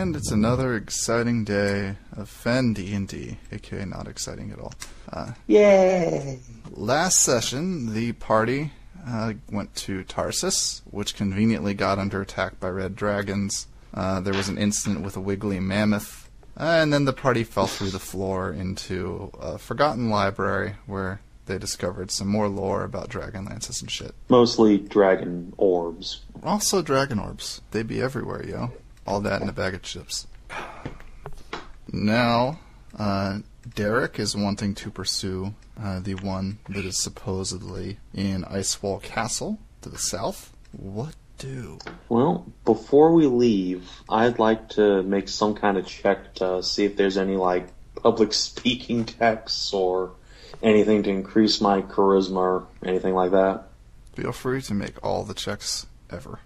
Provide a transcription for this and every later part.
And it's another exciting day of Fen and D, aka not exciting at all. Yay! Last session, the party went to Tarsus, which conveniently got under attack by red dragons. There was an incident with a wiggly mammoth, and then the party fell through the floor into a forgotten library where they discovered some more lore about Dragonlances and shit. Mostly dragon orbs. Also dragon orbs. They be everywhere, yo. All that in a bag of chips. Now, Derek is wanting to pursue the one that is supposedly in Icewall Castle to the south. What do? Well, before we leave, I'd like to make some kind of check to see if there's any, public speaking texts or anything to increase my charisma or anything like that. Feel free to make all the checks ever.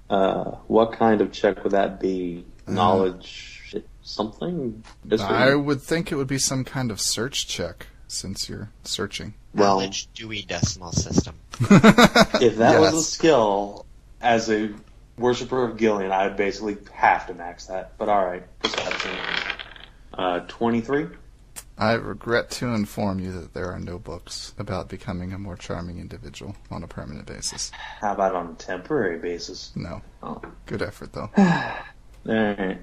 What kind of check would that be? Knowledge, something? History? I would think it would be some kind of search check, since you're searching. Knowledge Dewey Decimal System. If that was a skill, as a worshiper of Gillian, I'd basically have to max that. But alright, perception. 23? I regret to inform you that there are no books about becoming a more charming individual on a permanent basis. How about on a temporary basis? No. Oh. Good effort, though. Alright.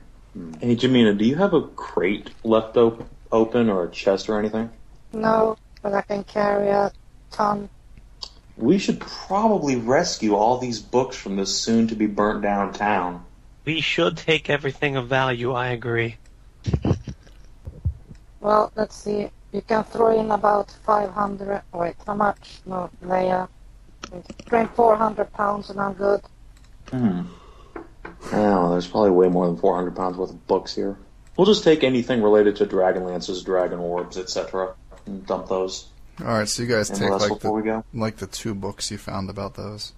Hey, Jamina, do you have a crate left open or a chest or anything? No, but I can carry a ton. We should probably rescue all these books from this soon-to-be-burnt down town. We should take everything of value, I agree. Well, let's see. You can throw in about 500... Wait, how much? No, Leia. Throw in 400 pounds and I'm good. Oh, there's probably way more than 400 pounds worth of books here. We'll just take anything related to Dragonlances, Dragon Orbs, etc. and dump those. Alright, so you guys And take the rest before we go? the 2 books you found about those.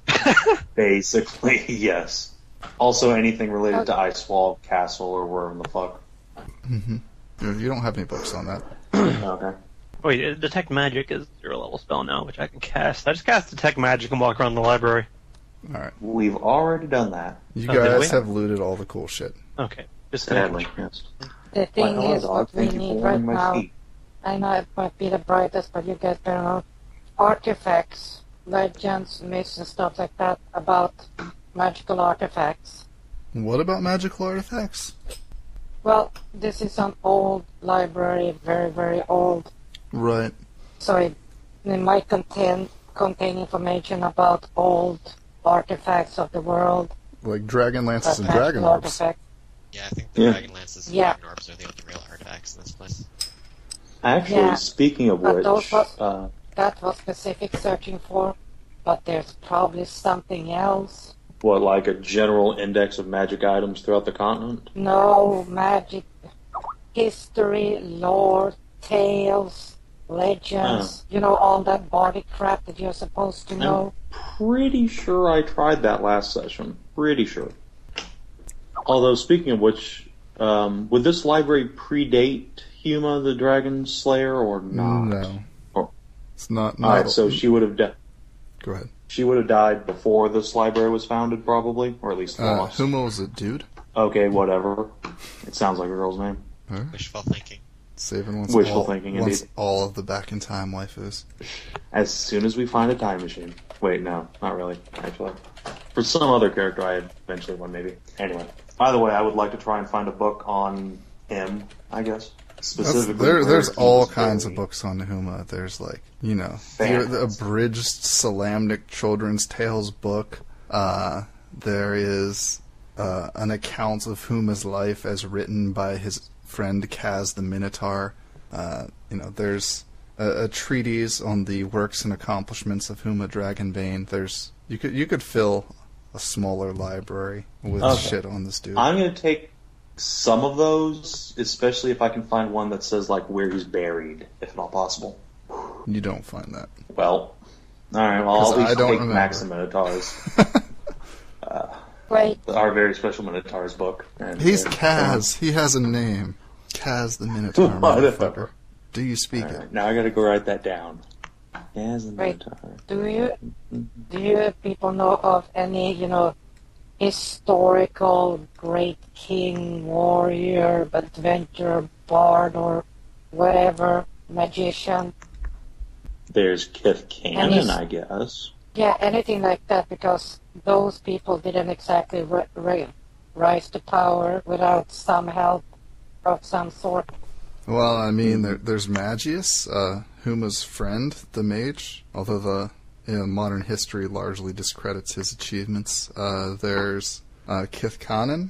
Basically, yes. Also anything related to Icewall Castle or wherever the fuck. Mm-hmm. You don't have any books on that. Okay. Wait, Detect Magic is 0 level spell now, which I can cast. I just cast Detect Magic and walk around the library. Alright. We've already done that. You Oh, did guys we? have looted all the cool shit. Okay. Just Sadly, yes. The thing Hello, is, dog. what we Thank you for need right warming my now, feet. I know it might be the brightest, but you get better know, artifacts, legends, myths, and stuff like that about magical artifacts. What about magical artifacts? Well, this is an old library, very, very old. Right. So it might contain information about old artifacts of the world. Like Dragonlances and magical Dragon Orbs. artifacts. Yeah, I think the Yeah. Dragonlances and Yeah. Dragon Orbs are the only real artifacts in this place. Actually, Yeah. speaking of But which, those was, that was specific searching for, but there's probably something else. what, like a general index of magic items throughout the continent? No, magic, history, lore, tales, legends, all that body crap that you're supposed to know. Pretty sure I tried that last session. Pretty sure. Although, speaking of which, would this library predate Huma the Dragon Slayer or not? No. Oh. It's not. Alright, so she would have Go ahead. she would have died before this library was founded, probably, or at least lost. Huma was a dude. Okay, whatever. It sounds like a girl's name. Huh? Wishful thinking. Saving once Wishful thinking, indeed. all of the back in time waifus. As soon as we find a time machine. Wait, no, not really, actually. For some other character, I eventually one, maybe. Anyway. Either way, I would like to try and find a book on him, I guess. Specifically. There's where all he's kinds of buried. books on Huma. There's the Fantastic. abridged Salamnic children's tales book. There is an account of Huma's life as written by his friend Kaz the Minotaur. There's a treatise on the works and accomplishments of Huma Dragonbane. You could fill a smaller library with shit on this dude. I'm going to take some of those, especially if I can find one that says, where he's buried, if at all possible. You don't find that. Well, alright, well, I'll at I least don't take remember. Max and Minotaurs. Wait, Our very special Minotaurs book. And He's Kaz. He has a name. Kaz the Minotaur, motherfucker. Do you speak it? Alright, now I gotta go write that down. Kaz the Wait. Minotaur. do you people know of any, historical great king, warrior, adventurer, bard, or whatever, magician. There's Kith And he's- Cannon, I guess. Yeah, anything like that, because those people didn't exactly rise to power without some help of some sort. Well, I mean, there's Magius, Huma's friend, the mage, although the modern history largely discredits his achievements. There's Kith Kanan,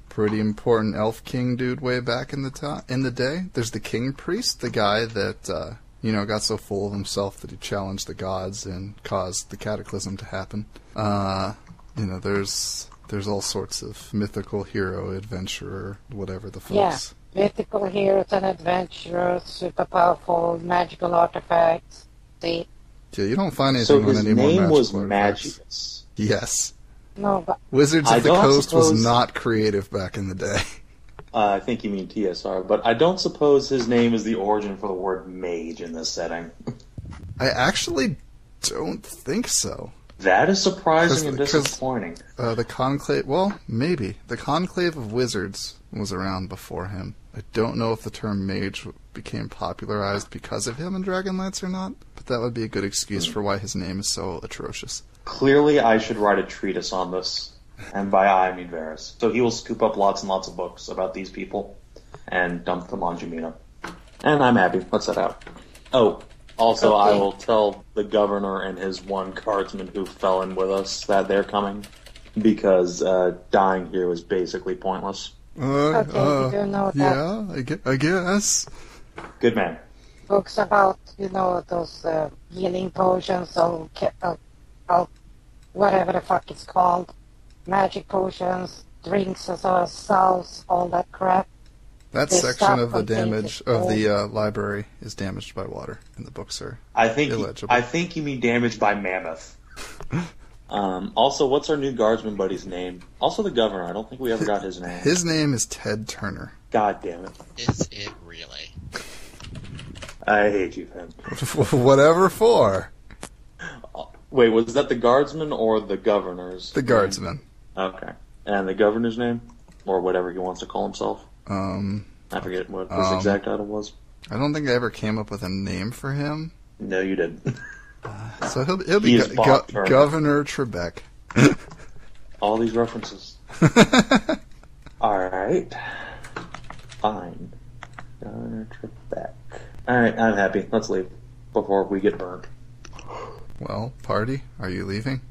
pretty important elf king dude way back in the day. There's the king priest, the guy that got so full of himself that he challenged the gods and caused the cataclysm to happen. There's all sorts of mythical hero, adventurer, whatever the folks. Yeah, mythical heroes and adventurers, super powerful magical artifacts. See? Yeah, you don't find So anything on his any more name magical was artifacts. Magius. Yes. No, but Wizards I of the don't Coast was suppose- not creative back in the day. I think you mean TSR, but I don't suppose his name is the origin for the word mage in this setting. I actually don't think so. That is surprising and 'Cause- disappointing. The Conclave, well, maybe. The Conclave of Wizards was around before him. I don't know if the term mage became popularized because of him in Dragonlance or not, but that would be a good excuse for why his name is so atrocious. Clearly, I should write a treatise on this, and by I mean Varys. So he will scoop up lots and lots of books about these people and dump them on Jamina. And I'm happy. Let's set out. Oh, also, I Okay. will tell the governor and his one guardsman who fell in with us that they're coming, because dying here was basically pointless. Okay, you do know that. Yeah, I guess. Good man. Books about, those healing potions, whatever the fuck it's called. Magic potions, drinks, salves, all that crap. That They section stop of the from taking damage it of the library is damaged by water, and the books are I think illegible. you mean damaged by mammoth. Also, what's our new guardsman buddy's name? Also, the governor. I don't think we ever got his name. His name is Ted Turner. God damn it! Is it really? I hate you, Fen. Whatever for. Wait, was that the guardsman or the governor's? The guardsman. Okay, and the governor's name, or whatever he wants to call himself. I forget what his exact title was. I don't think I ever came up with a name for him. No, you didn't. So he'll be He is Bob Turner. Governor Trebek. All these references. All right. Fine. Governor Trebek. All right, I'm happy. Let's leave before we get burned. Well, party, are you leaving?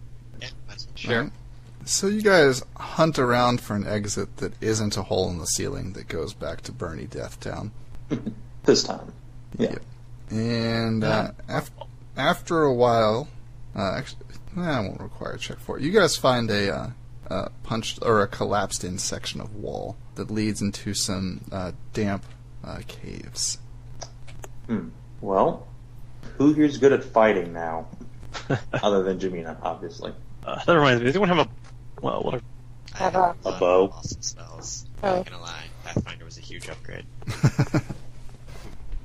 Yeah, that's Sure. Right. So you guys hunt around for an exit that isn't a hole in the ceiling that goes back to Bernie Deathtown. This time. Yeah. Yep. And after a while, actually, I won't require a check for it. You guys find a punched or a collapsed-in section of wall that leads into some damp caves. Well, who here's good at fighting now? Other than Jamina, obviously. That reminds me, does anyone have what are... I Have have a bow. awesome spells. Oh. Not gonna lie, Pathfinder was a huge upgrade.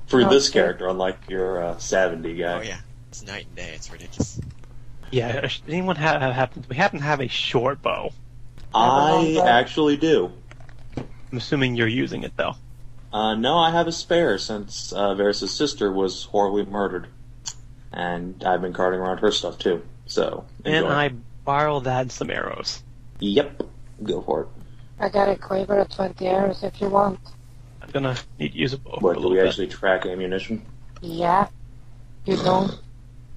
For this Okay. character, unlike your 70 guy. Oh yeah, it's night and day. It's ridiculous. Yeah, does anyone we happen to have a short bow. I actually do. I'm assuming you're using it, though. No, I have a spare since Varys' sister was horribly murdered. And I've been carting around her stuff too. So, And enjoy. I borrow that and some arrows. Yep. Go for it. I got a quiver of 20 arrows if you want. I'm gonna need to use a bow for What, a do little we bit. actually track ammunition? Yeah. You don't?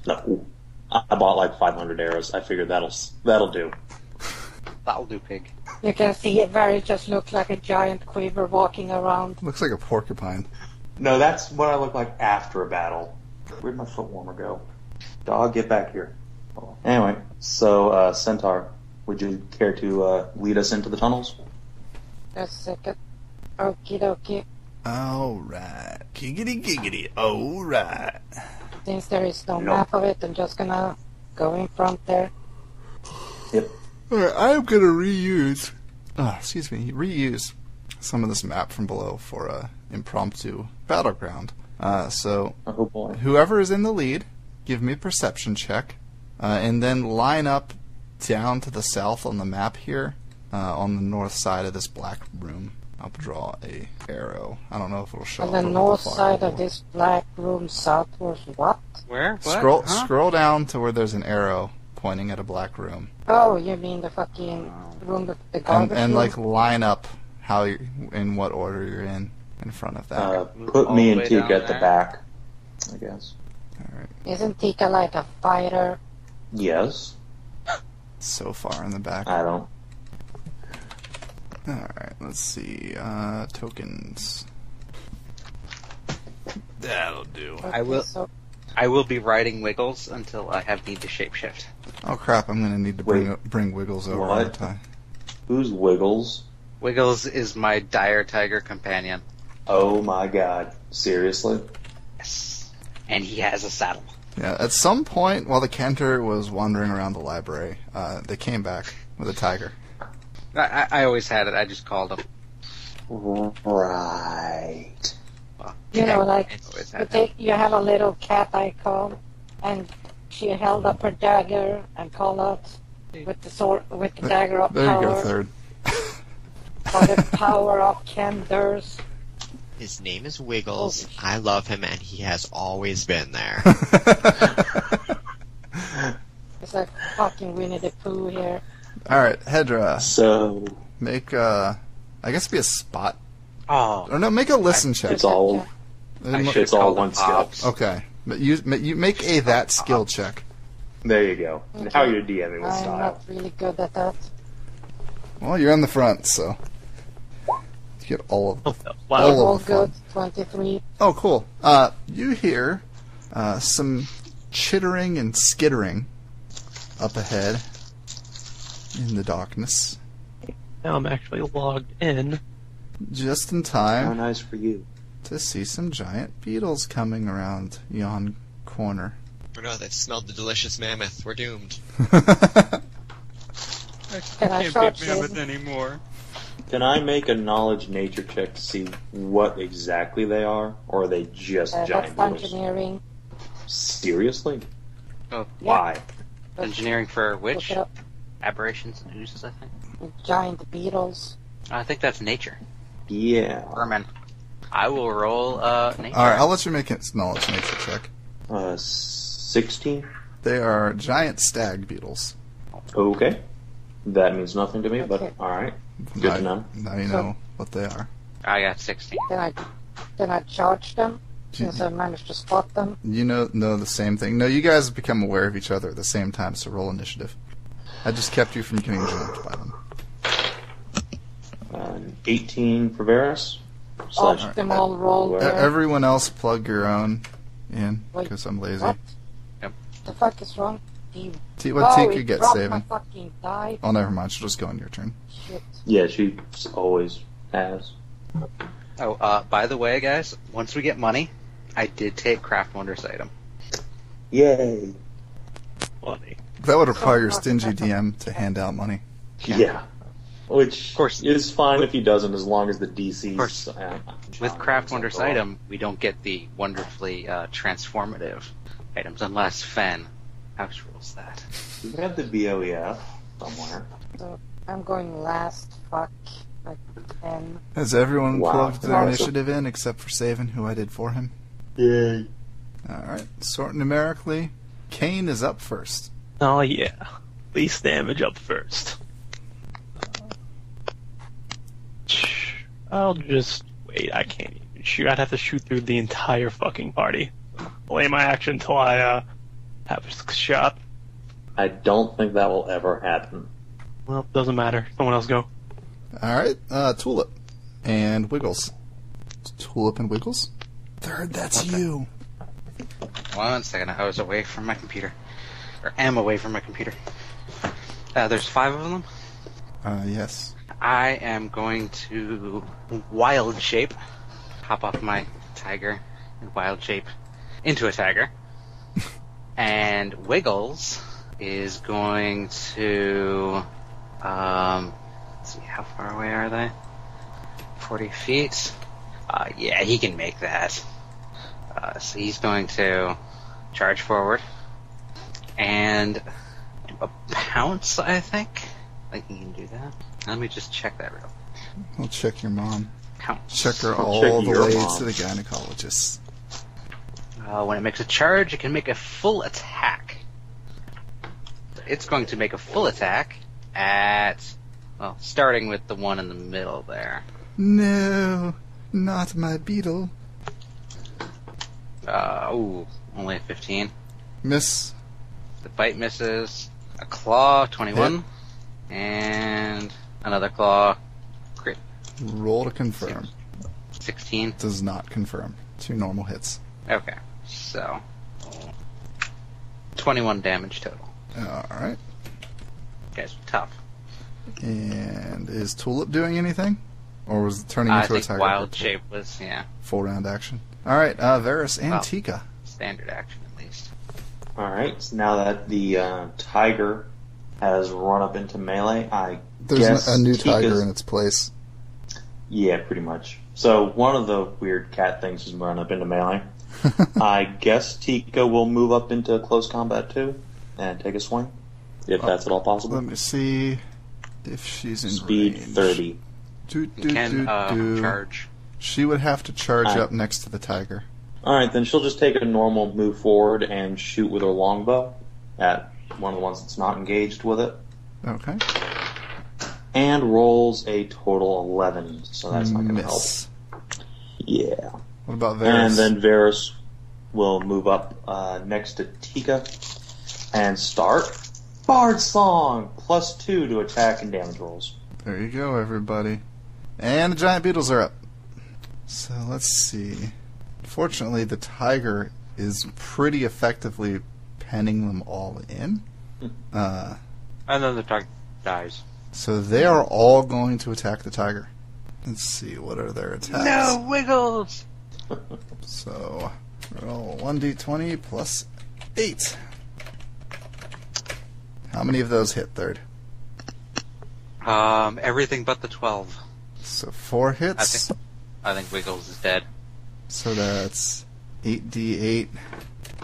No. I bought like 500 arrows. I figured that'll do. That'll do, pig. You can see it very just looks like a giant quiver walking around. Looks like a porcupine. No, that's what I look like after a battle. Where'd my foot warmer go? Dog, get back here. Anyway, so, Centaur, would you care to lead us into the tunnels? Just a second. Okie dokie. Alright. Giggity giggity. Alright. Since there is no No. map of it, I'm just gonna go in front there. Yep. Alright, I'm gonna reuse some of this map from below for a impromptu battleground. So Oh boy. whoever is in the lead, give me a perception check, and then line up down to the south on the map here, on the north side of this black room. I'll draw a arrow. I don't know if it'll show On up the over north far side over. of this black room southwards, what? Where? What? Scroll down to where there's an arrow pointing at a black room. Oh, you mean the fucking room with the And, garbage and room? like line up how you in what order you're in front of that. Put all me the and way Tika down at the there? back, I guess. Alright. Isn't Tika like a fighter? Yes. So far in the back. I don't. Alright, let's see. Tokens. That'll do. I will- So, I will be riding Wiggles until I have need to shapeshift. Oh crap, I'm gonna need to bring Wiggles over, What? aren't I? Who's Wiggles? Wiggles is my dire tiger companion. Oh my god. Seriously? Yes. And he has a saddle. Yeah, at some point while the Kenter was wandering around the library, they came back with a tiger. I always had it, I just called him. Right. Well, you know, like, always you, had him. you have a little cat icon, and she held up her dagger and called out with the sword, with the dagger of There you go, power, third. for the power of Kenders. His name is Wiggles. I love him, and he has always been there. It's like fucking Winnie the Pooh here. Alright, Hedra, So, make I guess be a spot. Oh, Or no, make a listen check. it's all I Mo- should it's all call one him skill. Pops. Okay. But you make a that skill check. There you go. Okay. How you're DMing with I'm style. not really good at that. Well, you're in the front, so you get all of Oh, the wow. All All of the fun. good. 23. Oh, cool. You hear some chittering and skittering up ahead in the darkness, Now I'm actually logged in. just in How time nice for you. to see some giant beetles coming around yon corner. Oh no, they've smelled the delicious mammoth. We're doomed. Can I shot you? anymore. Can I make a knowledge nature check to see what exactly they are? Or are they just That's giant beetles? engineering. Seriously? Oh, Why? engineering for Look which? it up. Aberrations and uses, I think. Giant beetles. I think that's nature. Yeah. Vermin. I will roll nature. Alright, I'll let you make a knowledge nature check. 16? They are giant stag beetles. Okay. That means nothing to me, but Okay. alright. Good to know. Now you So- know what they are. I got 16. Then I charge them since I managed to spot them. You know the same thing. No, you guys have become aware of each other at the same time, so roll initiative. I just kept you from getting jumped by them. 18 for Varus. All Slash- of them all roll Where- there. Everyone else plug your own in, Wait, because I'm lazy. What? Yep. The fuck is wrong? What Tika it get dropped my saving? fucking die. Oh, never mind. She'll just go on your turn. Shit. Yeah, she always has. Oh, by the way, guys, once we get money, I did take Craft Wonders item. Yay. Funny. That would require your stingy DM to hand out money. Yeah. Which Of course. is fine if he doesn't, as long as the DC's... Of course. With Craft Wonders item, we don't get the wonderfully transformative items unless Fen house rules that. We have the BOEF somewhere. So I'm going last. Fuck. Like 10. Has everyone Wow. plugged their Awesome. initiative in except for Saven, who I did for him? Yay. Alright. Sort numerically, Kane is up first. Oh yeah. Least damage up first. I'll just wait. I can't even shoot. I'd have to shoot through the entire fucking party. Delay my action until I have a shot. I don't think that will ever happen. Well, doesn't matter. Someone else go. Alright. Tulip. And Wiggles. Tulip and Wiggles? Third, that's you. 1 second, I was away from my computer. Or am away from my computer. There's 5 of them. Yes. I am going to wild shape. Hop off my tiger and wild shape into a tiger. And Wiggles is going to... let's see, how far away are they? 40 feet. Yeah, he can make that. So he's going to charge forward and a pounce, I think. I think he can do that. Let me just check that real. I'll check your mom. Pounce. Check her I'll all check the your way mom. to the gynecologist. When it makes a charge, it can make a full attack. It's going to make a full attack at, well, starting with the one in the middle there. No, not my beetle. Only a 15. Miss. The bite misses. A claw, 21. And another claw, crit, Roll to confirm. 16. Does not confirm. 2 normal hits. Okay, so 21 damage total. Alright. Guys are tough. And is Tulip doing anything? Or was it turning I into a think tiger? Wild Shape was, Full round action. Alright, Varus and Well. Tika. standard action at least. Alright, so now that the tiger has run up into melee, I There's guess a new Tika's- tiger in its place. Yeah, pretty much. So one of the weird cat things has run up into melee. I guess Tika will move up into close combat too and take a swing, if that's at all possible. Let me see if she's in Speed range. 30. You can charge. She would have to charge Alright. up next to the tiger. Alright, then she'll just take a normal move forward and shoot with her longbow at one of the ones that's not engaged with it. Okay. And rolls a total 11, so that's not going to help. Miss. Yeah. What about Varus? And then Varus will move up next to Tika and start Bard Song, +2 to attack and damage rolls. There you go, everybody. And the giant beetles are up. So let's see. Fortunately, the tiger is pretty effectively penning them all in. And then the target dies. So they are all going to attack the tiger. Let's see, what are their attacks? No, Wiggles! So, roll 1d20 plus 8. How many of those hit third? Everything but the 12. So 4 hits. I think Wiggles is dead. So that's 8d8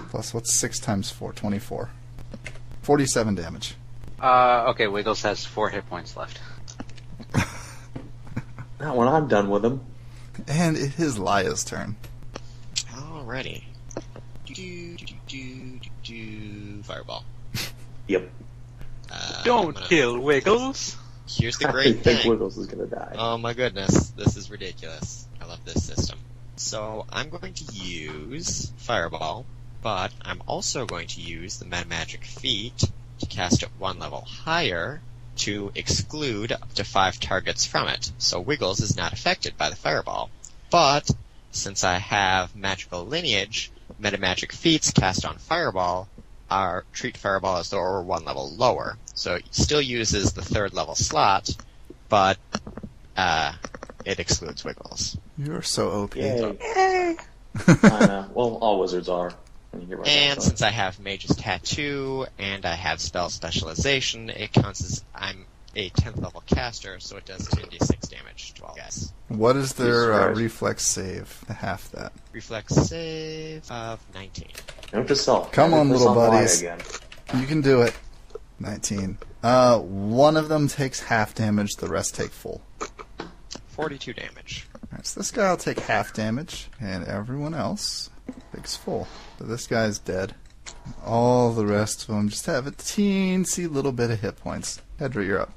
plus what's 6 times 4? 24. 47 damage. Okay, Wiggles has 4 hit points left. Not when I'm done with him. And it is Laya's turn. Alrighty. Fireball. Yep. Don't I'm gonna- kill Wiggles! Here's the I great think thing. Wiggles is going to die. Oh my goodness, this is ridiculous. I love this system. So I'm going to use Fireball, but I'm also going to use the Metamagic Feat to cast it 1 level higher to exclude up to 5 targets from it. So Wiggles is not affected by the Fireball. But since I have Magical Lineage, Metamagic Feats cast on Fireball treat Fireball as though it were 1 level lower. So it still uses the 3rd level slot, but it excludes Wiggles. You're so OP. Yay. I know. Well, all wizards are. When you hear about And that, since I have Mage's Tattoo, and I have Spell Specialization, it counts as I'm a 10th level caster, so it does 2d6 damage to all guys. What is their Jesus Christ. reflex save? Half that. Reflex save of 19. You have to sell. Come on, This little Laya buddies. Again. You can do it. 19. One of them takes half damage, the rest take full. 42 damage. Alright, so this guy will take half damage, and everyone else takes full. So this guy's dead. All the rest of them just have a teensy little bit of hit points. Hedra, you're up.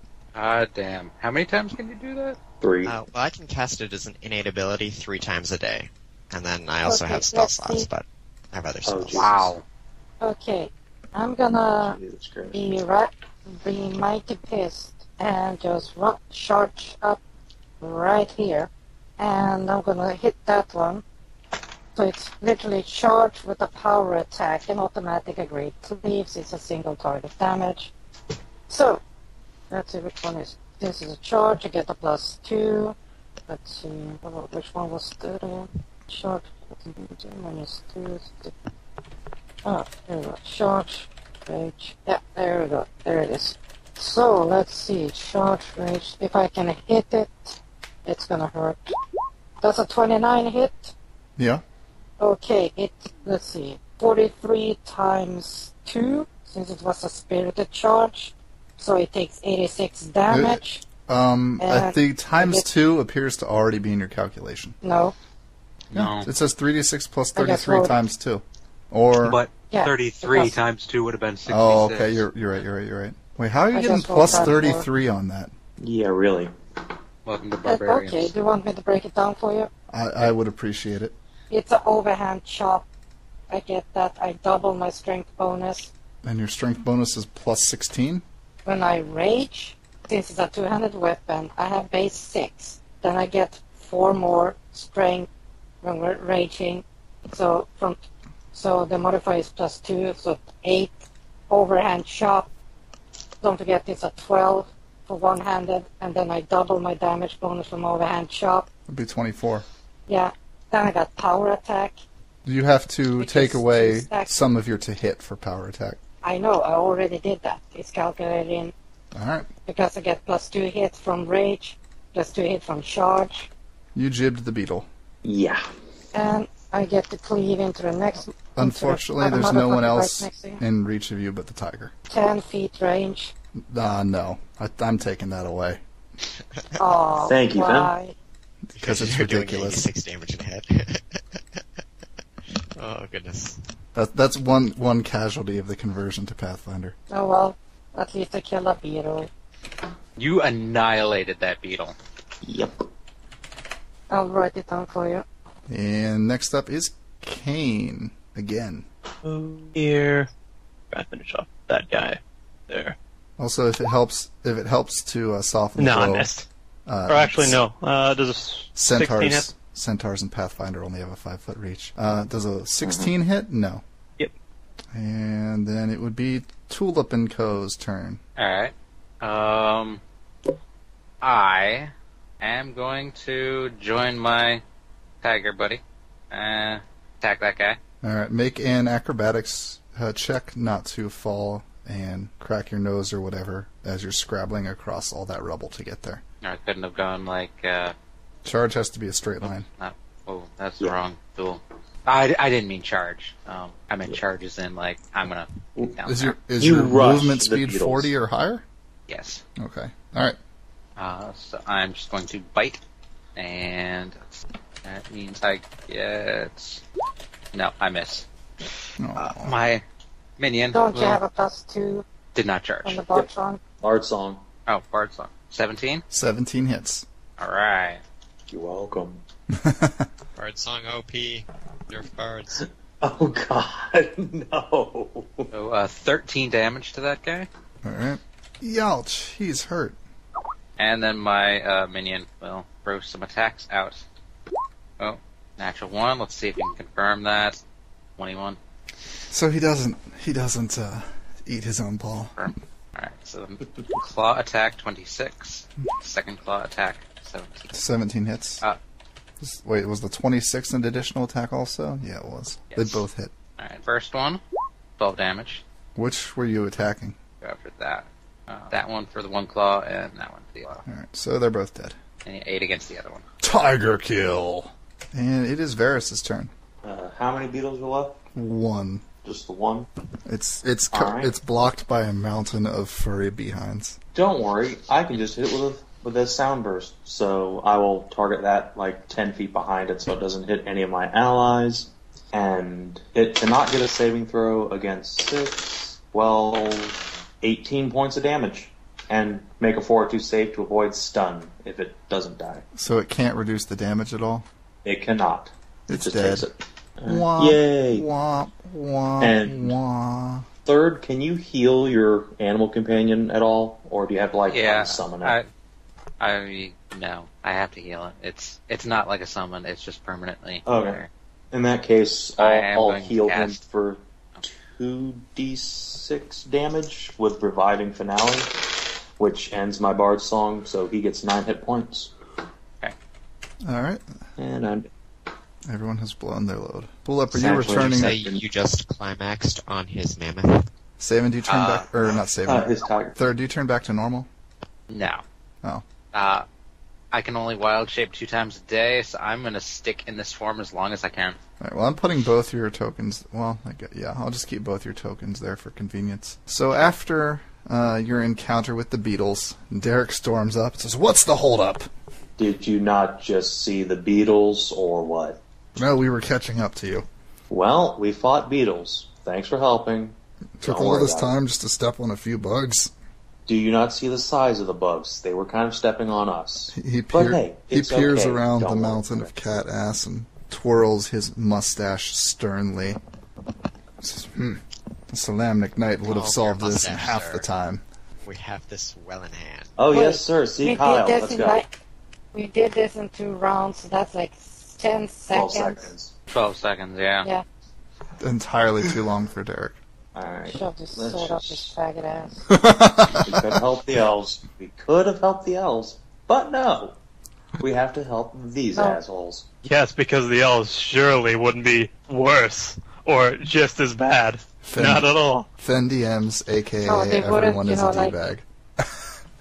Damn. How many times can you do that? 3. Well, I can cast it as an innate ability 3 times a day. And then I also Okay, have spell let's slots, see. but I have other Oh, spells. Jesus. Wow. Okay, I'm gonna Jesus Christ. be mighty pissed and just charge up right here, and I'm gonna hit that one. So it's literally charge with a power attack and automatic agree. Leaves it's a single target damage. So let's see which one is. This is a charge. I get a +2. Let's see which one was the other one. Charge -2. Oh, there we go. Charge rage. Yeah, there we go. There it is. So let's see. Charge rage. If I can hit it, it's gonna hurt. That's a 29 hit. Yeah. Okay, let's see. 43 times 2, since it was a spirited charge. So it takes 86 damage. I think times 2 appears to already be in your calculation. No. No. It says 3d6 plus I guess 33 roll- times 2. Or But Yeah, 33 because- times 2 would have been 66. oh, okay, you're right. Wait, how are you I getting just rolled plus that 33 on that? Yeah, really. Welcome to Barbarians. Okay, do you want me to break it down for you? I would appreciate it. It's an overhand chop. I get that. I double my strength bonus. And your strength bonus is plus 16? When I rage, since it's a two-handed weapon, I have base 6. Then I get 4 more strength when we're raging. So the modifier is plus 2, so 8. Overhand chop. Don't forget it's a 12 for one-handed, and then I double my damage bonus from overhand chop. Would be 24. Yeah. Then I got power attack. You have to Which take is away 2 stacks. some of your to hit for power attack. I know, I already did that. It's calculated in Alright. because I get plus 2 hits from rage, plus 2 hits from charge, You jibbed the beetle. Yeah. and I get to cleave into the next. Unfortunately, into the there's no one motherfucker else right next to you. in reach of you but the tiger. 10 feet range. No. I'm taking that away. Oh, Thank you, Fen. why? Because it's you're ridiculous. doing 86 damage in a hit. Oh, goodness. That's one casualty of the conversion to Pathfinder. Oh well, at least I killed a beetle. You annihilated that beetle. Yep. I'll write it down for you. And next up is Kane again. Here. Gotta finish off that guy. There. Also, if it helps to soften the No, I blow, missed. Or actually, no. Does a 16 hit? Centaurs and Pathfinder only have a 5-foot reach. Does a 16 hit? No. Yep. And then it would be Tulip and Co.'s turn. Alright. I am going to join my tiger buddy. Attack that guy. Alright, make an acrobatics check not to fall and crack your nose or whatever as you're scrabbling across all that rubble to get there. I couldn't have gone like, Charge has to be a straight line. oh, that's the wrong tool. I didn't mean charge. I meant charge as in, like, I'm gonna down Is there. your rush movement the speed beetles. 40 or higher? Yes. Okay. Alright. So I'm just going to bite, and that means I get... No, I miss. Aw. My minion Don't you have a plus 2 did not on charge. the bard song? Bard song. Oh, Bard Song. 17? 17 hits. Alright. You're welcome. Bard Song OP. Nerf bards. Oh god, no. So, 13 damage to that guy. Alright. Youch, he's hurt. And then my minion will throw some attacks out. Oh, natural 1. Let's see if we can confirm that. 21. So he doesn't eat his own paw. Confirm. Alright, so claw attack 26. Second claw attack 17. 17 hits. Wait, was the 26 an additional attack also? Yeah, it was. Yes. They both hit. Alright, first one, 12 damage. Which were you attacking? Go after that. That one for the one claw, and that one for the other. Alright, so they're both dead. And 8 against the other one. Tiger kill! And it is Varys' turn. How many beetles are left? 1. Just the one? It's Alright. it's blocked by a mountain of furry behinds. Don't worry, I can just hit it with a sound burst. So I will target that like 10 feet behind it so it doesn't hit any of my allies. And it cannot get a saving throw against 6, 12, 18 points of damage. And make a fortitude save to avoid stun if it doesn't die. So it can't reduce the damage at all? It cannot. It's It just dead. takes it. Wah, Yay! Wah, wah, And- wah. Third, can you heal your animal companion at all? Or do you have to like Yeah, summon it? no, I have to heal it. It's not like a summon, it's just permanently Okay. there. In that case, I am I'll going to heal him cast- for 2d6 damage with Reviving Finale, which ends my Bard Song, so he gets 9 hit points. Alright. And I'm... Everyone has blown their load. Pull up, are you Essentially, returning? Say you just climaxed on his mammoth. Saban, do you turn back? Or not Saban. his tiger. Third, do you turn back to normal? No. Oh. I I can only wild shape 2 times a day, so I'm going to stick in this form as long as I can. Alright, well, I'm putting both your tokens... Well, I'll just keep both your tokens there for convenience. So after your encounter with the beetles, Derek storms up and says, "What's the holdup?" Did you not just see the beetles, or what? No, we were catching up to you. Well, we fought beetles. Thanks for helping. Took Don't all worry this about time just to step on a few bugs. Do you not see the size of the bugs? They were kind of stepping on us. He But hey, it's peers okay. around Don't the worry mountain about of it. cat ass and twirls his mustache sternly. Says, the Salamnic Knight would have Oh, solved your this in mustache, half sir. the time. We have this well in hand. Oh, Wait, yes, sir. See we Kyle. did this Let's in go. like, we did this in 2 rounds, so that's like 10 12 seconds. seconds. 12 seconds, yeah. Yeah, Entirely too long for Derek. Alright. shove this Let's sword up his just- faggot ass. We could have helped the elves. We could have helped the elves. But no. We have to help these No. assholes. Yes, because the elves surely wouldn't be worse or just as bad. Fen, Not at all. Fen DMs, aka Oh, they would've, everyone is a like- D-bag.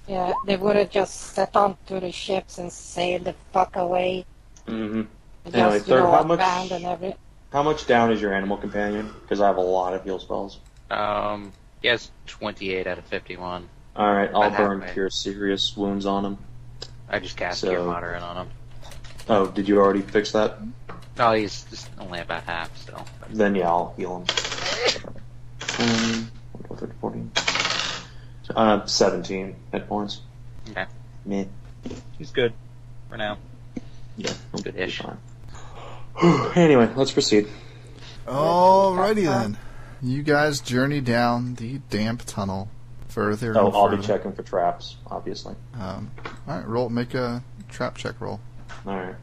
Yeah, they would have just set onto the ships and sailed the fuck away. Mm-hmm. Just, Anyway, third, how much- abandon every... How much down is your animal companion? Because I have a lot of heal spells. He has 28 out of 51. Alright, I'll About burn halfway. Cure Serious Wounds on him. I just cast So- Cure Moderate on him. Oh, did you already fix that? No, he's just only about half still. Then yeah, I'll heal him. 14. 17 hit points. Okay. Meh. He's good for now. Yeah, I'm Good-ish. fine. Anyway, let's proceed. Alrighty then. You guys journey down the damp tunnel further Oh, and I'll further. be checking for traps, obviously. Alright, make a trap check roll. Alright.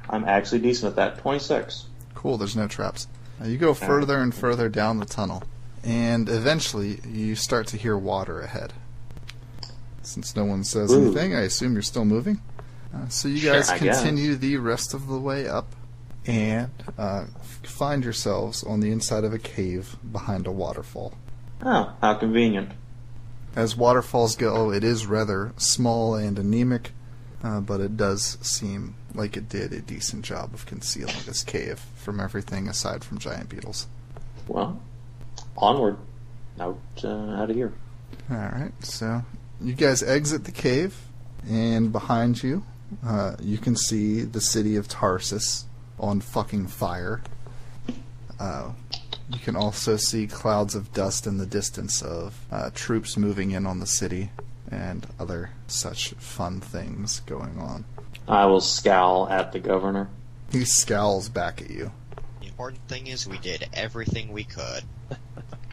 I'm actually decent at that. 26. Cool, there's no traps. You go further and further down the tunnel, and eventually you start to hear water ahead. Since no one says Ooh. anything, I assume you're still moving. So you Sure, guys I guess. continue the rest of the way up, and find yourselves on the inside of a cave behind a waterfall. Oh, how convenient. As waterfalls go, it is rather small and anemic, but it does seem like it did a decent job of concealing this cave from everything aside from giant beetles. Well, onward. Out of here. Alright, so you guys exit the cave, and behind you, you can see the city of Tarsus on fucking fire. You can also see clouds of dust in the distance of troops moving in on the city and other such fun things going on. I will scowl at the governor. He scowls back at you. The important thing is we did everything we could.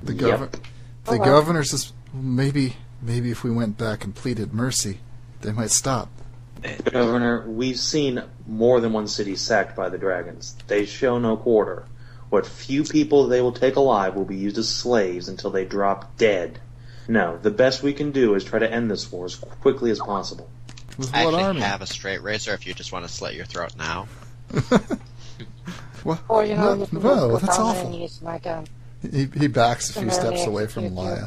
The, Yep. the governor says, maybe if we went back and pleaded mercy, they might stop. Governor, we've seen more than one city sacked by the dragons. They show no quarter. What few people they will take alive will be used as slaves until they drop dead. No, the best we can do is try to end this war as quickly as possible. With I what actually army? have a straight razor if you just want to slit your throat now. What? Or, you know, No, you can no, just go that's down there awful. and use my gun. He backs a few Summarily steps away from execute you. Laya.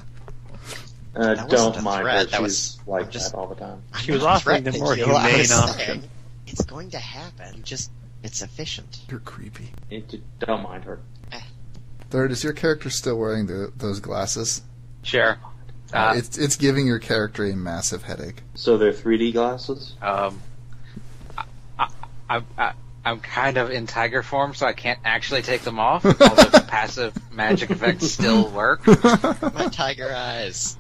That wasn't Don't a mind threat, her. that She's was- like I'm just- that all the time. She was I'm not offering the threatening more you, I humane was option. saying, it's going to happen. Just, it's efficient. You're creepy. Don't mind her. Third, is your character still wearing those glasses? Sure. It's giving your character a massive headache. So they're 3D glasses? I'm kind of in tiger form, so I can't actually take them off, although the passive magic effects still work. My tiger eyes.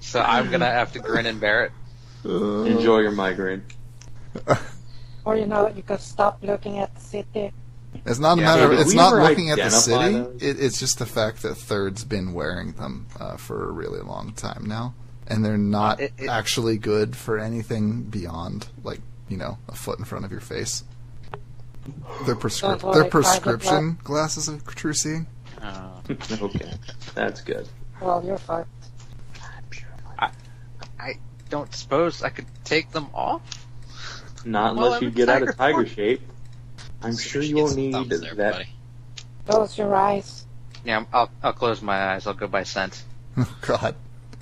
So I'm gonna have to grin and bear it. Enjoy your migraine. Or, you know, you could stop looking at the city. It's not a Yeah, matter. so Of, did it's we not ever looking at the identify city. those? It's just the fact that Third's been wearing them for a really long time now, and they're not actually good for anything beyond, like, you know, a foot in front of your face. They're Don't worry, they're prescription glasses of true seeing. Okay, that's good. Well, you're fucked. I don't suppose I could take them off? Not Well, unless I'm you in get out tiger of tiger form. shape. I'm So sure she you gets won't some need thumbs there, that. buddy. Close your eyes. Yeah, I'll close my eyes. I'll go by scent. Oh God,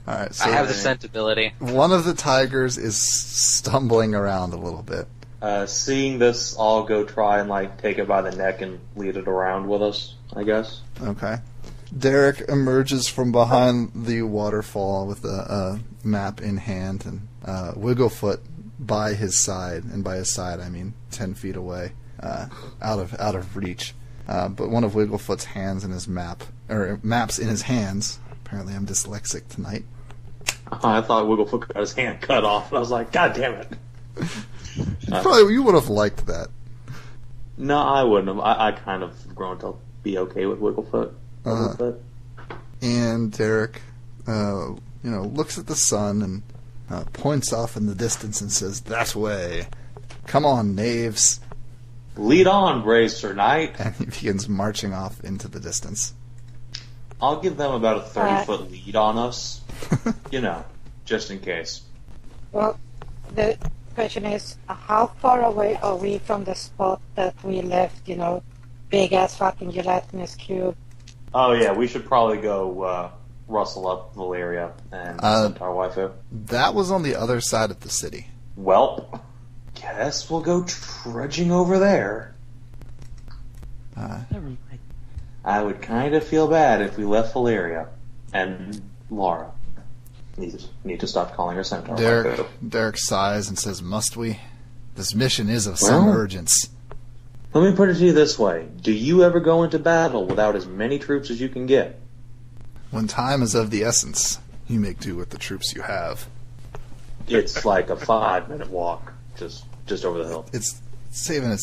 All right, so I have the scent ability. one of the tigers is stumbling around a little bit. Seeing this, I'll go try and take it by the neck and lead it around with us, I guess. Okay. Derek emerges from behind the waterfall with a map in hand, and Wigglefoot by his side, and by his side I mean 10 feet away, out of reach. But one of Wigglefoot's hands in his maps in his hands. Apparently I'm dyslexic tonight. I thought Wigglefoot got his hand cut off, and I was like, God damn it. You would have liked that. No, I wouldn't have. I kind of grown to be okay with Wigglefoot. And Derek, looks at the sun and points off in the distance and says, "That way. Come on, knaves." Lead on, brave Sir Knight. And he begins marching off into the distance. I'll give them about a 30-foot lead on us. Just in case. Well, the question is, how far away are we from the spot that we left, big ass fucking gelatinous cube? Oh yeah, we should probably go rustle up Valeria and Centaur Waifu. That was on the other side of the city. Welp, guess we'll go trudging over there. Never mind. I would kind of feel bad if we left Valeria and Laura. Need to stop calling her Centaur Waifu. Derek sighs and says, "Must we? This mission is of some urgency." Let me put it to you this way. Do you ever go into battle without as many troops as you can get? When time is of the essence, you make do with the troops you have. It's like a 5-minute walk, just over the hill. It's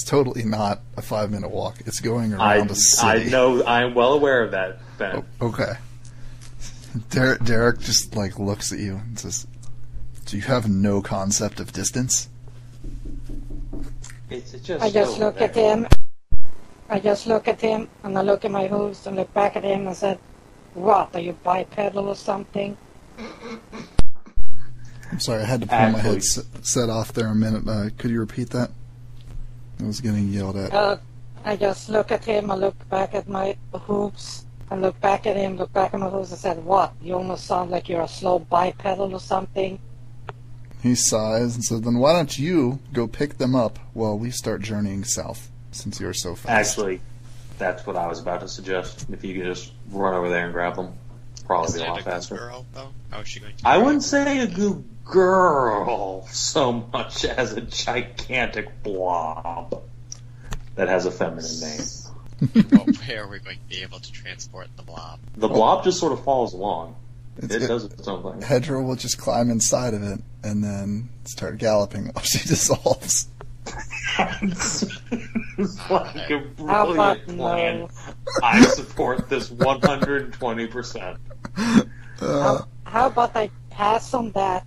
totally not a 5-minute walk. It's going around a city. I know, I'm well aware of that, Ben. Okay. Derek just looks at you and says, "Do you have no concept of distance?" It's just I just look at him. And I look at my hooves and look back at him and said, "What? Are you bipedal or something?" I'm sorry, I had to pull my headset off there a minute. Could you repeat that? I was getting yelled at. I just look at him, I look back at my hooves, I look back at him, look back at my hooves and said, "What? You almost sound like you're a slow bipedal or something." He sighs and says, "Then why don't you go pick them up while we start journeying south, since you're so fast?" Actually, that's what I was about to suggest. If you could just run over there and grab them, probably be a lot faster. Girl, though? How is she going to? I wouldn't say a good girl so much as a gigantic blob that has a feminine name. Well, where are we going to be able to transport the blob? The blob just sort of follows along. It does its own thing. Hedra will just climb inside of it and then start galloping while she dissolves. It's like a How about brilliant plan. no? I support this 120%. How about I pass on that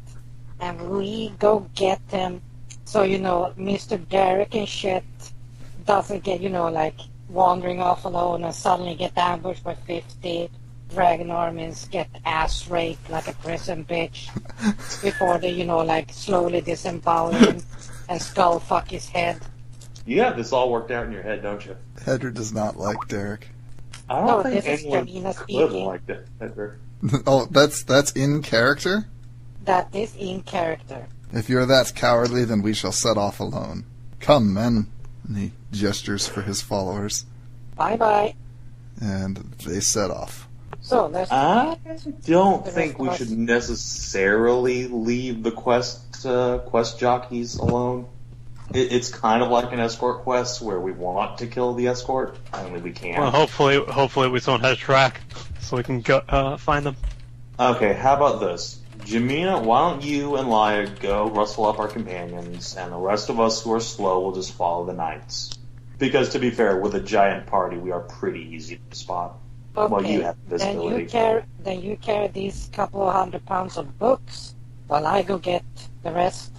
and we go get him so, Mr. Derek and shit doesn't get, wandering off alone and suddenly get ambushed by 50 dragon armies, get ass raped like a prison bitch before they, slowly disembowel him and skull fuck his head. You have this all worked out in your head, don't you? Hedra does not like Derek. I don't No, think this is anyone Karina could speaking. like that. Edgar. Oh, that's in character? That is in character. If you're that cowardly, then we shall set off alone. Come, men. And he gestures for his followers. Bye-bye. And they set off. So, let's... I don't The think we rest should of us. necessarily leave the quest jockeys alone. It's kind of like an escort quest where we want to kill the escort, only we can't. Well, hopefully we don't have track, so we can go find them. Okay, how about this? Jamina, why don't you and Laya go rustle up our companions, and the rest of us who are slow will just follow the knights. Because to be fair, with a giant party, we are pretty easy to spot. Okay, Well, you have then visibility. you carry these couple of 100 pounds of books while I go get the rest.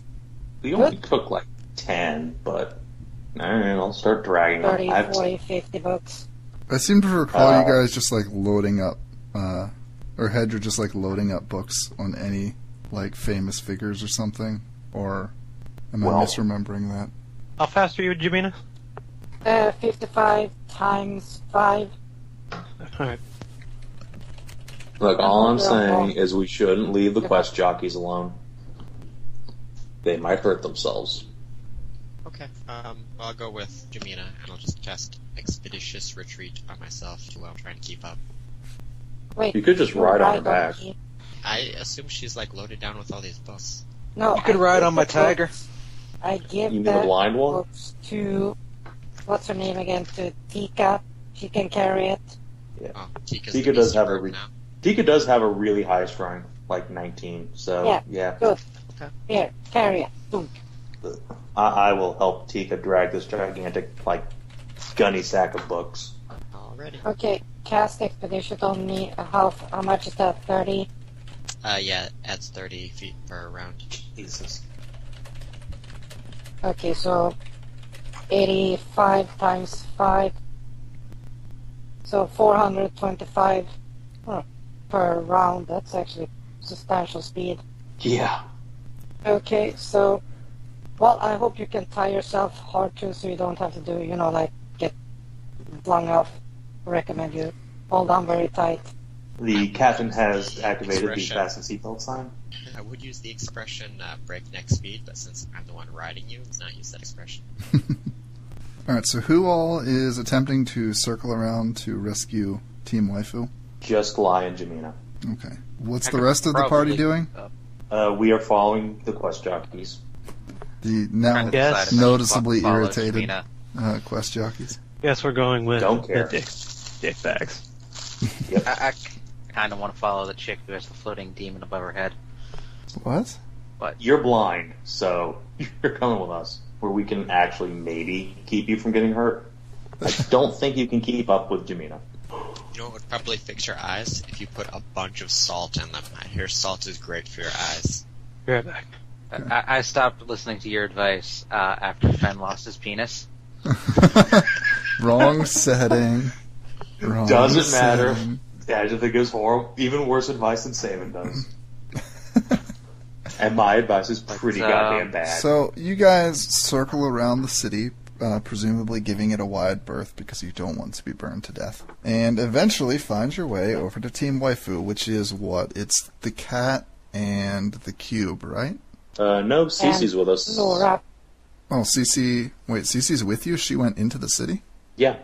We only took like 10, but alright, I'll start dragging 30, them. 40, 50 books. I seem to recall you guys just loading up, or Hedra just loading up books on any famous figures or something, or am I misremembering that? How fast are you, Jamina? 55 times 5. Alright. Look, all I'm saying is we shouldn't leave the quest jockeys alone. They might hurt themselves. Okay, I'll go with Jamina, and I'll just cast Expeditious Retreat on myself to try and keep up. Wait, You could just ride on her back. I assume she's like loaded down with all these books. No, You could I ride give on my the tiger. books- I give You mean the the blind one? books to what's her name again? To Tika. She can carry it. Oh, Tika's Tika the does beast have a group now. Tika does have a really high strength, like 19. So yeah. Good. Okay. Here, carry it. Boom. I will help Tika drag this gigantic, like, gunny sack of books. Already. Okay, cast expedition on me. How much is that? 30. Yeah, adds 30 feet per round. Jesus. Okay, so 85 times 5. So 425 per round. That's actually substantial speed. Yeah. Okay, so, well, I hope you can tie yourself hard too, so you don't have to do, like, get flung off. Recommend you hold on very tight. The captain has activated the Expression. fasten seatbelt sign. I would use the expression breakneck speed, but since I'm the one riding you, let's not use that expression. Alright, so who all is attempting to circle around to rescue Team Waifu? Just Lie and Jamina. Okay. What's I the could rest of the party probably- doing? We are following the quest jockeys. The now Trying to Yes. decide if I should noticeably follow irritated Jamina. quest jockeys. Yes, we're going with Don't care. the dick bags. I kind of want to follow the chick who has the floating demon above her head. What? You're blind, so you're coming with us, where we can actually maybe keep you from getting hurt. I don't think you can keep up with Jamina. You know what would probably fix your eyes? If you put a bunch of salt in them. I hear salt is great for your eyes. Be right back. I stopped listening to your advice after Fen lost his penis. Wrong setting. Wrong Doesn't matter. setting. I just think it was even worse advice than Saban does. And my advice is pretty But, goddamn bad. So you guys circle around the city, presumably giving it a wide berth because you don't want to be burned to death, and eventually find your way over to Team Waifu, which is what? It's the cat and the cube, right? No, Cece's with us. Laura. Oh, Cece. Wait, Cece's with you? She went into the city? Yeah.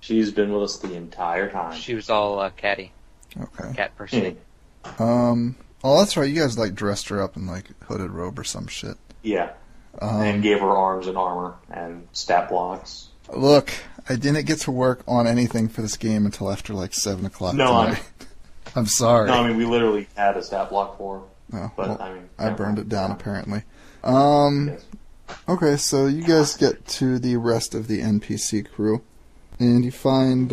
She's been with us the entire time. She was all catty, Okay. cat person. Oh, that's right. You guys, like, dressed her up in, like, hooded robe or some shit. Yeah. And gave her arms and armor and stat blocks. Look, I didn't get to work on anything for this game until after, like, 7 o'clock No, tonight. I'm sorry. No, I mean, we literally had a stat block for her. Oh, But, well, I mean... I burned it down, apparently. Yes. Okay, so you guys get to the rest of the NPC crew, and you find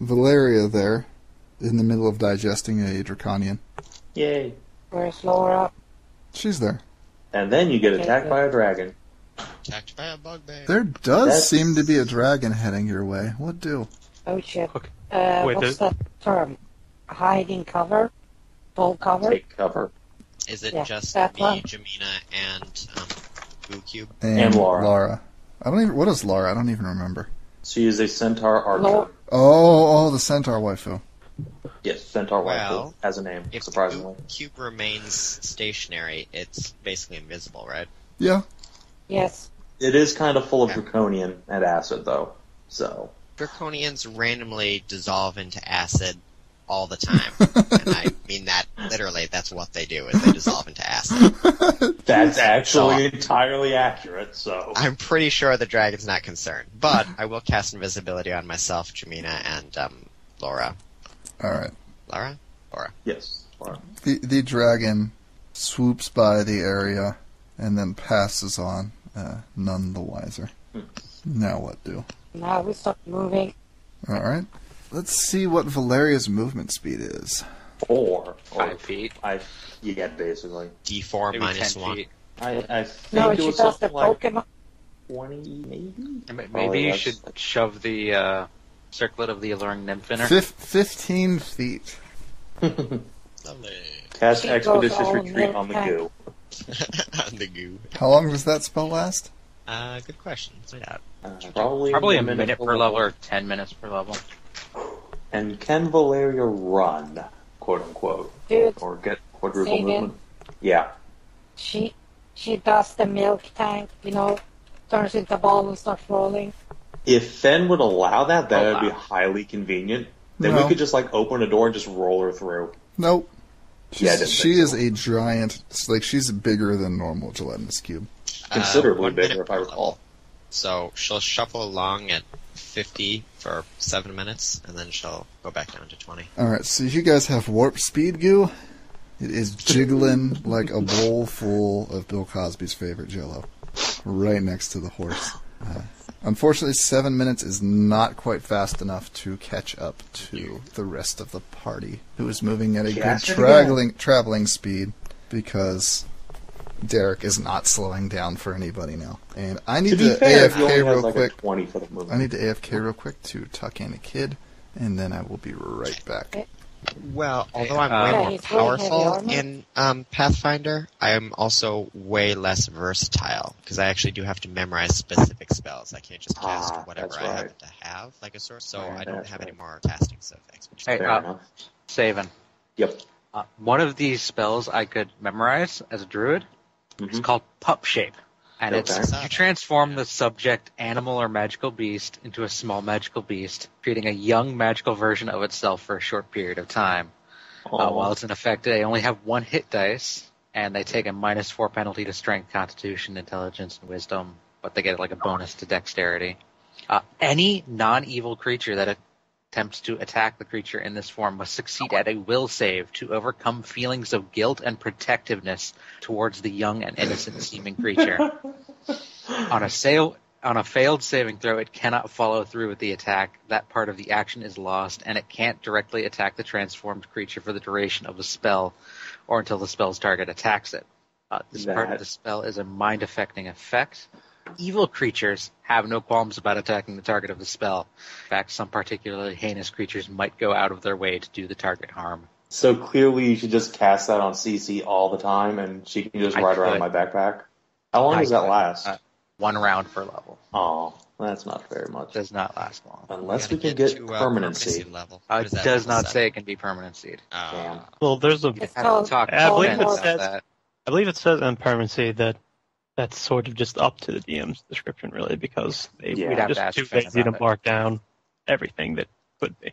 Valeria there in the middle of digesting a draconian. Yay. Where's Laura? She's there. And then you get attacked by a dragon. Attacked by a bugbear. There does That's- seem to be a dragon heading your way. What do? Oh shit. Okay. Wait, What's that term? Hiding cover? Full cover? Take cover. Is it Yeah, just that me, one. Jamina, and Boo Cube? And Laura. I don't even. What is Laura? I don't even remember. She is a centaur archer. Laura. Oh, the centaur waifu. Yes, centaur Well, waifu has a name, If the surprisingly. Boo Cube remains stationary, it's basically invisible, right? Yeah. Yes. It is kind of full of Okay. draconian and acid, though. So, Draconians randomly dissolve into acid all the time. And I mean that literally, that's what they do, is they dissolve into acid. that's actually entirely accurate, so... I'm pretty sure the dragon's not concerned. But I will cast invisibility on myself, Jamina, and Laura. All right. Laura? Yes. Laura. The dragon swoops by the area and then passes on, none the wiser. Now what do? Now we start moving. All right. Let's see what Valeria's movement speed is. 4. Or 5 feet. yeah, basically. D4 Maybe minus 10 1. feet. I think No, it she was does the something like Pokemon. 20, maybe? Maybe you that's- should shove the circlet of the alluring nymph in her. 15 feet. Lovely. Cast She goes Expeditious all Retreat on the milk goo. On the goo. How long does that spell last? Good question. Let's find out. Probably a minute per level or 10 minutes per level. And can Valeria run? ? quote unquote, Dude, or get quadruple say again. movement. Yeah. She does the milk tank, turns into a ball and starts rolling. If Fen would allow that, that Oh, would be wow. highly convenient. Then No. we could just open a door and just roll her through. Nope. Yeah, I didn't She think is so. a giant. She's bigger than normal gelatinous cube. Considerably 1 bigger, minute if I per recall. level. So she'll shuffle along at 50 for 7 minutes, and then she'll go back down to 20. All right, so you guys have warp speed goo. It is jiggling like a bowl full of Bill Cosby's favorite Jell-O, right next to the horse. Unfortunately, 7 minutes is not quite fast enough to catch up to the rest of the party, who is moving at a Cast good it traveling speed, because Derek is not slowing down for anybody now. And I need To be to fair, he AFK only has real quick. a 20 for the movement. I need to AFK real quick to tuck in a kid, and then I will be right back. Well, although I'm Yeah, way more he's wearing heavy powerful armor. in Pathfinder, I am also way less versatile, because I actually do have to memorize specific spells. I can't just cast whatever that's I right. happen to have, like a source, so Right, I don't that's have right. any more casting effects. Which is Hey, Fair enough. Saven. Yep. One of these spells I could memorize as a druid. It's Mhm. called Pup Shape. And Okay. it's you transform the subject animal or magical beast into a small magical beast, creating a young magical version of itself for a short period of time. While it's in effect, they only have 1 hit dice, and they take a -4 penalty to strength, constitution, intelligence, and wisdom, but they get a bonus to dexterity. Any non-evil creature that attempts to attack the creature in this form must succeed at a will save to overcome feelings of guilt and protectiveness towards the young and innocent-seeming creature. On a failed saving throw, it cannot follow through with the attack. That part of the action is lost, and it can't directly attack the transformed creature for the duration of the spell, or until the spell's target attacks it. This part of the spell is a mind-affecting effect. Evil creatures have no qualms about attacking the target of the spell. In fact, some particularly heinous creatures might go out of their way to do the target harm. So clearly you should just cast that on CC all the time, and she can just I ride around in my could. backpack. How long does that last? 1 round per level. Oh, that's not very much. Does not last long. Unless gotta we can get to, permanency. level. It What is that, does level not 7? say it can be permanent seed. Damn. Well, there's a. It's Have called to talk I believe to it about says- that. I believe it says on permanency that that's sort of just up to the DM's description, really, because they Yeah. were We'd have to just ask too Finn lazy to about it. mark down everything that could be.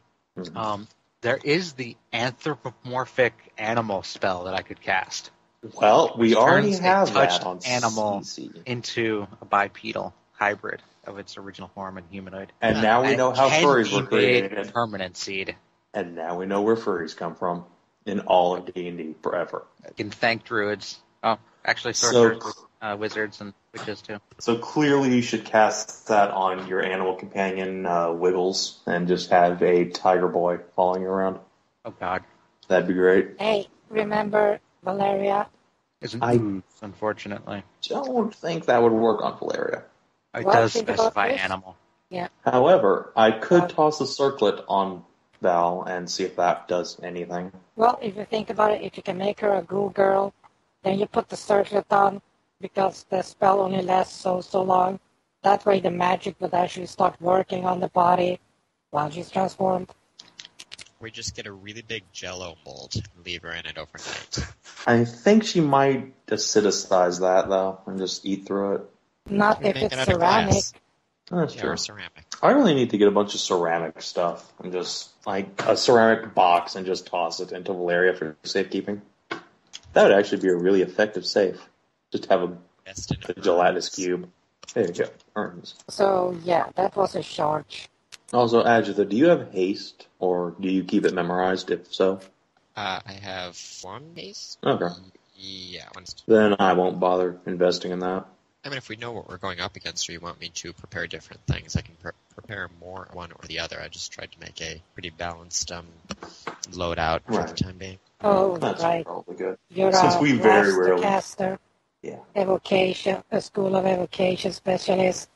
There is the anthropomorphic animal spell that I could cast. Well, we Which already turns a have touched that on animal CC. into a bipedal hybrid of its original form and humanoid. And now we And know it how can furries be were created. made permanent seed. And now we know where furries come from in all of D&D forever. You can thank druids. Oh, actually, So- sorcerers, wizards, and witches too. So clearly you should cast that on your animal companion, Wiggles, and just have a tiger boy following you around. Oh God, That'd be great. Hey, remember Valeria? it's an I- ooze, unfortunately. Don't think that would work on Valeria. It Well, does think about specify this. animal. However, I could toss a circlet on Val and see if that does anything. Well, if you think about it, if you can make her a goo girl, then you put the circlet on, because the spell only lasts so long. That way the magic would actually start working on the body while she's transformed. We just get a really big Jell-O mold and leave her in it overnight. I think she might acidicize that, though, and just eat through it. Not We if make it's it out of ceramic. glass. That's Yeah, true. or ceramic. I really need to get a bunch of ceramic stuff and just, like, a ceramic box and just toss it into Valeria for safekeeping. That would actually be a really effective safe. Just have Best in a gelatinous cube. There you go. Earns. So, yeah, that was a charge. Also, Agitha, do you have haste, or do you keep it memorized, if so? I have 1 haste. Okay. Yeah, one's. Then I won't bother investing in that. I mean, if we know what we're going up against, or you want me to prepare different things, I can prepare more one or the other. I just tried to make a pretty balanced loadout for the Right. time being. Oh, That's right. probably good. You're Since a we very master rarely- caster, Yeah. evocation, a school of evocation specialist.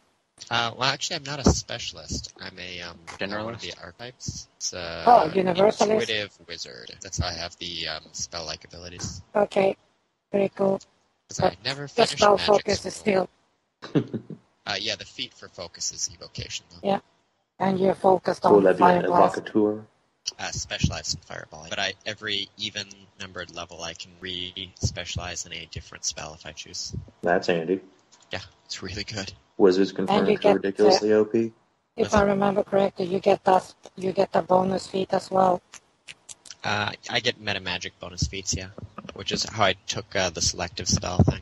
Well, actually, I'm not a specialist. I'm a Generalist? one of the archetypes. It's Universalist? intuitive wizard. That's how I have the spell-like abilities. Okay, very cool. Because I never The finished spell magic focus is school. still, Yeah, the feat for focus is evocation. Though. Yeah. and you're focused Will on that be an fire blast. evocateur? specialize in fireball, but every even-numbered level I can re-specialize in a different spell if I choose. That's handy. Yeah, it's really good. Wizards And confirmed you for get ridiculously OP. If I remember correctly, you get the bonus feat as well. I get meta magic bonus feats, yeah, which is how I took the selective spell thing.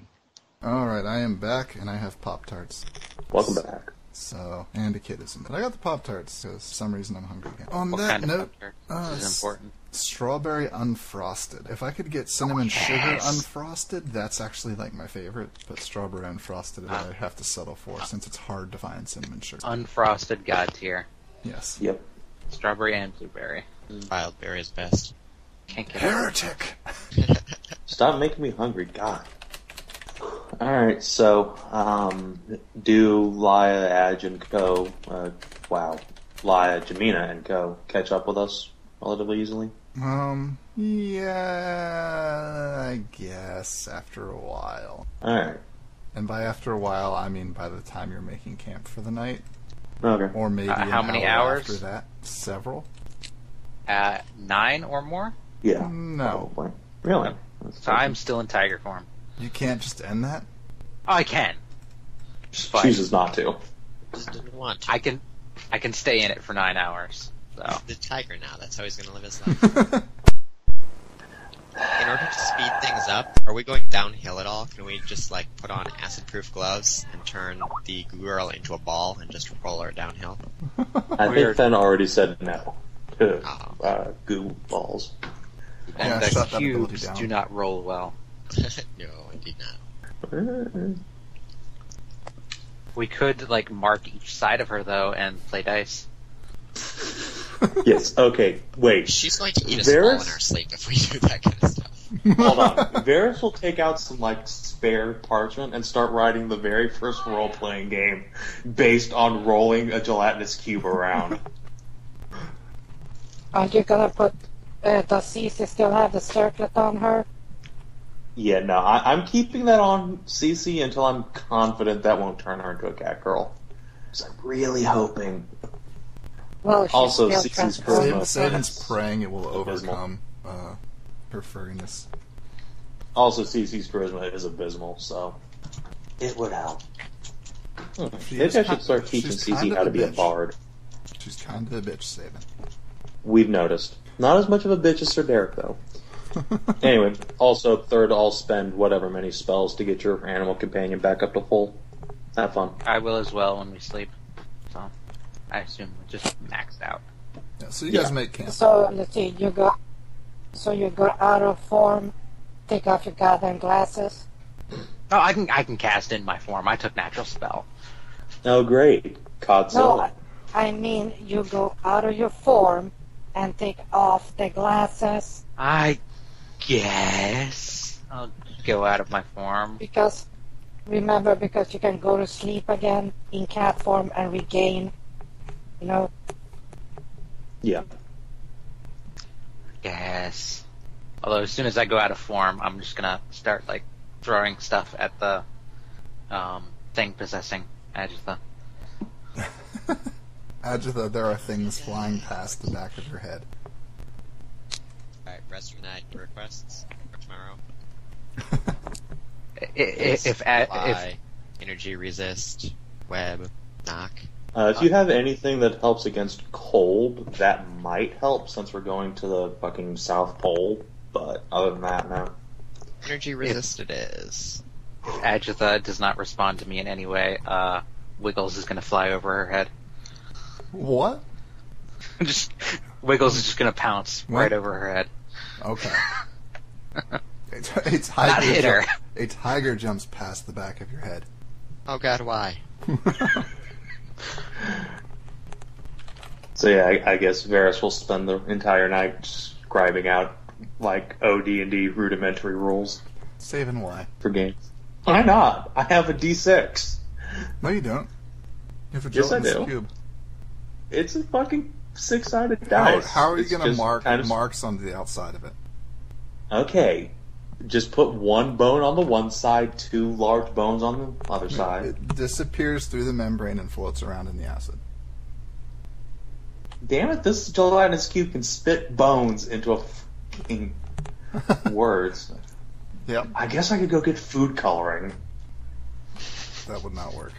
Alright, I am back, and I have Pop-Tarts. Welcome back. So, and a kidism. But I got the Pop-Tarts, because for some reason I'm hungry again. On What that kind note, of Pop-Tart? This is important. strawberry unfrosted. If I could get cinnamon sugar unfrosted, that's actually like my favorite. But strawberry unfrosted, I have to settle for, since it's hard to find cinnamon sugar. Unfrosted God tier. Yes. Yep. Strawberry and blueberry. Wild berry is best. Can't get Heretic! Stop making me hungry, God. Alright, so, do Laya, Adge, and Co., Laya, Jamina, and Co. catch up with us relatively easily? Yeah, I guess, after a while. Alright. And by after a while, I mean by the time you're making camp for the night. Okay. Or maybe how an many hour hours? after that. Several? 9 or more? Yeah. No. Probably. Really? So I'm still in tiger form. You can't just end that? Oh, I can. But Chooses not to. Just didn't want to. I can stay in it for 9 hours. So He's the tiger now. That's how he's going to live his life. In order to speed things up, are we going downhill at all? Can we just, put on acid-proof gloves and turn the girl into a ball and just roll her downhill? I think Fen already said no to Oh. goo balls. and Yeah, the shut that ability cubes down. do not roll well. No, indeed not. We could mark each side of her though and play dice. Yes, okay, wait. She's going to eat us all in our sleep if we do that kind of stuff. Hold on. Varys will take out some, spare parchment and start writing the very first role-playing game based on rolling a gelatinous cube around. Are you gonna put... does Cece still have the circlet on her? Yeah, no, I'm keeping that on CC until I'm confident that won't turn her into a cat girl. Because I'm really hoping. Well, she's Also, still Cece's transformed. charisma. Satan's praying it will Abysmal. overcome her furriness. Also, CC's charisma is abysmal, so it would help. Maybe I should start teaching she's CC kind how of to a be a bitch. bard. She's kind of a bitch, Saban. We've noticed. Not as much of a bitch as Sir Derek, though. Anyway, also, third, I'll spend whatever many spells to get your animal companion back up to full. Have fun. I will as well when we sleep. So I assume we're just maxed out. Yeah, so you guys make camp. So, let's see, you go out of form, take off your goddamn glasses. Oh, I can cast in my form. I took natural spell. Oh, great. Godzilla. No, I mean, you go out of your form and take off the glasses. I guess I'll go out of my form. Because you can go to sleep again in cat form and regain, Yeah. Guess. Although as soon as I go out of form, I'm just gonna start throwing stuff at the thing possessing Agitha. Agitha, there are things flying past the back of your head. Alright, rest of the night requests for tomorrow. If Fly, energy resist, web, knock. If you have anything that helps against cold, that might help since we're going to the fucking South Pole. But other than that, no. Energy resist it is. if Agitha does not respond to me in any way, Wiggles is gonna fly over her head. What? Just Wiggles is just gonna pounce right over her head. Okay. A Not tiger hit her. A tiger jumps past the back of your head. Oh god, why? So yeah, I guess Varys will spend the entire night scribing out OD&D rudimentary rules Saving why? for games. Why not? I have a D6. No, you don't. You have a Yes, I gelatinous do. cube. It's a fucking 6-sided dice. How are you It's going to just mark kind of- marks on the outside of it? Okay, just put one bone on the one side, 2 large bones on the other side. It disappears through the membrane and floats around in the acid. Damn it, this gelatinous cube can spit bones into a fucking words. Yep, I guess I could go get food coloring. that would not work.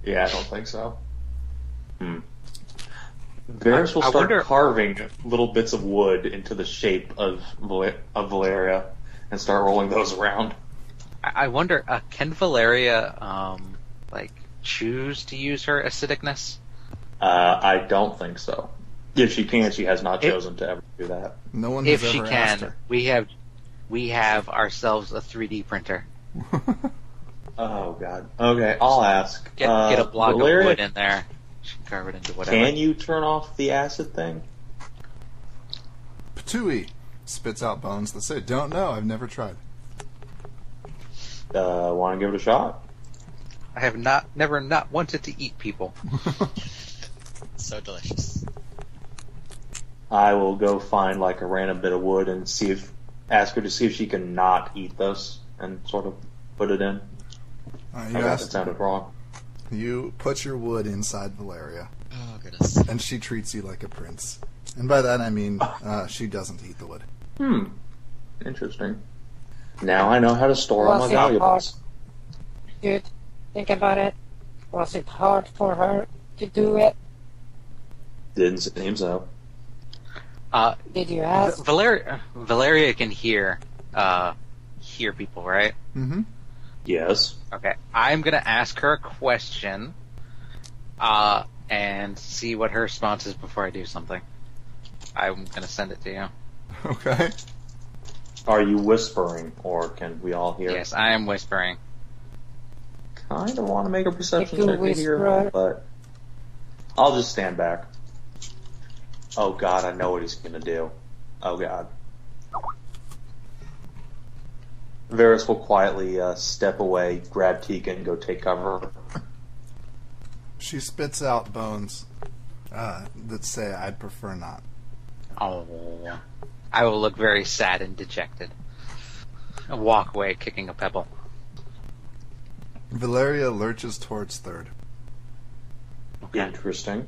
Yeah, I don't think so. Varys will I start wonder- carving little bits of wood into the shape of Valeria and start rolling those around. I wonder, can Valeria, choose to use her acidicness? I don't think so. If she can, she has not If- chosen to ever do that. No one If has she ever asked can, her. we have ourselves a 3D printer. Oh god. Okay, I'll ask. Get a block Valeria, of wood in there. She can carve it into whatever. can you turn off the acid thing? Patui spits out bones that say, "Don't know. I've never tried." Want to give it a shot? I have never wanted to eat people. So delicious. I will go find like a random bit of wood and ask her to see if she can not eat this and sort of put it in. You Okay, that asked- sounded wrong. You put your wood inside Valeria, Oh, goodness. and she treats you like a prince. And by that I mean she doesn't eat the wood. Interesting. Now I know how to store all my Was it hard? valuables. Dude, think about it. Was it hard for her to do it? Didn't seem so. Did you ask? Valeria can hear people, right? Mm-hmm. Yes. Okay, I'm gonna ask her a question, and see what her response is before I do something. I'm gonna send it to you. Okay. Are you whispering, or can we all hear? Yes, I am whispering. Kind of want to make a perception If you check to hear, whisper. but I'll just stand back. Oh god, I know what he's gonna do. Oh god. Varys will quietly step away, grab Tika, and go take cover. She spits out bones that say, "I'd prefer not." Oh, I will look very sad and dejected. And walk away, kicking a pebble. Valeria lurches towards third. Interesting.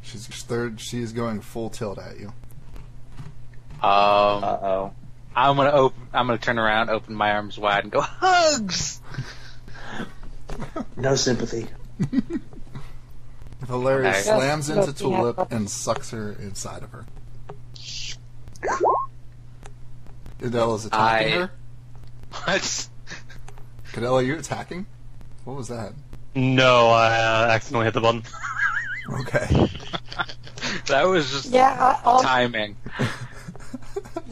She's third. She's going full tilt at you. Uh-oh. I'm gonna turn around, open my arms wide, and go hugs. No sympathy. Valeria Okay. slams Just into looking at Tulip her. and sucks her inside of her. Cadella's attacking her. What? Cadella, you attacking? What was that? No, I accidentally hit the button. Okay. That was just Yeah, timing.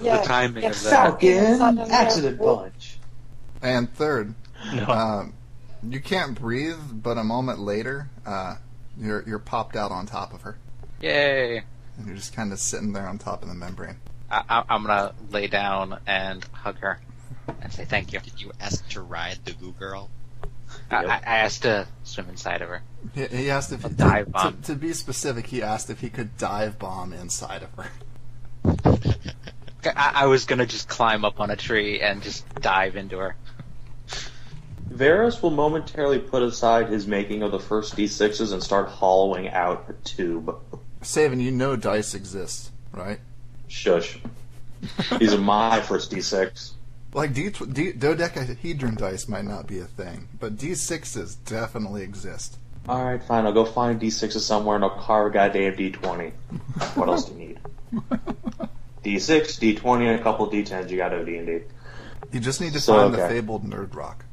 yeah. The timing Get of that. Again, Accident punch. And third, No. you can't breathe, but a moment later, you're popped out on top of her, Yay! and you're just kind of sitting there on top of the membrane. I'm gonna lay down and hug her and say thank you. Did you ask to ride the Goo Girl? I asked to swim inside of her. He asked if A dive bomb. to be specific. He asked if he could dive bomb inside of her. I was gonna just climb up on a tree and just dive into her. Varys will momentarily put aside his making of the first D6s and start hollowing out a tube. Savan, you know dice exist, right? Shush. These are my first D6. Like dodecahedron dice might not be a thing, but D6s definitely exist. Alright, fine, I'll go find D6s somewhere and I'll carve a goddamn D20. What else do you need? D6, D20, and a couple of D10s, you got OD&D. You just need to So, find the okay. fabled Nerd Rock.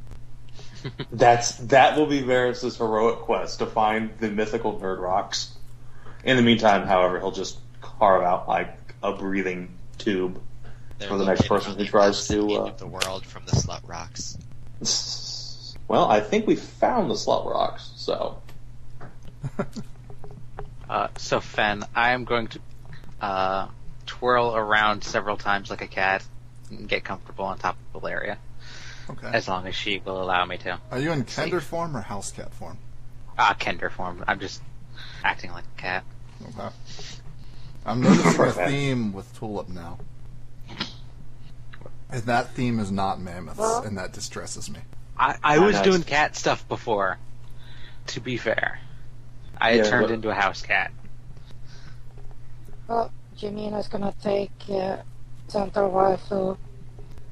That will be Varys' heroic quest, to find the mythical nerd rocks. In the meantime, however, he'll just carve out like a breathing tube. They're For the next located person on who the tries opposite to, end of the world from the Slut Rocks. Well, I think we found the slut rocks, so So Fen, I am going to twirl around several times like a cat and get comfortable on top of Valeria, Okay. as long as she will allow me to. Are you in Kender form or house cat form? Kender form. I'm just acting like a cat. Okay. I'm noticing a Perfect. theme with Tulip now. And that theme is not mammoths, and that distresses me. I was nice. doing cat stuff before, to be fair. I had Yeah, turned but- into a house cat. Well, Janina's gonna take Centaur Waifu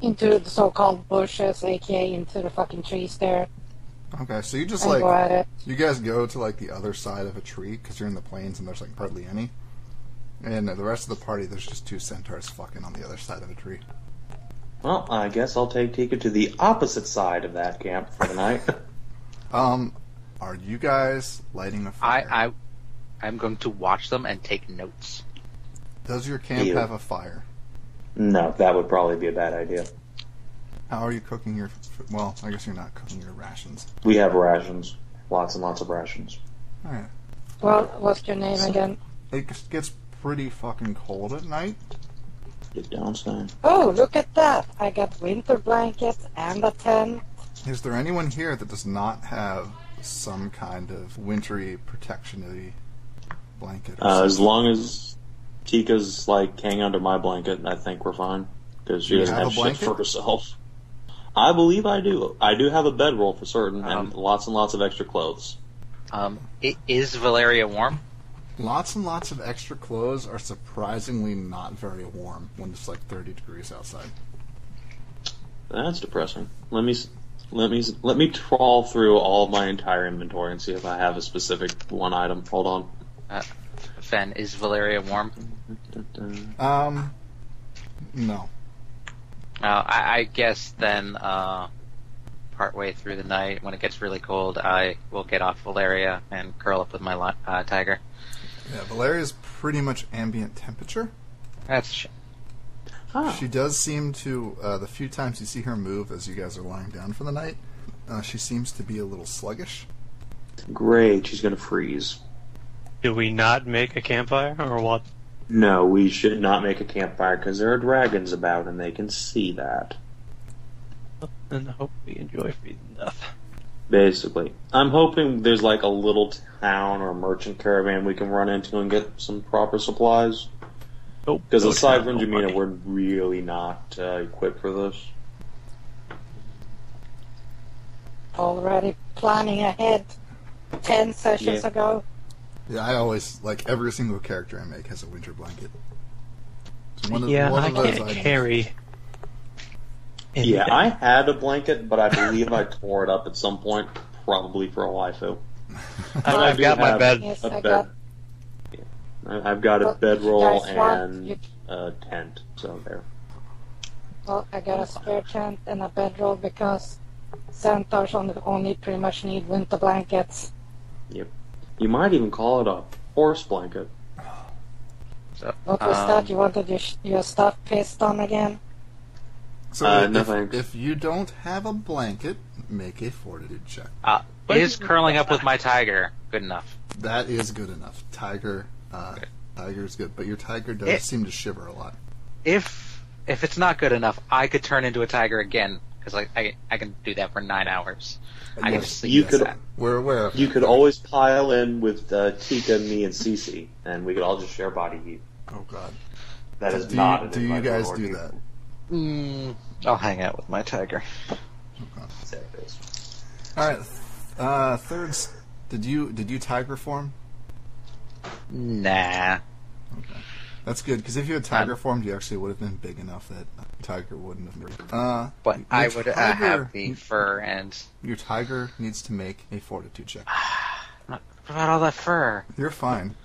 into the so-called bushes, aka into the fucking trees there, Okay, so you just and go at it. you guys go to the other side of a tree because you're in the plains and there's hardly any. And the rest of the party, there's just two centaurs fucking on the other side of a tree. Well, I guess I'll take Tika to the opposite side of that camp for the night. Are you guys lighting a fire? I'm going to watch them and take notes. Does your camp Ew. have a fire? No, that would probably be a bad idea. How are you cooking your... Well, I guess you're not cooking your rations. We have rations. Lots and lots of rations. Alright. Well, what's your name again? It gets pretty fucking cold at night. Get down, son. Oh, look at that! I got winter blankets and a tent. Is there anyone here that does not have some kind of wintry protection-y blanket? Or As something? long as Tika's hanging under my blanket, I think we're fine. Because she You doesn't have have a shit blanket? for herself. I believe I do. I do have a bedroll for certain, and Um, lots of extra clothes. Is Valeria warm? Lots and lots of extra clothes are surprisingly not very warm when it's 30 degrees outside. That's depressing. Let me trawl through all of my entire inventory and see if I have a specific one item. Hold on. Fen, is Valeria warm? No. I guess then, partway through the night, when it gets really cold, I will get off Valeria and curl up with my tiger. Yeah, Valeria's pretty much ambient temperature. That's a shame. She does seem to, the few times you see her move as you guys are lying down for the night, she seems to be a little sluggish. Great, she's gonna freeze. Do we not make a campfire, or what? No, we should not make a campfire because there are dragons about and they can see that. And I hope we enjoy freezing death. Basically. I'm hoping there's a little town or merchant caravan we can run into and get some proper supplies. Nope. Because no aside time, from no Jamina, money. we're really not equipped for this. Already planning ahead 10 sessions Yeah. ago. Yeah, I always, every single character I make has a winter blanket. It's one Yeah, one I of those can't items. carry. Yeah, anything. I had a blanket, but I believe I tore it up at some point, probably for a waifu. But I I've do got my have bed. Yes, a I bed. got. I've got a Well, bedroll guys, what? and You- a tent, so there. Well, I got a spare tent and a bedroll because centaurs only pretty much need winter blankets. You might even call it a horse blanket. So, What was that? You wanted your stuff pissed on again? So No thanks. if you don't have a blanket, make a fortitude check. is curling up with my tiger good enough? That is good enough. Tiger's good, but your tiger does It- seem to shiver a lot. If it's not good enough, I could turn into a tiger again, because I can do that for 9 hours. I can Yes, just sleep you with could- that. We're aware of You that. could always pile in with Tika, me, and Cece, and we could all just share body heat. Oh god. That is Do not. you, an do you invite guys or do ordeal. that? I'll hang out with my tiger. Sad face. All right. Thirds. Did you tiger form? Nah. Okay. That's good, because if you had tiger formed, you actually would have been big enough that tiger wouldn't have been. But your I would tiger- have the fur and... Your tiger needs to make a fortitude check. What about all that fur? You're fine.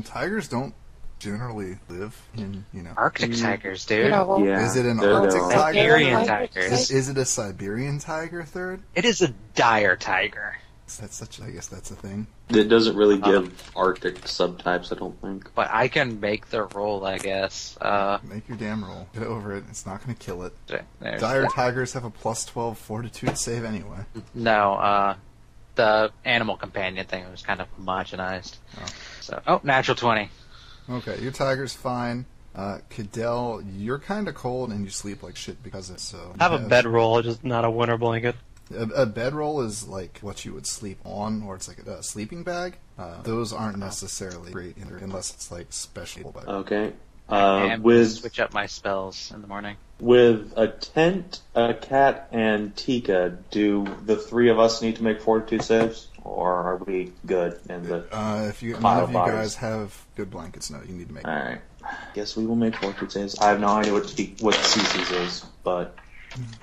Tigers don't generally live in, Arctic tigers, dude. You know, well, Yeah. Is it an there Arctic they are. tiger? Siberian Tiger. tigers. Is it a Siberian tiger, third? It is a dire tiger. I guess that's a thing. It doesn't really give Arctic subtypes, I don't think. But I can make the roll, I guess. Make your damn roll. Get over it. It's not going to kill it. There's Dire that. tigers have a plus 12 fortitude save anyway. No, the animal companion thing was kind of homogenized. Natural 20. Okay, your tiger's fine. Cadell, you're kind of cold and you sleep like shit because it's so. I have a bedroll, just not a winter blanket. A bedroll is like what you would sleep on, or it's like a sleeping bag. Those aren't necessarily great unless it's like special. But Okay. I am gonna With switch up my spells in the morning. with a tent, a cat, and Tika, do the three of us need to make fortitude saves, or are we good? In the if you none Pile of you bodies. guys have good blankets, no, you need to make. all right, Guess we will make fortune saves. I have no idea what CC's is, but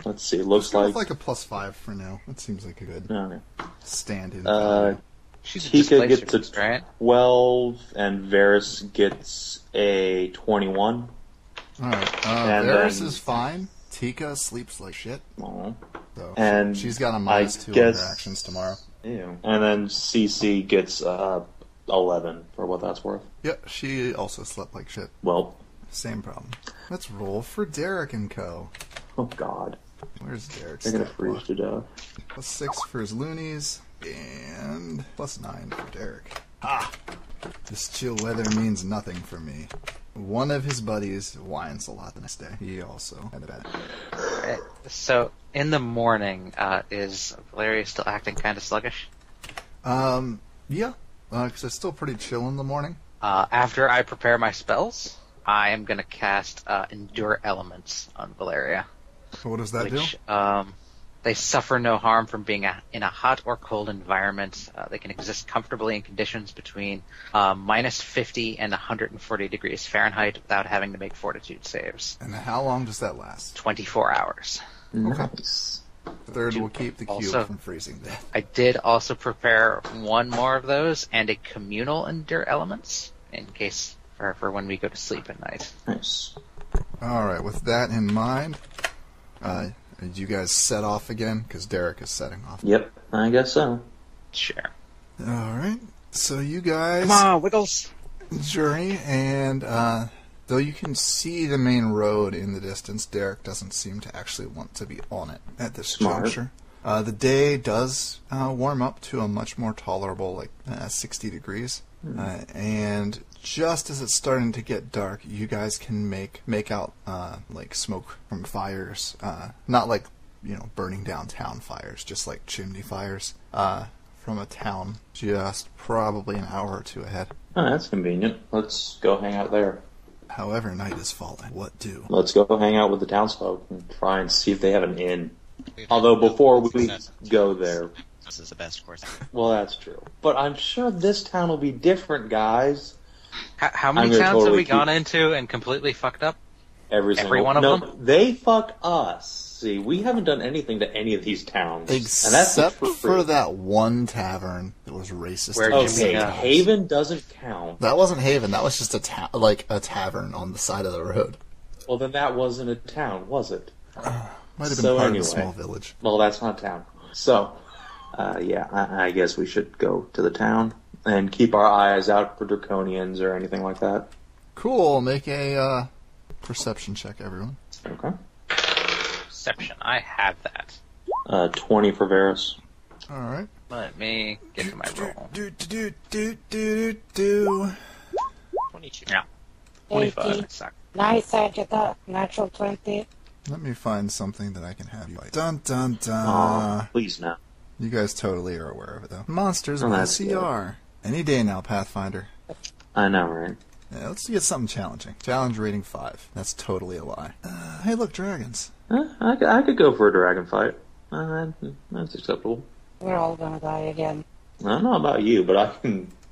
let's see. It looks Let's go with like a +5 for now. That seems like a good Okay. stand-in. She's a Tika gets a displacer, right? 12, and Varys gets a 21. Alright, And Varys then- is fine. Tika sleeps like shit. Aw. So And she's got a I -2 on guess- her actions tomorrow. Ew. And then CC gets 11 for what that's worth. Yep, she also slept like shit. Well, Same problem. Let's roll for Derek and Co. oh god, Where's Derek's they're gonna stat freeze block? to death. +6 for his loonies, and +9 for Derek. Ah! This chill weather means nothing for me. One of his buddies whines a lot the next day. He also had a bad. So, in the morning, is Valeria still acting kind of sluggish? Yeah, because it's still pretty chill in the morning. After I prepare my spells, I am going to cast Endure Elements on Valeria. So what does that do? Which, they suffer no harm from being in a hot or cold environment. They can exist comfortably in conditions between -50 and 140 degrees Fahrenheit without having to make fortitude saves. And how long does that last? 24 hours. Nice. The third will keep the cube Also- from freezing to death. I did also prepare one more of those and a communal Endure Elements in case for when we go to sleep at night. Nice. Alright, with that in mind, you guys set off again? Because Derek is setting off. Yep, I guess so. Sure. Alright, so you guys Come on, Wiggles! journey, and though you can see the main road in the distance, Derek doesn't seem to actually want to be on it at this Smart. juncture. The day does warm up to a much more tolerable, like 60 degrees. And just as it's starting to get dark, you guys can make out like smoke from fires. Not like, burning down town fires, just like chimney fires from a town just probably an hour or two ahead. Oh, that's convenient. Let's go hang out there. However, night is falling. What do? Let's go hang out with the townsfolk and try and see if they have an inn. Although before we go there, This is the best course. well, that's true. But I'm sure this town will be different, guys. How many I'm gonna towns have totally we gone into and completely fucked up? Every one of no, them? They fuck us. See, we haven't done anything to any of these towns. and that's Except for for free. that one tavern that was racist. Where against Jimmy Okay, Jones. Gentiles. Haven doesn't count. That wasn't Haven. That was just a tavern on the side of the road. Well, then that wasn't a town, was it? Might have been So part anyway. of a small village. Well, that's not a town. So, yeah, I guess we should go to the town and keep our eyes out for draconians or anything like that. Cool. Make a perception check, everyone. Okay. Perception. I have that. 20 for Varys. All right. Let me get to my roll. Do. 22. Yeah. 25. 80. Suck. Nice, I get that. Natural 20. Let me find something that I can have you like. Dun dun dun. Aw, please no. You guys totally are aware of it, though. Monsters Oh, of that's LCR. Any day now, Pathfinder. I know, right? Yeah, let's get something challenging. Challenge rating 5. That's totally a lie. Hey, look, dragons. I could go for a dragon fight. That's acceptable. We're all gonna die again. I don't know about you, but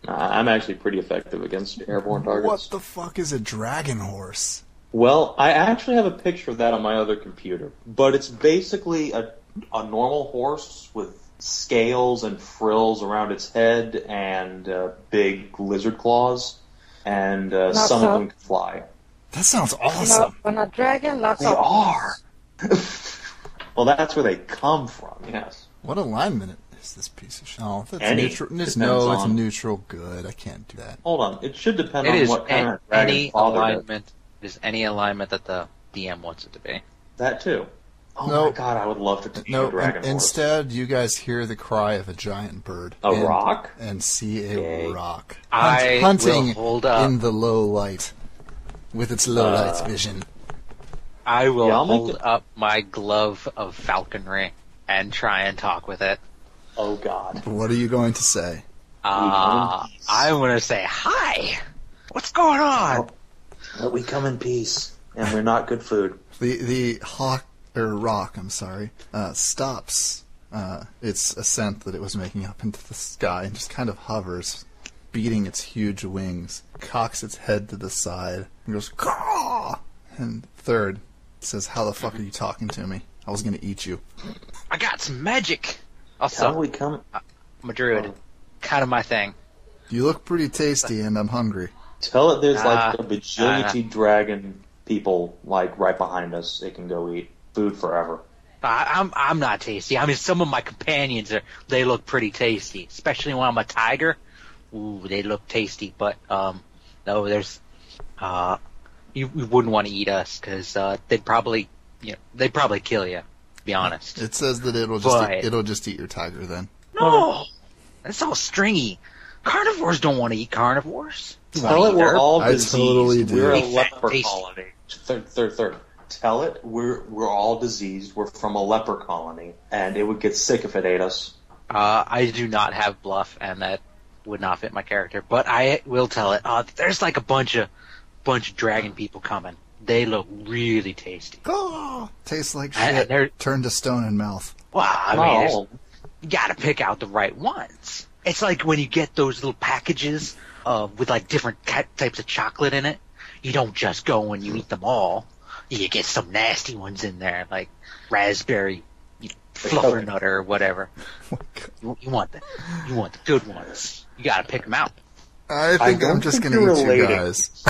I'm actually pretty effective against airborne targets. What the fuck is a dragon horse? Well, I actually have a picture of that on my other computer, but it's basically a normal horse with scales and frills around its head and big lizard claws, and some so. of them can fly. That sounds You awesome. know, when a dragon locks They up, are. Well, that's where they come from. Yes. What alignment is this piece of shit? Oh, that's Any. neutral. Depends No, it's on- neutral good. I can't do that. Hold on. It should depend It on is what kind of dragon any father does. alignment. It is any alignment that the DM wants it to be. That too. Oh No. my god, I would love to teach No, a dragon horse. instead, you guys hear the cry of a giant bird. A rock? And see a Yay. rock. I Hunting will hold up. in the low light. With its low light vision. I will Yeah, I'll make hold it- up my glove of falconry and try and talk with it. Oh god. What are you going to say? I'm gonna say hi. What's going on? But we come in peace, and we're not good food. The hawk, or rock, I'm sorry, stops its ascent that it was making up into the sky and just kind of hovers beating its huge wings, cocks its head to the side, and goes, caw! And third says, how the fuck are you talking to me? I was gonna eat you. I got some magic. How Also, we come? I'm a druid. Kind of my thing. You look pretty tasty, and I'm hungry. Tell it there's like a Nah. bajillion dragon people like right behind us. It can go eat food forever. I'm not tasty. I mean, some of my companions they look pretty tasty, especially when I'm a tiger. Ooh, they look tasty. But no, there's you wouldn't want to eat us because they'd probably kill you. To be honest. It says that it'll just eat your tiger then. No, that's all stringy. Carnivores don't want to eat carnivores. You Tell want it to eat we're dirt? all I diseased. totally do. We're a Hey, leper tasty. colony. Third. Tell it we're all diseased. We're from a leper colony, and it would get sick if it ate us. I do not have bluff, and that would not fit my character. But I will tell it. There's like a bunch of dragon people coming. They look really tasty. Caw! Tastes like And they're- shit. Turn to stone in mouth. Wow, I Not mean, all. you gotta pick out the right ones. It's like when you get those little packages with like different types of chocolate in it. You don't just go and you eat them all. You get some nasty ones in there, like raspberry, fluffernutter or whatever. You want the good ones. You gotta pick them out. I think don't I'm just think gonna you're eat you related. guys.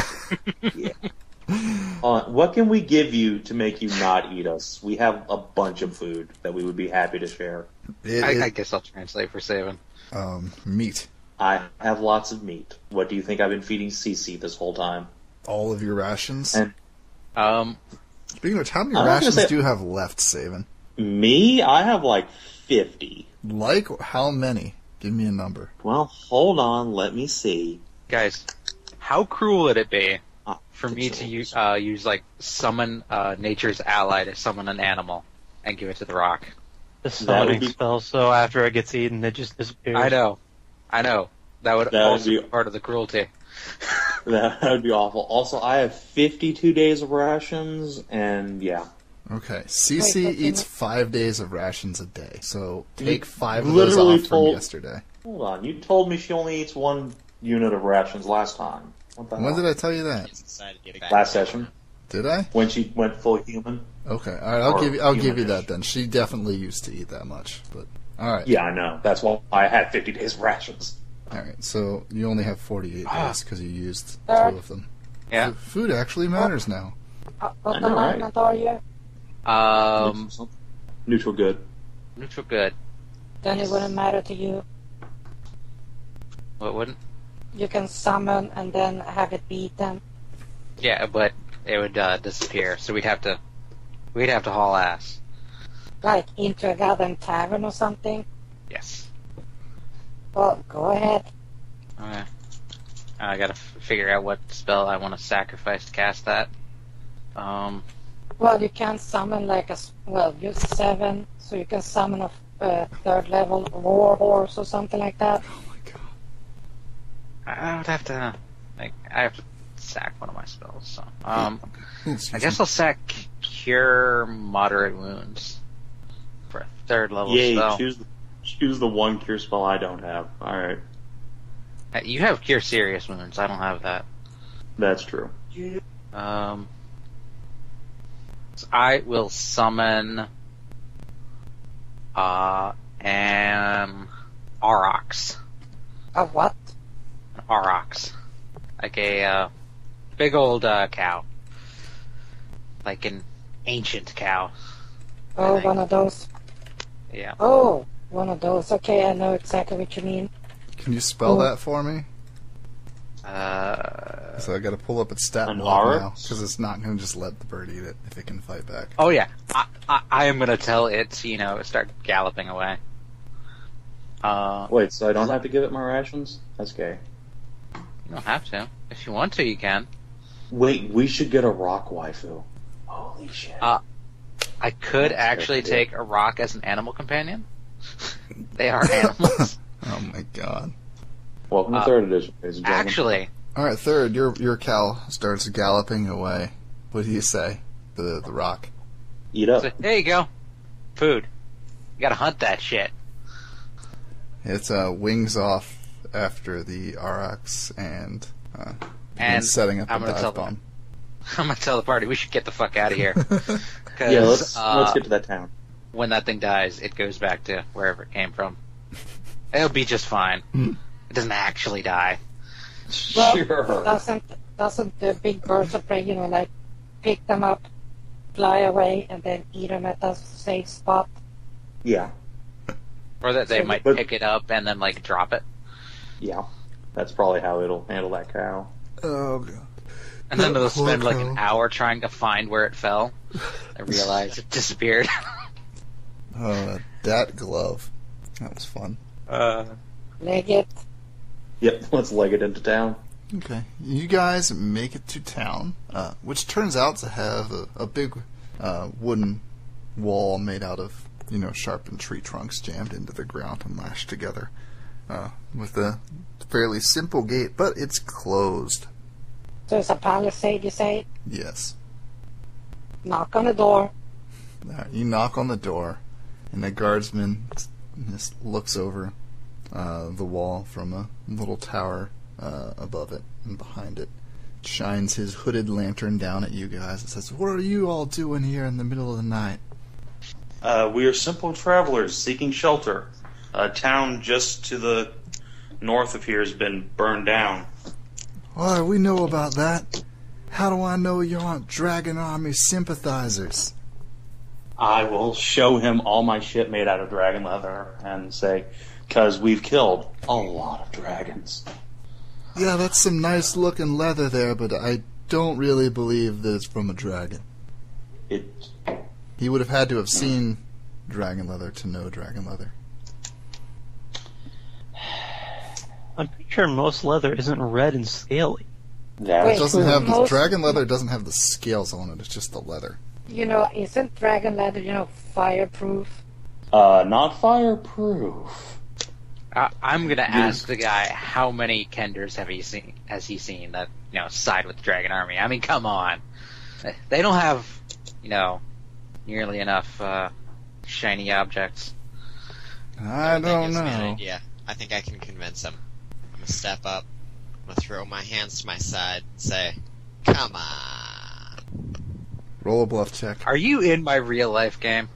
What can we give you to make you not eat us? We have a bunch of food that we would be happy to share. I guess I'll translate for Savin. Meat. I have lots of meat. What do you think I've been feeding Cece this whole time? All of your rations. And- Speaking of which, how many I'm not gonna rations say- do you have left, Savin? Me? I have like 50. Like how many? Give me a number. Well, hold on. Let me see. Guys, how cruel would it be for me to controls. use like summon nature's ally to summon an animal and give it to the rock? The That would summoning be- spell, so after it gets eaten, it just disappears. I know. That would That would also be- be part of the cruelty. That would be awful. Also, I have 52 days of rations, and yeah. Okay. Cece Wait, eats 5 days of rations a day. So take You 5 of those literally off from told- yesterday. Hold on. You told me she only eats 1 unit of rations last time. What the When hell? did I tell you that? He's decided to get back Last to session, Did I? when she went full human. Okay. All right. I'll Or give you humanish. that then. She definitely used to eat that much. But all right. Yeah, I know. That's why I had 50 days of rations. All right. So you only have 48 days because you used 2 Sir? of them. Yeah. Food actually matters now. What I know, right? alignment are you? Neutral good. Neutral good. Then it wouldn't matter to you. What wouldn't? You can summon and then have it beat them. Yeah, but it would disappear, so we'd have to haul ass. Like into a goddamn tavern or something. Yes. Well, go ahead. Okay. I gotta figure out what spell I want to sacrifice to cast that. Well, you can summon like you're 7, so you can summon a 3rd level war horse or something like that. Oh my god. I would have to, I have to sack one of my spells. So, Excuse I guess me. I'll sack Cure Moderate Wounds for a 3rd level Yay, spell. choose the one cure spell I don't have. Alright. You have Cure Serious Wounds. I don't have that. That's true. So I will summon an Aurochs. A what? An Aurochs. Like a big old cow. Like an ancient cow. Oh, think- one of those. Yeah. Oh, one of those. Okay, I know exactly what you mean. Can you spell Oh. that for me? So I got to pull up its stat An block now oryx? because it's not going to just let the bird eat it if it can fight back. Oh yeah. I am gonna tell it to, start galloping away. Wait, so I don't have to give it my rations? That's gay. You don't have to. If you want to, you can. Wait, we should get a rock waifu. Holy shit. I could That's actually good. take a rock as an animal companion. They are animals. Oh my god. Welcome to 3rd edition, ladies and gentlemen. Actually, All right, third, your cow starts galloping away. What do you say? The rock. Eat up. so there you go. Food. You gotta hunt that shit. It wings off after the RX and And setting up I'm a gonna tell dive bomb. I'm gonna tell the party we should get the fuck out of here. Yeah, let's get to that town. When that thing dies, it goes back to wherever it came from. It'll be just fine. It doesn't actually die. Well, Sure. doesn't the big birds of prey, like pick them up, fly away, and then eat them at a safe spot? Yeah. Or that they So- might but- pick it up and then like drop it. Yeah. That's probably how it'll handle that cow. Oh, God. And then they'll Poor spend like cow. an hour trying to find where it fell. I realize it disappeared. That glove. That was fun. Leg it. Yep, let's leg it into town. Okay. You guys make it to town, which turns out to have a big wooden wall made out of, sharpened tree trunks jammed into the ground and lashed together with a fairly simple gate, but it's closed. So it's a palisade, you say? Yes. Knock on the door. You knock on the door, and the guardsman just looks over the wall from a little tower above it and behind it. Shines his hooded lantern down at you guys and says, "What are you all doing here in the middle of the night?" We are simple travelers seeking shelter. A town just to the north of here has been burned down. "Oh, we know about that. How do I know you aren't Dragon Army sympathizers?" I will show him all my shit made out of dragon leather and say, "'Cause we've killed a lot of dragons." "Yeah, that's some nice looking leather there, but I don't really believe that it's from a dragon." It He would have had to have seen dragon leather to know dragon leather. I'm pretty sure most leather isn't red and scaly. It that's doesn't have the Most- dragon leather doesn't have the scales on it. It's just the leather. Isn't dragon leather, fireproof? not fireproof. I'm gonna ask the guy how many Kenders has he seen that side with the Dragon Army. I mean, come on, they don't have nearly enough shiny objects. I think don't it's a good know. idea. I think I can convince him. I'm gonna step up. I'm gonna throw my hands to my side and say, "Come on." Roll a bluff check. Are you in my real life game?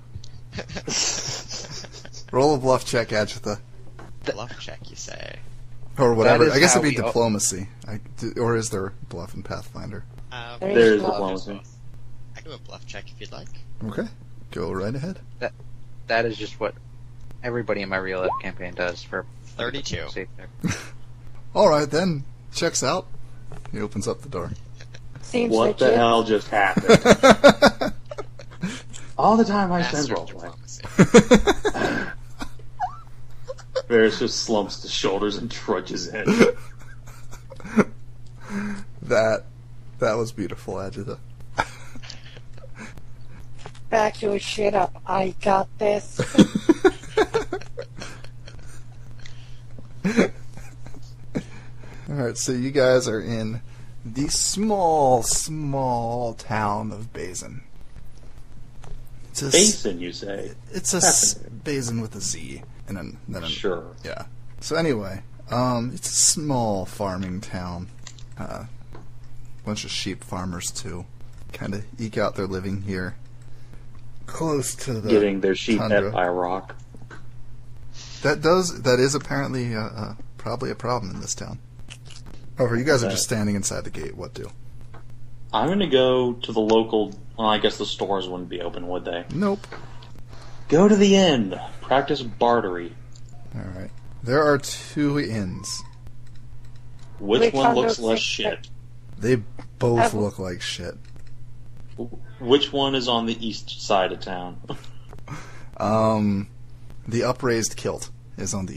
Roll a bluff check, Agitha. Bluff check, you say? Or whatever. That is I guess how it'd be we- diplomacy. Or is there bluff in Pathfinder? There There's bluff. diplomacy. I can do a bluff check if you'd like. Okay. Go right ahead. That is just what everybody in my real life campaign does for 32. Alright then. Checks out. He opens up the door. Seems What the legit. hell just happened? All the time I spend Master of roleplay. diplomacy. Varys just slumps the shoulders and trudges in. That was beautiful, Agitha. Back your shit up. I got this. Alright, so you guys are in the small town of Bazin. It's a Basin, you say? It's a Fascinating. Bazin with a Z. And then Sure. Yeah. So anyway, it's a small farming town. Bunch of sheep farmers too. Kind of eke out their living here. Close to the Getting their sheep tundra. hit by a rock. That is apparently probably a problem in this town. However, you guys are Okay. just standing inside the gate. What do? I'm gonna go to the local. Well, I guess the stores wouldn't be open, would they? Nope. Go to the inn. Practice bartery. Alright. There are 2 inns. Which Which one one looks looks less like shit? They both Oh. look like shit. Which one is on the east side of town? The upraised kilt is on the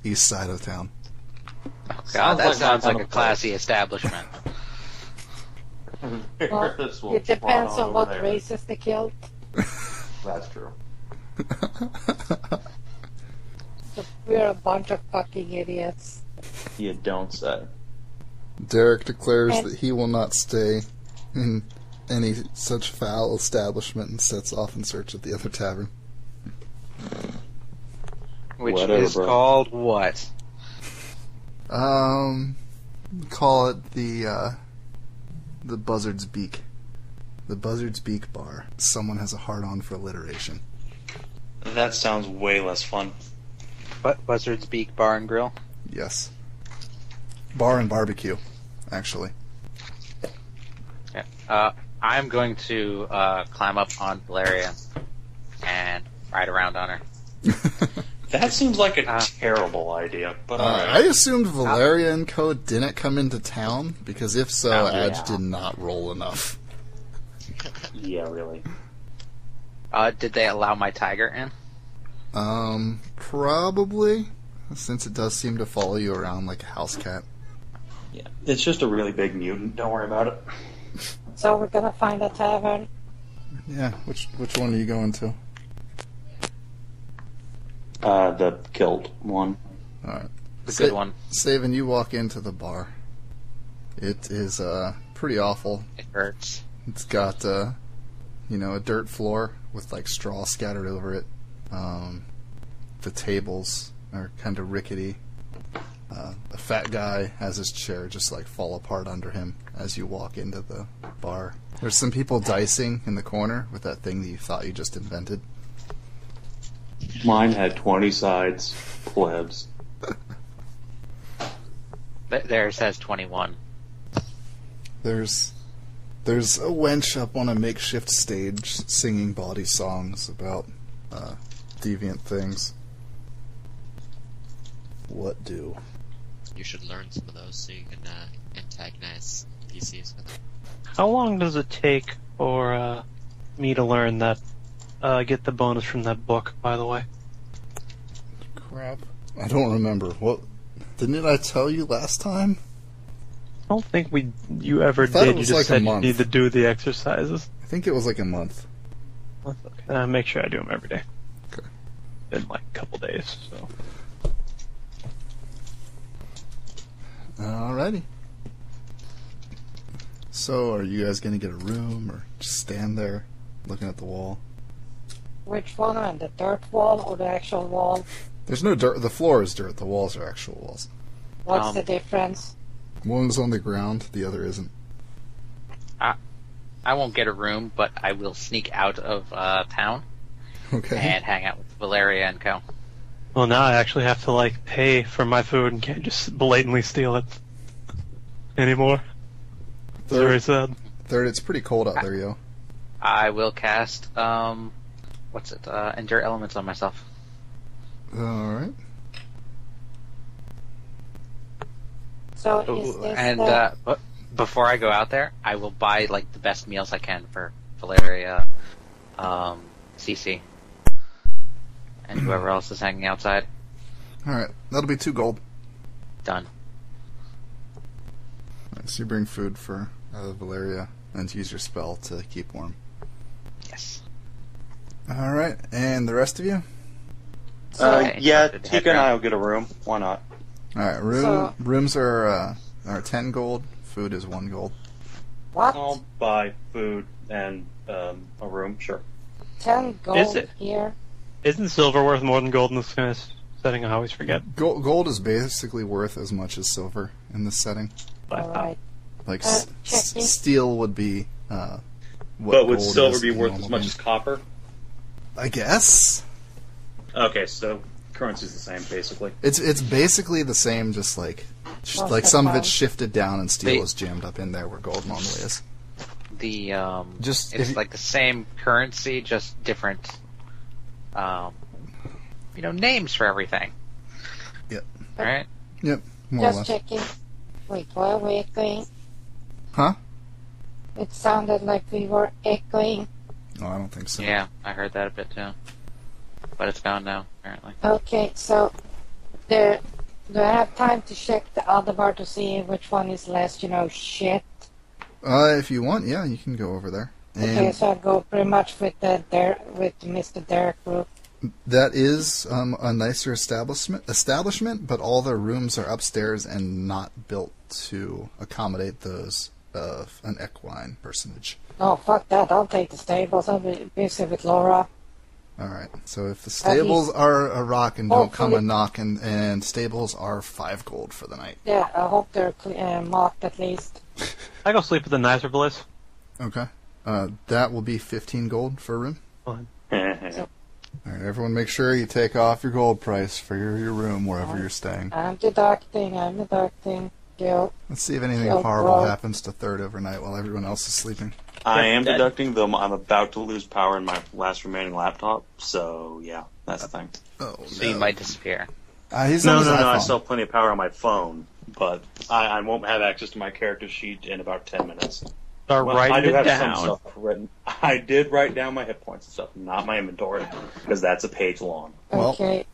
east side of town. God, that my sounds kind like a of classy establishment. Well, This will it depends spawn on what over there. race is the kilt. That's true. So we're a bunch of fucking idiots. You don't say. Derek declares And- that he will not stay in any such foul establishment and sets off in search of the other tavern. Which Whatever, is bro. called what? Call it the Buzzard's Beak. The Buzzard's Beak Bar. Someone has a hard-on for alliteration. That sounds way less fun. Buzzard's Beak Bar and Grill. Yes. Bar and barbecue, actually. Yeah. I'm going to climb up on Valeria and ride around on her. That seems like a terrible idea, but alright. I assumed Valeria and Co. didn't come into town, because if so, Edge did not roll enough. Yeah, really. Did they allow my tiger in? Probably, since it does seem to follow you around like a house cat. Yeah, it's just a really big mutant. Don't worry about it. So we're gonna find a tavern. Yeah, which one are you going to? The killed one. Alright. The good one. Saven, you walk into the bar. It is, pretty awful. It hurts. It's got, a dirt floor with, like, straw scattered over it. The tables are kind of rickety. A fat guy has his chair just, like, fall apart under him as you walk into the bar. There's some people dicing in the corner with that thing that you thought you just invented. Mine had 20 sides. Plebs. There says 21. There's a wench up on a makeshift stage singing bawdy songs about deviant things. What do? You should learn some of those so you can antagonize PCs with them. How long does it take for me to learn that, get the bonus from that book, by the way? Crap. I don't remember. What? Didn't I tell you last time? I don't think you ever thought did. it You was just like a said you month. need to do the exercises. I think it was like a month. Okay. Make sure I do them every day. Okay. In like a couple days, so. Alrighty. So, are you guys gonna get a room, or just stand there, looking at the wall? Which one? On the dirt wall or the actual wall? There's no dirt. The floor is dirt. The walls are actual walls. What's the difference? One's on the ground, the other isn't. I won't get a room, but I will sneak out of town Okay. and hang out with Valeria and Co. Well, now I actually have to like pay for my food and can't just blatantly steal it anymore. It's very sad. Third, it's pretty cold out there, yo. I will cast Endure Elements on myself. Alright. So is this And the... but before I go out there, I will buy like the best meals I can for Valeria, CC, and whoever else is hanging outside. Alright, that'll be 2 gold. Done. Alright, so you bring food for Valeria, and use your spell to keep warm. Yes. Alright, and the rest of you? Yeah, Head Tika and round. I will get a room. Why not? Alright, rooms are 10 gold, food is 1 gold. What? I'll buy food and a room, sure. 10 gold Is it? here? Isn't silver worth more than gold in this kind of setting? I always forget. Gold is basically worth as much as silver in this setting. Alright. Like, checking. steel would be what But would gold silver is be in worth normal as much games. as copper? I guess. Okay, so currency's the same, basically. It's basically the same, just like Well, like some of that's it's shifted down and steel They- is jammed up in there where gold normally is. The Just if it's you- like the same currency, just different, names for everything. Yep. Right? Yep, more or Just less. checking. Wait, why are we echoing? Huh? It sounded like we were echoing. No, I don't think so. Yeah, I heard that a bit too. But it's gone now, apparently. Okay, so do I have time to check the other bar to see which one is less, shit? If you want, yeah, you can go over there. Okay, And so I go pretty much with Mr. Derek group. that is a nicer establishment, but all the rooms are upstairs and not built to accommodate those of an equine personage. Oh, fuck that. I'll take the stables. I'll be busy with Laura. Alright, so if the stables are a rock and don't come a knock, and stables are 5 gold for the night. Yeah, I hope they're marked at least. I go sleep with the nicer bliss. Okay. That will be 15 gold for a room. Fine. Alright, everyone make sure you take off your gold price for your room wherever you're staying. I'm deducting. Guilt. Let's see if anything Guilt, horrible bro. happens to Third overnight while everyone else is sleeping. I am deducting, though I'm about to lose power in my last remaining laptop, so yeah, that's the thing. Oh, So you might disappear. He's No, on his I iPhone. still have plenty of power on my phone, but I won't have access to my character sheet in about 10 minutes. Start Well, writing I do it have down. some stuff written. I did write down my hit points and stuff, not my inventory, because that's a page long. Well, Okay.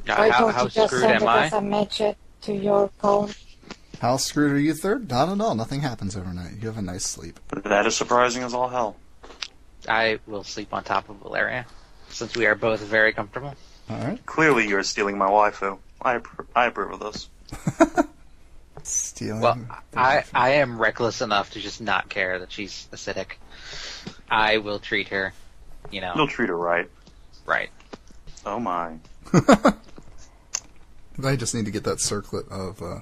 Now, Why don't how you just screwed send am it I? as a message to your phone? How screwed are you, Third? Not at all. Nothing happens overnight. You have a nice sleep. That is surprising as all hell. I will sleep on top of Valeria, since we are both very comfortable. Alright. Clearly, you're stealing my waifu. I approve of this. Stealing. Well, I am reckless enough to just not care that she's acidic. I will treat her, You'll treat her right. right. Oh my. I just need to get that circlet of As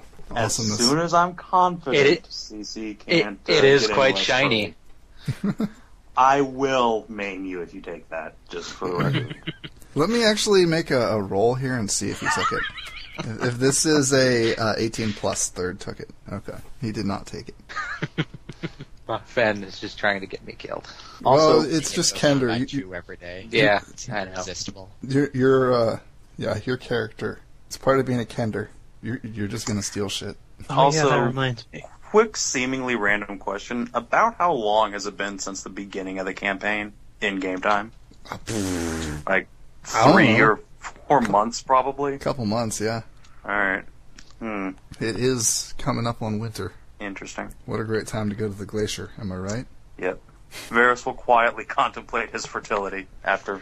awesomeness. soon as I'm confident, It- CC can't. it is get quite any less shiny. early. I will maim you if you take that, just for the record. Let me actually make a roll here and see if he took it. If this is a 18 plus, Third took it. Okay. He did not take it. Fen is just trying to get me killed. Well, Also, it's just Those sound Kender. like You, you every day. Yeah, It's I know. irresistible. your character. It's part of being a Kender. You're just gonna steal shit. Oh, Also- yeah, that reminds me. Quick, seemingly random question. About how long has it been since the beginning of the campaign in game time? Like I don't 3 know. or 4 months, probably? A couple months, yeah. Alright. It is coming up on winter. Interesting. What a great time to go to the glacier, am I right? Yep. Varus will quietly contemplate his fertility after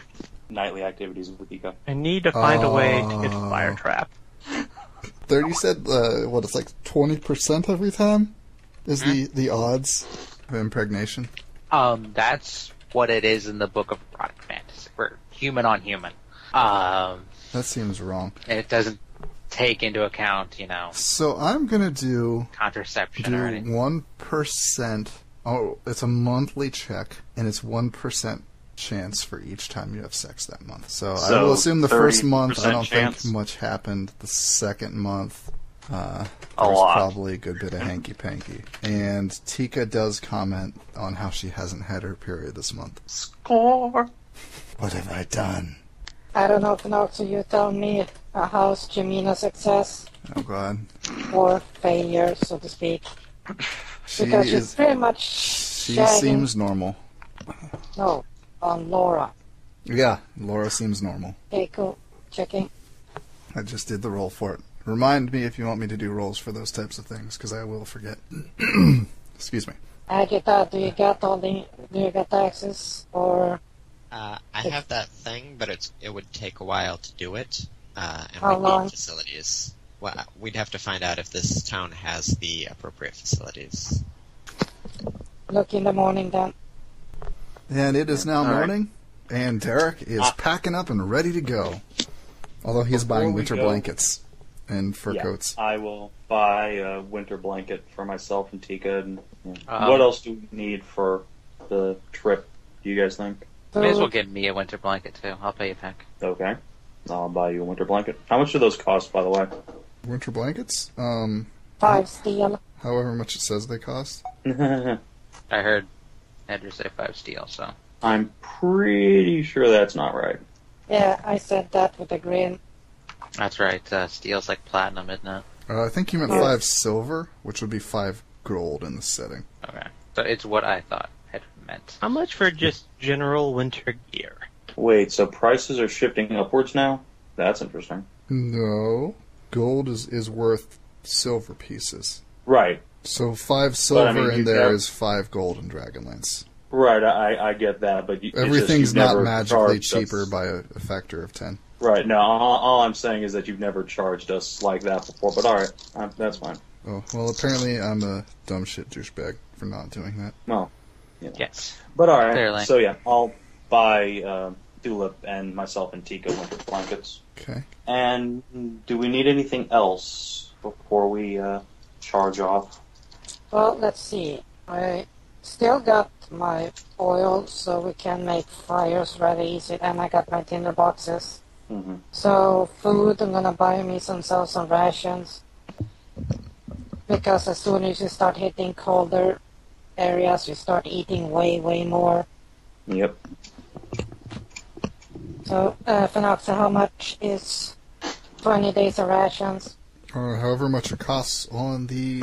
nightly activities with Ika. I need to find a way to get fire trap. Third, you said, it's like 20% every time? Is the odds of impregnation? That's what it is in the Book of Erotic Fantasy. We're human on human. That seems wrong. And it doesn't take into account, So I'm gonna do contraception or anything. 1%. Oh, it's a monthly check, and it's 1% chance for each time you have sex that month. So I will assume the first month, I don't chance. think much happened. The second month, A there's lot. probably a good bit of hanky-panky. And Tika does comment on how she hasn't had her period this month. Score! What have I done? I don't know, Pinocchio, so you tell me how's Jamina's success Oh, God. or failure, so to speak. She Because she's is. pretty much She shagging... seems normal. No, on Laura. Yeah, Laura seems normal. Okay, cool. Checking. I just did the roll for it. Remind me if you want me to do rolls for those types of things, because I will forget. Excuse me. I get that. Do you get access or... I have that thing, but it would take a while to do it, and How we long? need facilities. Well, we'd have to find out if this town has the appropriate facilities. Look in the morning then. And it is now All right. morning, and Derek is packing up and ready to go. Although he is Before buying we winter go- blankets and fur Yeah, coats. I will buy a winter blanket for myself and Tika. And, Um, what else do we need for the trip, do you guys think? May as well get me a winter blanket, too. I'll pay you back. Okay. I'll buy you a winter blanket. How much do those cost, by the way? Winter blankets? 5 steel. However much it says they cost. I heard Andrew say 5 steel, so... I'm pretty sure that's not right. Yeah, I said that with a grin. That's right, steel's like platinum, isn't it? I think you meant Yes. 5 silver, which would be 5 gold in this setting. Okay. So it's what I thought it meant. How much for just general winter gear? Wait, so prices are shifting upwards now? That's interesting. No. Gold is worth silver pieces. Right. So 5 silver I mean, in you there have- is 5 gold in Dragonlance. Right, I get that, but Everything's not never magically charged us. cheaper by a factor of 10. Right, no, all I'm saying is that you've never charged us like that before, but alright, that's fine. Oh, well, apparently I'm a dumb shit douchebag for not doing that. Well, you know. Yes. But alright, Clearly. so yeah, I'll buy Tulip and myself and Tika winter blankets. Okay. And do we need anything else before we charge off? Well, let's see. I still got my oil, so we can make fires rather easy, and I got my tinder boxes. Mm-hmm. So, food, I'm gonna buy me some rations. Because as soon as you start hitting colder areas, you start eating way more. Yep. So, Phenoxa, how much is 20 days of rations? Or however much it costs on the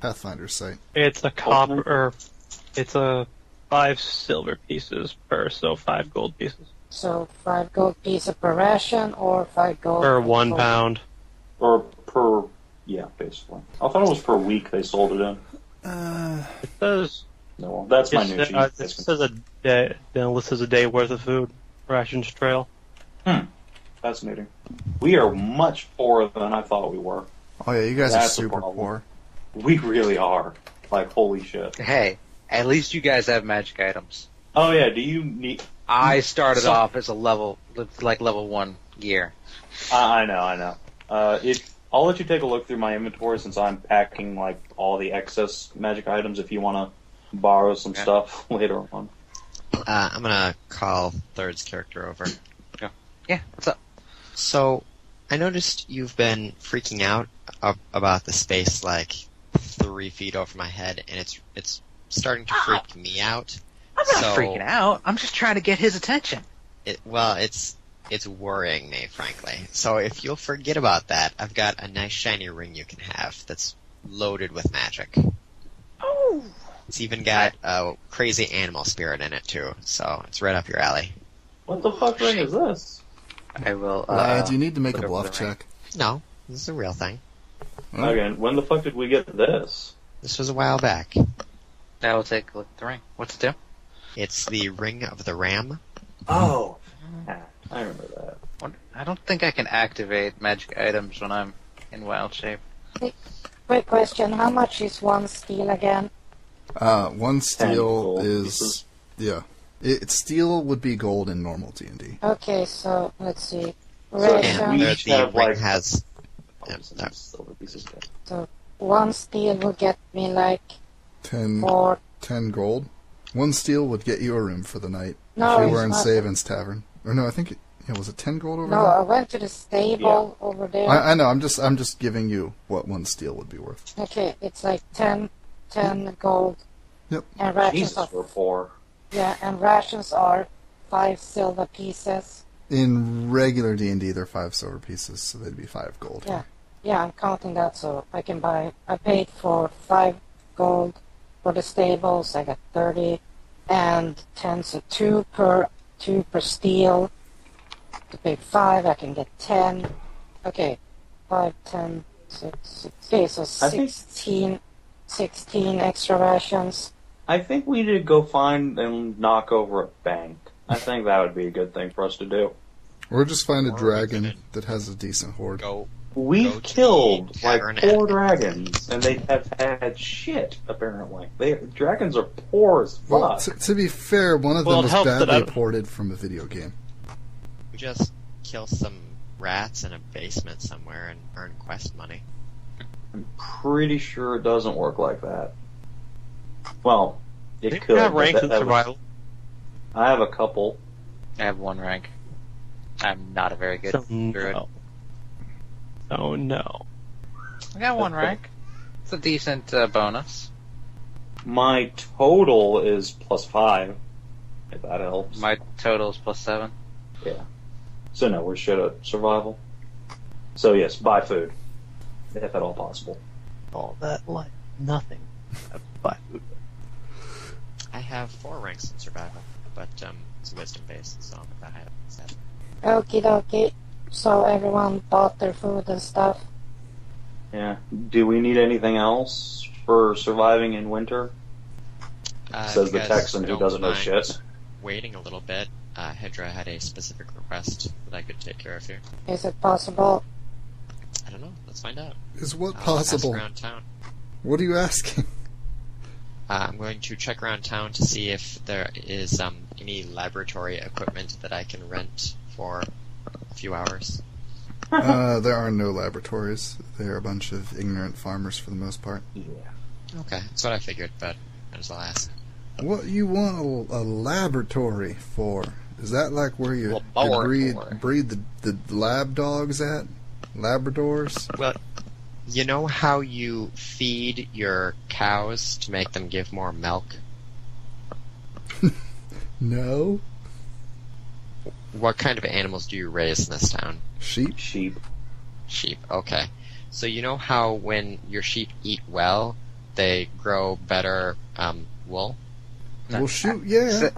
Pathfinder site. It's a copper. It's a 5 silver pieces per, so 5 gold pieces. So 5 gold pieces per ration, or 5 gold Per 1 gold? pound. Or per... Yeah, basically. I thought it was per week they sold it in. It says. No, well, that's my new sheet. This says a day. Then this is a day worth of food rations trail. Fascinating. We are much poorer than I thought we were. Oh yeah, you guys That's are the super problem. poor. We really are. Like, holy shit. Hey, at least you guys have magic items. Oh yeah, do you need... I started So- off as a level 1 gear. I know. I'll let you take a look through my inventory since I'm packing, like, all the excess magic items if you want to borrow some stuff later on. I'm gonna call Third's character over. Yeah, what's up? So, I noticed you've been freaking out about the space like 3 feet over my head, and it's starting to freak me out. I'm not freaking out. I'm just trying to get his attention. It's worrying me, frankly. So if you'll forget about that, I've got a nice shiny ring you can have that's loaded with magic. Oh! It's even got a crazy animal spirit in it, too, so it's right up your alley. What the fuck ring is this? I will, Lads, you need to make a look bluff up the ring. check. No, this is a real thing. Again, when the fuck did we get this? This was a while back. I will take a look at the ring. What's it do? It's the Ring of the Ram. Oh, I remember that. I don't think I can activate magic items when I'm in wild shape. Quick question, how much is 1 steel again? 1 steel gold is... pieces. Yeah. Steel would be gold in normal D&D. Okay, so let's see. So, Ration, we The each have, ring like... has... Some silver pieces. so 1 steel will get me like 10 4... 10 gold. 1 steel would get you a room for the night. No, if you it's were in not. Savin's Tavern. Or no, I think... was it 10 gold over No, there? I went to the stable over there. I know, I'm just giving you what 1 steel would be worth. Okay, it's like 10 gold. Yep. And rations Jesus, are... we're poor. Yeah, and rations are 5 silver pieces. In regular D&D, they're 5 silver pieces, so they'd be 5 gold. Yeah. Yeah, I'm counting that, so I can buy... I paid for 5 gold for the stables, I got 30, and 10, so 2 per steel. To pay 5, I can get 10. Okay, 5, 10, 6. Okay, so I think- 16 extra rations. I think we need to go find and knock over a bank. I think that would be a good thing for us to do. Or just find a Or we dragon could that has a decent horde. Go We've Go to killed the like tavern 4 and- dragons, and they have had shit, apparently. Dragons are poor as fuck. Well, to be fair, one of Well, them it was helps that badly I- ported from a video game. We just kill some rats in a basement somewhere and earn quest money. I'm pretty sure it doesn't work like that. Well, it They could. have but ranks in that was- survival. I have a couple. I have 1 rank. I'm not a very good So druid. no. Oh no. I got 1 rank. It's a decent bonus. My total is +5, if that helps. My total is +7. Yeah. So no, we're shit at survival. So yes, buy food. If at all possible. All that like nothing. But I have 4 ranks in survival, but it's wisdom based, so I have that. Okie dokie. So everyone bought their food and stuff. Yeah. Do we need anything else for surviving in winter? Says if the you guys Texan who don't doesn't know mind shit. Waiting a little bit. Hedra had a specific request that I could take care of here. Is it possible? I don't know. Let's find out. Is what I'll possible? ask around town. What are you asking? I'm going to check around town to see if there is any laboratory equipment that I can rent for a few hours? There are no laboratories. They're a bunch of ignorant farmers for the most part. Yeah. Okay, that's what I figured, but might as well ask. What you want a laboratory for? Is that like where you Well, breed the lab dogs at? Labradors? Well, you know how you feed your cows to make them give more milk? No. What kind of animals do you raise in this town? Sheep? Sheep. Sheep, okay. So you know how when your sheep eat well, they grow better wool? Well, shoot, yeah.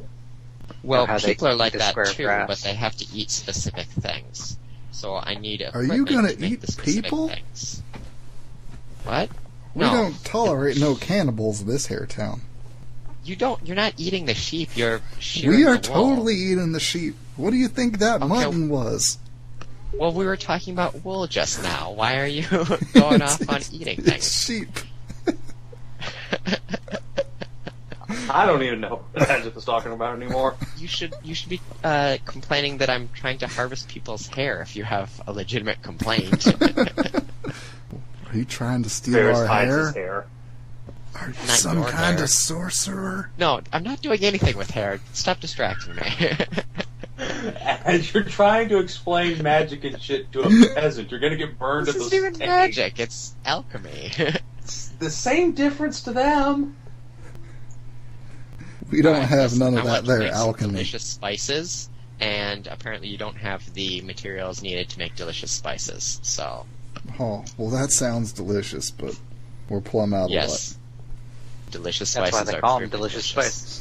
Well, how they people are eat like the that square of too, grass. but they have to eat specific things. So I need Are you equipment gonna to make eat the specific people? things. What? We No. don't tolerate no cannibals in this here town. You're not eating the sheep, you're shearing We are the wool. totally eating the sheep. What do you think that Okay. mutton was? Well, we were talking about wool just now. Why are you going off on eating It's things? sheep. I don't even know what Magic is talking about anymore. You should be complaining that I'm trying to harvest people's hair if you have a legitimate complaint. Are you trying to steal Ferris our hides hair? his hair. Are you Not some your kind hair. of sorcerer? No, I'm not doing anything with hair. Stop distracting me. As you're trying to explain magic and shit to a peasant, you're gonna get burned This at the isn't even stake. magic. It's alchemy. The same difference to them. We don't have Listen, none I of that want to there make some alchemy. delicious spices, and apparently you don't have the materials needed to make delicious spices. So Oh, well, that sounds delicious, but we're plumb out yes, delicious That's spices why they are call them extremely delicious delicious. spices.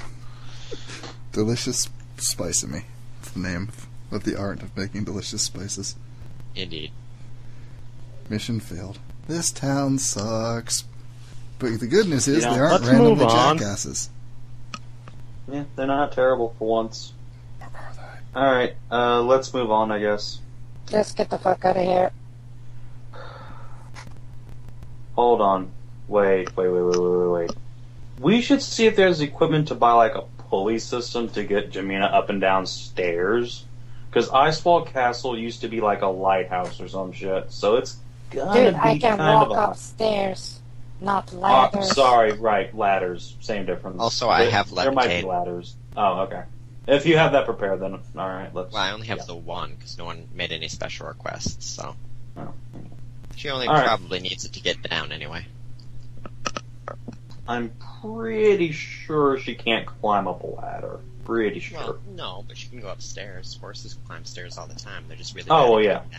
of what. Delicious Spice-A-Me. That's the name of the art of making delicious spices. Indeed. Mission failed. This town sucks. But the good news is You know, they aren't let's randomly move on. jackasses. Yeah, they're not terrible for once. Or are they? Alright, let's move on, I guess. Let's get the fuck out of here. Hold on. Wait. We should see if there's equipment to buy, like, a pulley system to get Jamina up and down stairs. Because Icefall Castle used to be like a lighthouse or some shit, so it's gonna Dude, be I can kind walk of upstairs, not a... ladders. sorry, right, ladders. Same difference. Also, I There- have There might be levitate. ladders. Oh, okay. If you have that prepared, then alright, let's... Well, I only have yeah. the one because no one made any special requests. So Oh. she only All right. probably needs it to get down anyway. I'm pretty sure she can't climb up a ladder. Pretty sure. Well, no, but she can go upstairs. Horses climb stairs all the time. They're just really Oh, bad well, at yeah. getting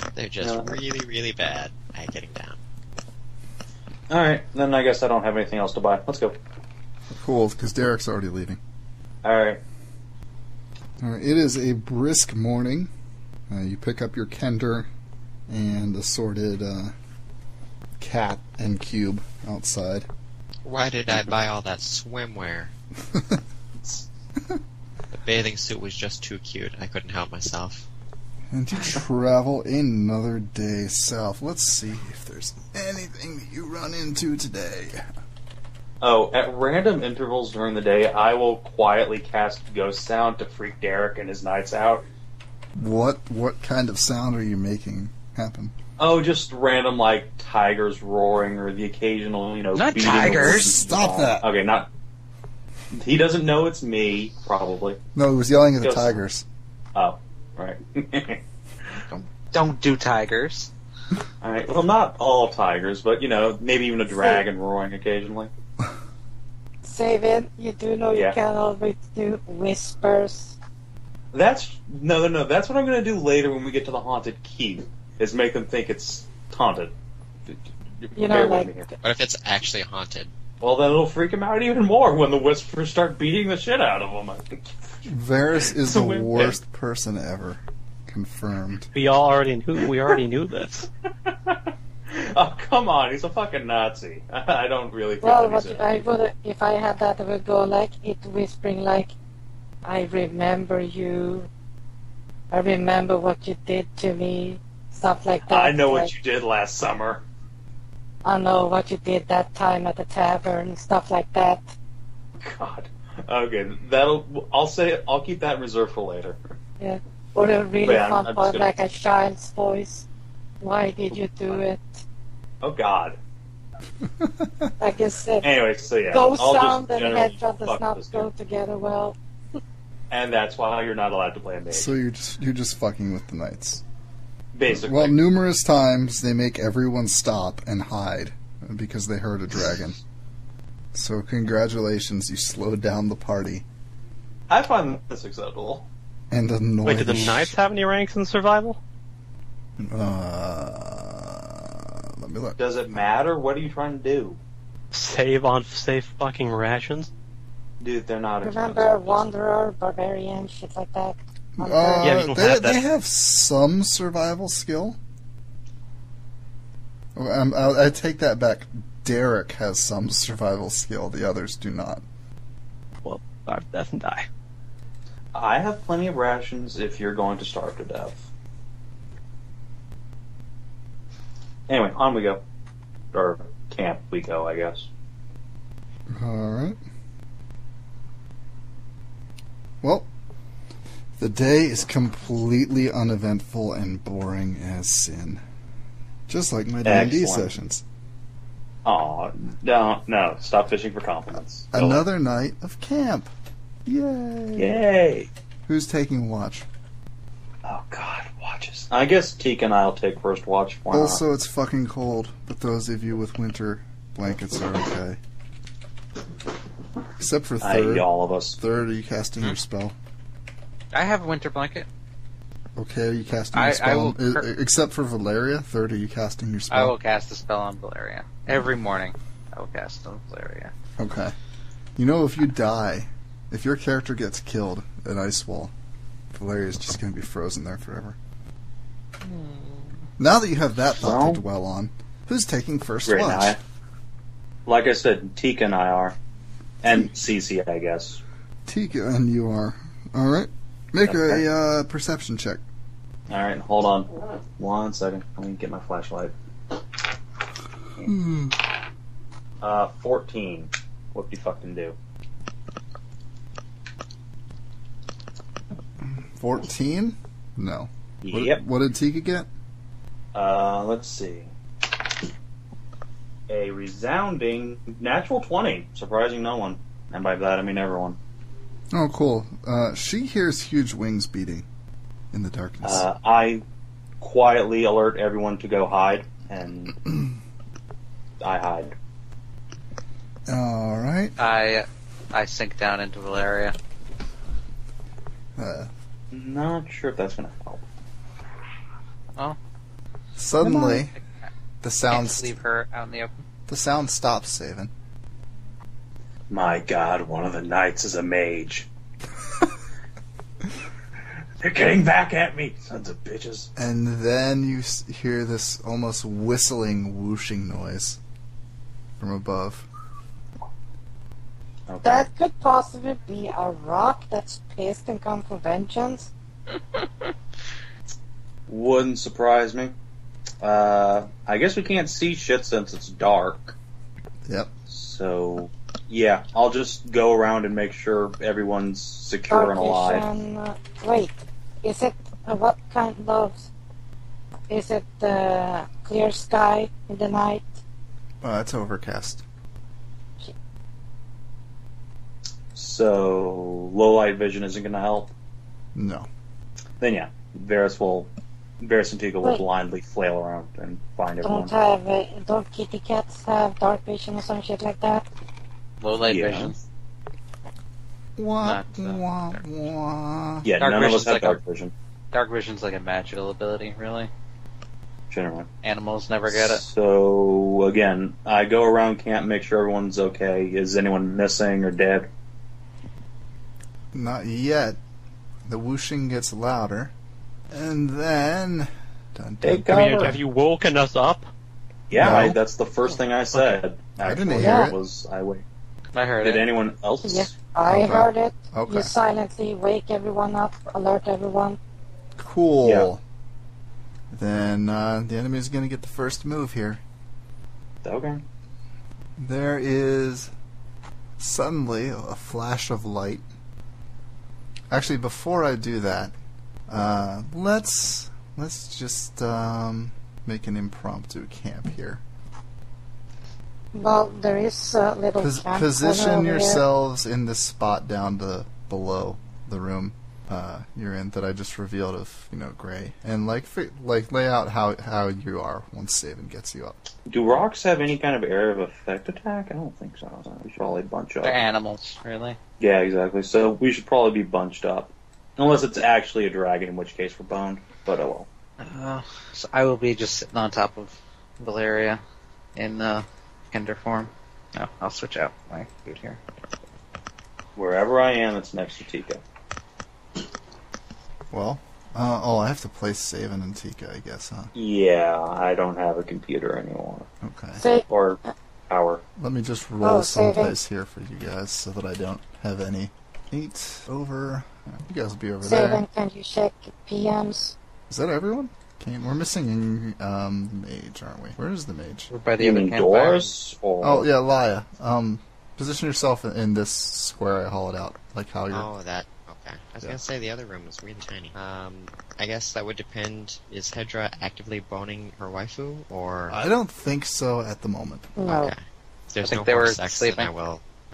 down. They're just Yeah. really, really bad at getting down. Alright, then I guess I don't have anything else to buy. Let's go. Cool, because Derek's already leaving. Alright. Alright, it is a brisk morning. You pick up your kender and assorted cat and cube outside. Why did I buy all that swimwear? The bathing suit was just too cute. I couldn't help myself. And you travel another day south. Let's see if there's anything that you run into today. Oh, at random intervals during the day, I will quietly cast Ghost Sound to freak Derek and his nights out. What kind of sound are you making happen? Oh, just random, like, tigers roaring or the occasional, Not beating of tigers. wooden Stop wall. that. Okay, not... He doesn't know it's me, probably. No, he was yelling at the Ghost. tigers. Oh, right. Don't do tigers. Alright, well, not all tigers, but, maybe even a dragon roaring occasionally. Save it. You do know Yeah. you can always do whispers. That's what I'm gonna do later when we get to the haunted keep. Is make them think it's haunted. You know, Bear with like, me here. What if it's actually haunted? Well, then it'll freak him out even more when the whispers start beating the shit out of him. Varys is the Wimp. worst person ever. Confirmed. We already knew this. Oh, come on, he's a fucking Nazi. I don't really feel well, that what he's I would, if I had that, I would go like it whispering like, I remember you. I remember what you did to me. Stuff like that. I know like, what you did last summer. I know what you did that time at the tavern. Stuff like that. God. Okay, I'll keep that reserved for later. Yeah. Or a really Yeah, fun I'm part, just gonna- like a child's voice. Why did you do it? Oh God. Like I said, Anyway, so yeah, ghost I'll sound just and generally headshot does fuck not this go dude. together well. And that's why you're not allowed to play a mage. So you're just fucking with the knights. Basically. Well, numerous times they make everyone stop and hide because they heard a dragon. So congratulations, you slowed down the party I find this acceptable. and annoyed. Wait, do the knights have any ranks in survival? Let me look. Does it matter? What are you trying to do? Save on safe fucking rations? Dude, they're not Remember expensive. Wanderer, Barbarian, shit like that? Yeah, we don't have that. They have some survival skill. I take that back. Derek has some survival skill. The others do not. Well, starve to death and die. I have plenty of rations if you're going to starve to death. Anyway, on we go. Or camp we go, I guess. Alright. Well, the day is completely uneventful and boring as sin. Just like my D&D Excellent. sessions. Aw, no, stop fishing for compliments. Go Another night of camp. Yay! on. Yay! Who's taking watch? Oh God, watches. I guess Teek and I'll take first watch. Why not? Also, it's fucking cold, but those of you with winter blankets are okay. Except for third. all of us. Third, are you casting your spell? I have a winter blanket. Okay, are you casting I your spell? will Except for Valeria, third, are you casting your spell? I will cast a spell on Valeria. Every morning, I will cast on Valeria. Okay. You know, if you die, if your character gets killed at Ice Wall, Valeria's just going to be frozen there forever. Now that you have that thought Well- to dwell on, who's taking first Great. watch? Now, like I said, Teek and I are, and Cece, I guess. Tika and you are. Alright. Make Okay. a perception check. All right, hold on, 1 second. Let me get my flashlight. 14. What do you fucking do? 14? No. Yep. What did Tika get? Let's see. A resounding natural 20, surprising no one. And by that I mean everyone. Oh, cool. She hears huge wings beating in the darkness. I quietly alert everyone to go hide, and I hide. Alright. I sink down into Valeria. Not sure if that's gonna help. Oh, Suddenly, the can't sound leave her out in the open. stops, Savin. My God, one of the knights is a mage. They're getting back at me, sons of bitches. And then you hear this almost whistling, whooshing noise from above. Okay. That could possibly be a rock that's pissed and come for vengeance. Wouldn't surprise me. I guess we can't see shit since it's dark. Yep. So, yeah, I'll just go around and make sure everyone's secure and alive. Vision, wait, is it what kind of? Is it clear sky in the night? It's overcast. So, low light vision isn't going to help. No. Then, yeah, Varys and Tiga will Wait. blindly flail around and find everyone. Don't kitty cats have dark vision or some shit like that? Low light Yeah. vision. Wah, Not, wah, wah. Yeah, Dark none of us vision's have like dark vision, Dark vision's like a magical ability, really. generally. Animals never get it. So, again, I go around camp, make sure everyone's okay. Is anyone missing or dead? Not yet. The whooshing gets louder. And then... Dun, dun, Take dun. cover. Have you woken us up? Yeah, No. that's the first thing I said. I didn't Actually, hear it. Was I wait? I heard Did it. anyone else? Yeah, I Okay. heard it. Okay. You silently wake everyone up, alert everyone. Cool. Yeah. Then the enemy's going to get the first move here. Okay. There is Suddenly, a flash of light. Actually, before I do that, let's just make an impromptu camp here. Well, there is a little camp Position over here. yourselves in this spot down to below the room you're in that I just revealed of gray, and lay out how you are once Saban gets you up. Do rocks have any kind of area of effect attack? I don't think so. We should probably bunch up. They're animals, really. Yeah, exactly. So we should probably be bunched up. Unless it's actually a dragon, in which case we're boned. But oh well. So I will be just sitting on top of Valeria in Hinder form. No, I'll switch out my food here. Wherever I am, it's next to Tika. Well, I have to place Saban and Tika, I guess, huh? Yeah, I don't have a computer anymore. Okay. Say, Or power. Let me just roll Saban. someplace here for you guys so that I don't have any. 8 over. You guys will be over there. Saban, can you check PMs? Is that everyone? We're missing mage, aren't we? Where is the mage? We're by the You other mean campfire. doors? Or... Oh yeah, Laya. Position yourself in this square I hollowed out, like how you're. Oh, that. Okay. I was gonna say the other room was really tiny. I guess that would depend. Is Hedra actively boning her waifu, or? I don't think so at the moment. No. Okay. If there's I think no they more were sex, sleeping. then I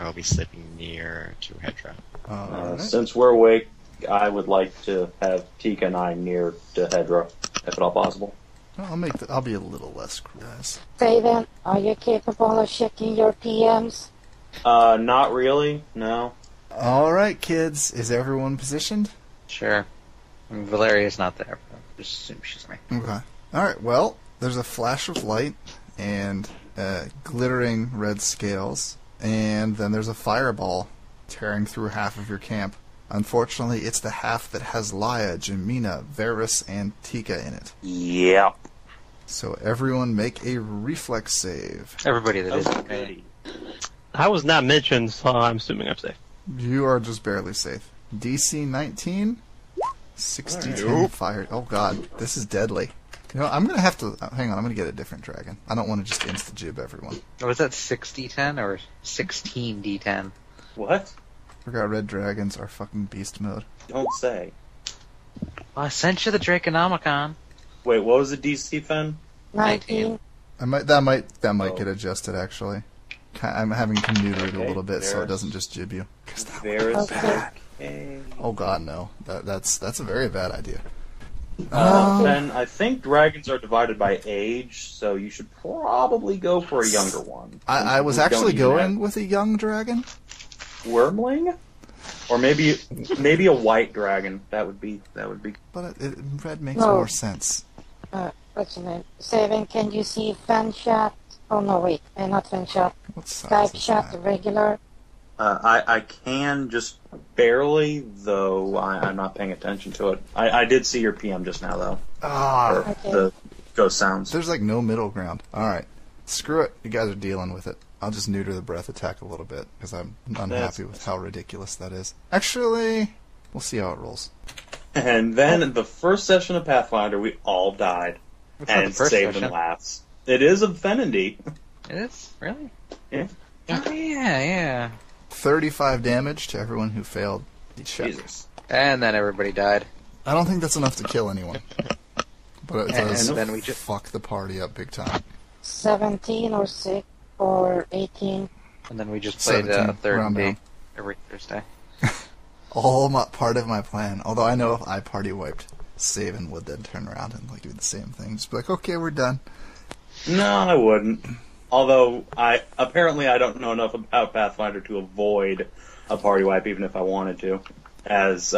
will be sleeping near to Hedra. Alright. Since we're awake, I would like to have Tika and I near to Hedra, if at all possible. I'll be a little less crew, guys. Saban, are you capable of checking your PMs? Not really, no. All right, kids. Is everyone positioned? Sure. I mean, Valeria's not there. But I'll just assume she's me. Okay. All right. Well, there's a flash of light and glittering red scales, and then there's a fireball tearing through half of your camp. Unfortunately, it's the half that has Laya, Jamina, Varus, and Tika in it. Yep. So everyone make a reflex save. Everybody that isn't me. Okay. I was not mentioned, so I'm assuming I'm safe. You are just barely safe. DC 19, 60 fired. Oh god, this is deadly. I'm gonna have to hang on. I'm gonna get a different dragon. I don't want to just insta jib everyone. Was that 6d10 or 16d10? What? Forgot red dragons are fucking beast mode. Don't say. Well, I sent you the Draconomicon. Wait, what was the DC, Fen? 19. That might Oh. get adjusted actually. I'm having to neuter it a Okay, little bit so it there's- doesn't just jib you. Varus. Okay. Okay. Oh god, no. That's a very bad idea. Fen, I think dragons are divided by age, so you should probably go for a younger one. I was We don't actually even going with a young dragon. have Wormling? Or maybe a white dragon. That would be. But red makes No. more sense. What's the name? Saban, can you see fan chat? Oh no, wait, not fan chat. What size Skype is chat, that? regular. I can just barely, though I'm not paying attention to it. I did see your PM just now, though. Ah, Or Okay. the ghost sounds. there's like no middle ground. Alright. Screw it. You guys are dealing with it. I'll just neuter the breath attack a little bit, because I'm unhappy with how ridiculous that is. Actually, we'll see how it rolls. And then in the first session of Pathfinder, we all died. It's not And the first saved session. and laughs. It is a Fen and D. It is? Really? Yeah. Oh, yeah. 35 damage to everyone who failed the check. Jesus. And then everybody died. I don't think that's enough to kill anyone. But it does And then we just... fuck the party up big time. 17 or 6 or 18. And then we just played 17, third round D down. every Thursday. Part of my plan. Although I know if I party wiped, Saban would then turn around and do the same thing. Just be like, okay, we're done. No, I wouldn't. Although, I don't know enough about Pathfinder to avoid a party wipe, even if I wanted to, as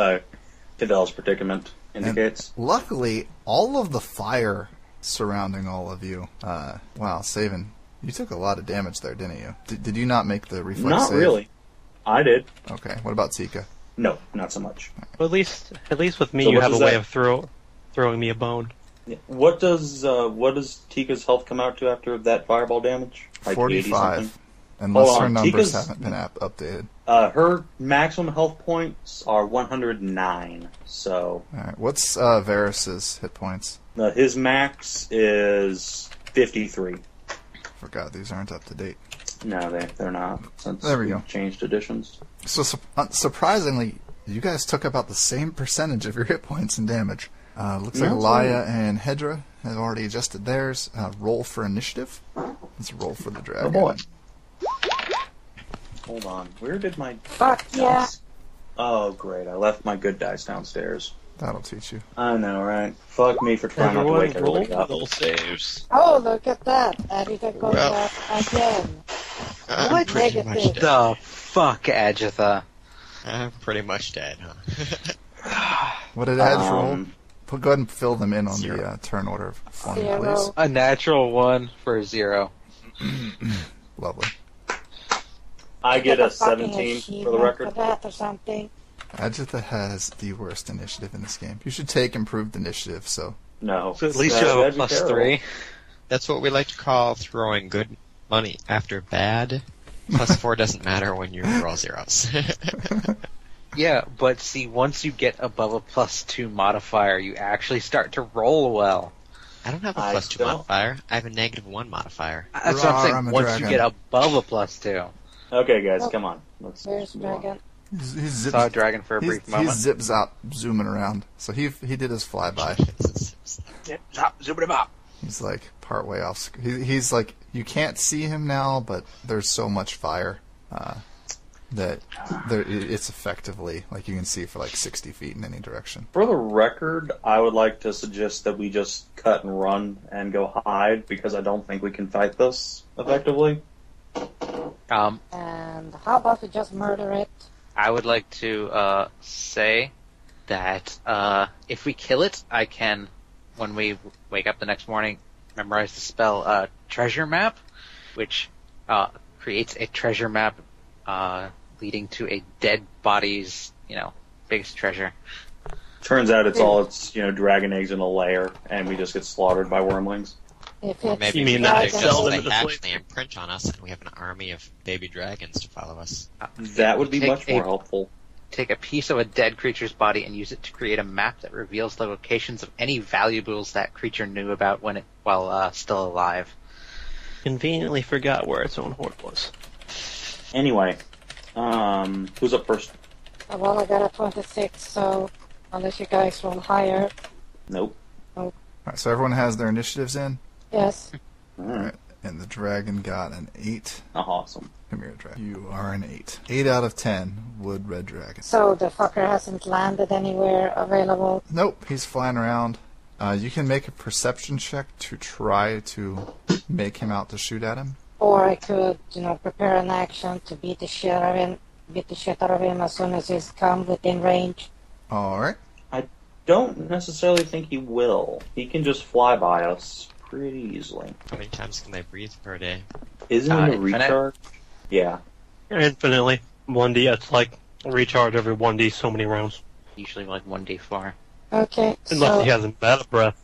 Cadel's predicament indicates. Luckily, all of the fire surrounding all of you. Wow, Saban, you took a lot of damage there, didn't you? Did you not make the reflex Not save? really. I did. Okay, what about Tika? No, not so much. Well, at least with me, So you what have a does way that- of throwing me a bone. Yeah. What does Tika's health come out to after that fireball damage? Like 45. 80 something? Unless Hold her on, numbers Tika's- haven't been updated. Her maximum health points are 109. So Alright, what's Varus's hit points? his max is 53. Forgot these aren't up to date. No, they're not. Since There we go. Changed editions. So surprisingly, you guys took about the same percentage of your hit points and damage. Looks like Yeah, Laia and Hedra have already adjusted theirs. Roll for initiative. Let's roll for the dragon. Oh boy. Hold on. Where did my Fuck yeah. dice? Oh great! I left my good dice downstairs. That'll teach you. I know, right? Fuck me for trying not to wake everybody up. those saves. Oh, look at that. Edita goes Well. up again. I'm pretty much Negative. dead. The fuck, Agatha. I'm pretty much dead, huh? What did Edge roll? Um, Go ahead and fill them in on the Zero. turn order for me, 0. please. A natural 1 for 0. Lovely. I get a fucking 17 for the achievement record. for that or something. Agatha has the worst initiative in this game. You should take improved initiative, so... No. So at least you That- have a that'd be plus terrible. 3. That's what we like to call throwing good money after bad. Plus 4 doesn't matter when you roll zeros. Yeah, but see, once you get above a plus 2 modifier, you actually start to roll well. I don't have a I plus 2 don't. modifier. I have a negative 1 modifier. That's what I'm Rawr, saying. I'm a Once dragon. you get above a plus 2. Okay, guys, Oh. come on. Let's Where's move on. Dragon? He's zips, Saw a dragon for a brief he moment. zips out, zooming around. So he did his flyby. Zoom it up. He's like part way off. He's like, you can't see him now, but there's so much fire that it's effectively like you can see for like 60 feet in any direction. For the record, I would like to suggest that we just cut and run and go hide because I don't think we can fight this effectively. And how about we just murder it? I would like to say that if we kill it, I can, when we wake up the next morning, memorize the spell Treasure Map, which creates a treasure map leading to a dead body's, biggest treasure. Turns out it's dragon eggs in a lair, and we just get slaughtered by wormlings. If Or it's maybe You mean we that just they sell them they in the hatch slave- and they imprint on us, and we have an army of baby dragons to follow us. That would be Take much more helpful. Take a piece of a dead creature's body and use it to create a map that reveals the locations of any valuables that creature knew about while still alive. Conveniently forgot where its own hoard was. Anyway, who's up first? well, I got a 26, so unless you guys roll higher, Nope. All right, so everyone has their initiatives in. yes. All All right. right, and the dragon got an 8. Awesome. Come here, dragon. You are an 8. 8 out of 10 would red dragon. So the fucker hasn't landed anywhere available. Nope, he's flying around. You can make a perception check to try to make him out to shoot at him. Or I could, prepare an action to beat the shit out of him as soon as he's come within range. All right. Don't necessarily think he will. He can just fly by us pretty easily. How many times can they breathe per day? Isn't it a Infinite? recharge? Yeah. Infinitely. 1D, it's like recharge every 1D so many rounds. Usually like 1d4. Okay, Unless so he has a meta breath.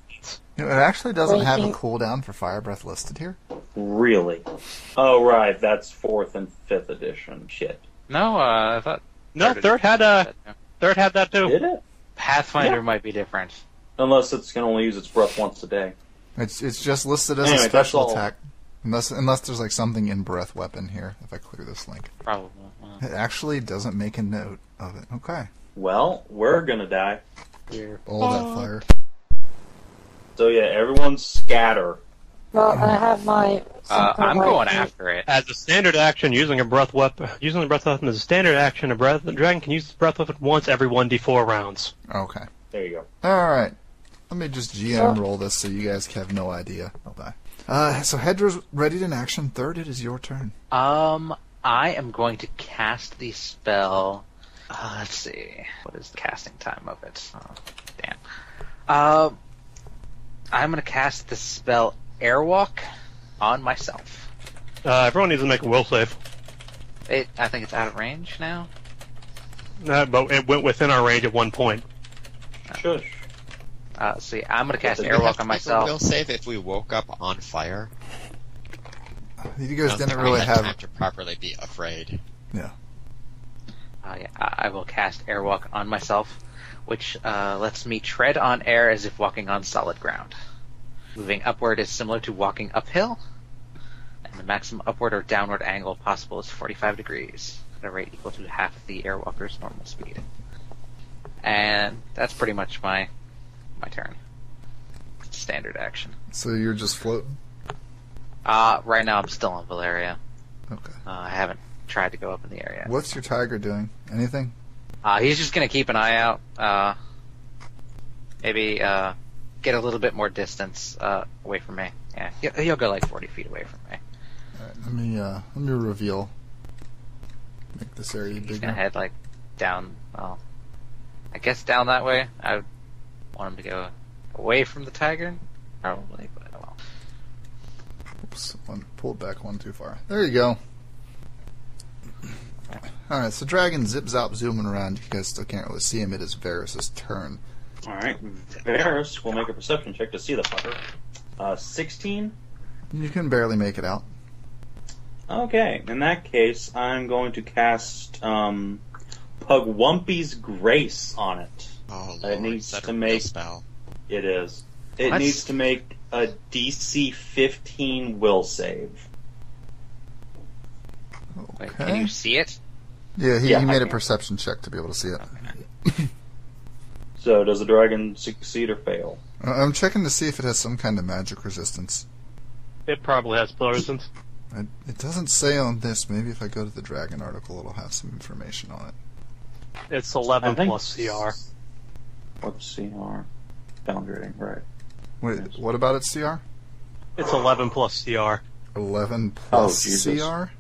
It actually doesn't have a Waiting. cooldown for fire breath listed here. Really? Oh, right. That's 4th and 5th edition. Shit. No, I thought No, third had that too. Did it? Pathfinder Yeah. might be different. Unless it's going to only use its breath once a day. It's just listed as Anyway, a that's special all. attack. Unless there's like something in breath weapon here. If I clear this link, Probably. it actually doesn't make a note of it. Okay. Well, we're going to die. All that fire. So, yeah, everyone scatter. well, I have my. I'm going after it. As a standard action, using the breath weapon as a standard action, the dragon can use the breath weapon once every 1d4 rounds. Okay. There you go. All right. Let me just GM roll this so you guys have no idea. I'll die. So Hedra's ready in action. Third, it is your turn. I am going to cast the spell. Let's see. What is the casting time of it? Oh, damn. I'm going to cast the spell Airwalk on myself. Everyone needs to make a will save. I think it's out of range now. But it went within our range at one point. Shush. See, I'm going to cast Do we Do we have Airwalk to on make a myself. will save if we woke up on fire? You I guys don't didn't think really we had have. time to properly be afraid. Yeah. Yeah, I will cast Airwalk on myself, which lets me tread on air as if walking on solid ground. Moving upward is similar to walking uphill, and And the maximum upward or downward angle possible is 45 degrees at a rate equal to half of the airwalker's normal speed. And that's pretty much my turn. Standard action. So you're just floating? Right now I'm still in Valeria. Okay. I haven't tried to go up in the area. What's your tiger doing? Anything? He's just gonna keep an eye out. Maybe get a little bit more distance away from me. Yeah, he'll go like 40 feet away from me. Alright, let me reveal. Make this area He's bigger. gonna head like down. Well, I guess down that way. I would want him to go away from the tiger, probably. But oh well. Oops, pulled back one too far. There you go. Alright, so Dragon zip-zop zooming around. You guys still can't really see him. It is Varys' turn. Alright, Varys will make a perception check to see the fucker. 16? You can barely make it out. Okay, in that case, I'm going to cast Pugwumpy's Grace on it. Oh, It Lord, needs is that to a real make- spell? It is. It What? needs to make a DC 15 will save. Wait, Okay. can you see it? Yeah, he Yeah, I made a can. perception check to be able to see it. So, does the dragon succeed or fail? I'm checking to see if it has some kind of magic resistance. It probably has spell resistance. It doesn't say on this. Maybe if I go to the Dragon article, it'll have some information on it. It's 11 I think- plus CR. What's CR? Downgrading, right. Wait, what about its CR? It's 11 plus CR. 11 plus Jesus. CR?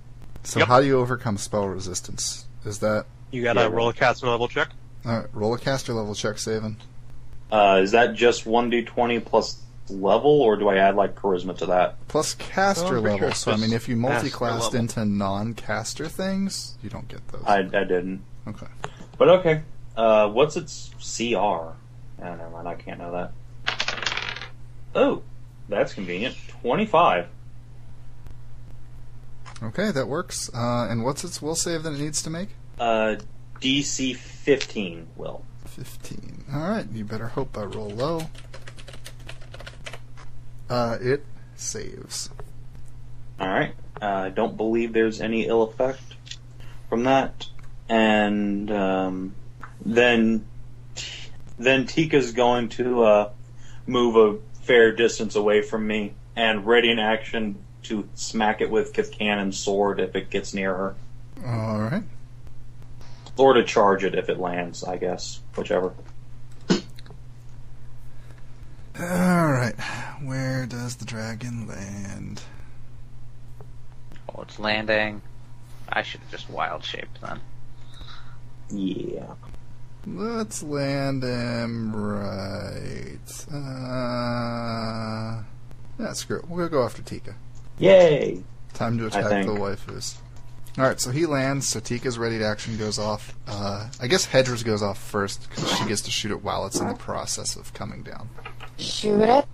So Yep. how do you overcome spell resistance? Is that... You gotta Yeah, roll a caster level check. Alright, roll a caster level check, Savin. Is that just 1d20 plus level, or do I add, like, charisma to that? Plus caster Oh, I'm pretty level, sure it's so I mean if you caster multi-classed level. into non-caster things, you don't get those. I didn't. Okay. But okay. What's its CR? Oh, never mind, I can't know that. Oh, that's convenient. 25. Okay, that works. And what's its will save that it needs to make? DC 15 will. 15. Alright, you better hope I roll low. It saves. Alright. I don't believe there's any ill effect from that. And then Tika's going to move a fair distance away from me and ready in action to smack it with Kithcannon's sword if it gets near her. Alright. Or to charge it if it lands, I guess. Whichever. Alright. Where does the dragon land? Oh, it's landing. I should have just wild shaped then. Yeah. Let's land him right. Yeah, screw it. We'll go after Tika. Yay! Time to I attack think. the waifus. Alright, so he lands, so Tika's ready to action goes off. I guess Hedra's goes off first, because she gets to shoot it while it's in the process of coming down. Shoot it?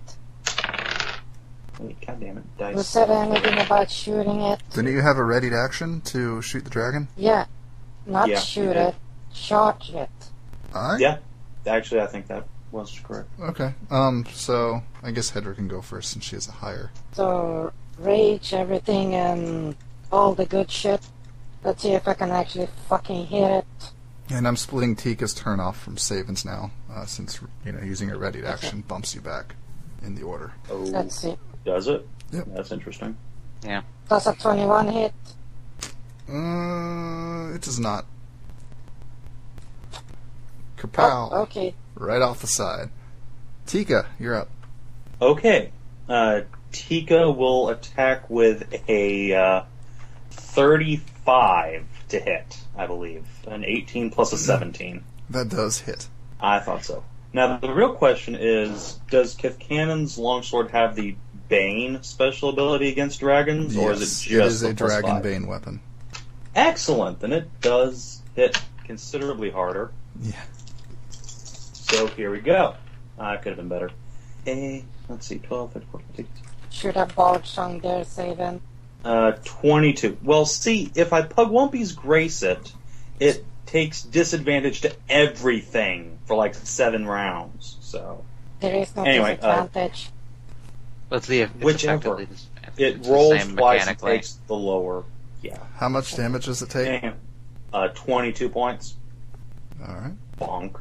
Wait, goddammit. Who Dice. said anything about shooting it? Didn't you have a ready to action to shoot the dragon? Yeah. Not Yeah, shoot you did. it. Charge it. Alright. Yeah. Actually, I think that was correct. Okay. So I guess Hedra can go first since she has a higher. So, rage, everything, and all the good shit. Let's see if I can actually fucking hit it. And I'm splitting Tika's turn off from Savin's now, since using a ready to action bumps you back in the order. Oh, Let's see. does it? Yep. That's interesting. Yeah. Does a 21 hit? It does not. Kapow! Oh, okay. Right off the side. Tika, you're up. Okay. Tika will attack with a 35 to hit, I believe. An 18 plus a 17. That does hit. I thought so. Now, the real question is, does Kithcannon's longsword have the Bane special ability against dragons, or is it just it is the a plus dragon 5? bane weapon. Excellent! Then it does hit considerably harder. Yeah. So here we go. Could have been better. Let's see, 12, 13, 14, 15. Should have barged on there, Savin. 22. Well, see, if I Pugwumpy's Grace it takes disadvantage to everything for like 7 rounds. So There is no Anyway, disadvantage. Let's see if it's Whichever. effectively It It's the rolls same twice and mechanically. takes the lower. Yeah. How much damage does it take? Damn. 22 points. Alright. Bonk.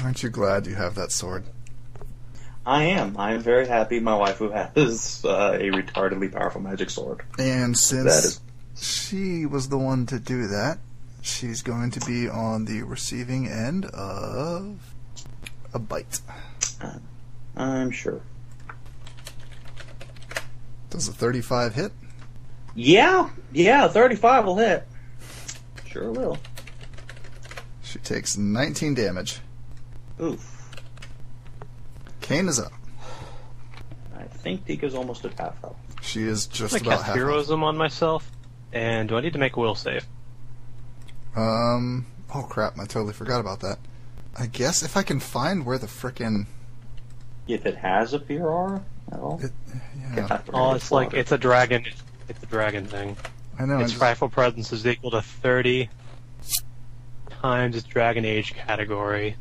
Aren't you glad you have that sword? I am. I am very happy my waifu has a retardedly powerful magic sword. And That since is- she was the one to do that, she's going to be on the receiving end of a bite. I'm sure. Does a 35 hit? Yeah, 35 will hit. Sure will. She takes 19 damage. Oof. Kane is up. I think Tika's almost at half health. She is just I about cast half. heroism on myself, and do I need to make a will save? Oh crap! I totally forgot about that. I guess if I can find where the frickin' If it has a PRR at all. yeah, Oh, it's like it's a dragon. It's a dragon thing. I know. Its rifle presence is equal to 30 times its dragon age category.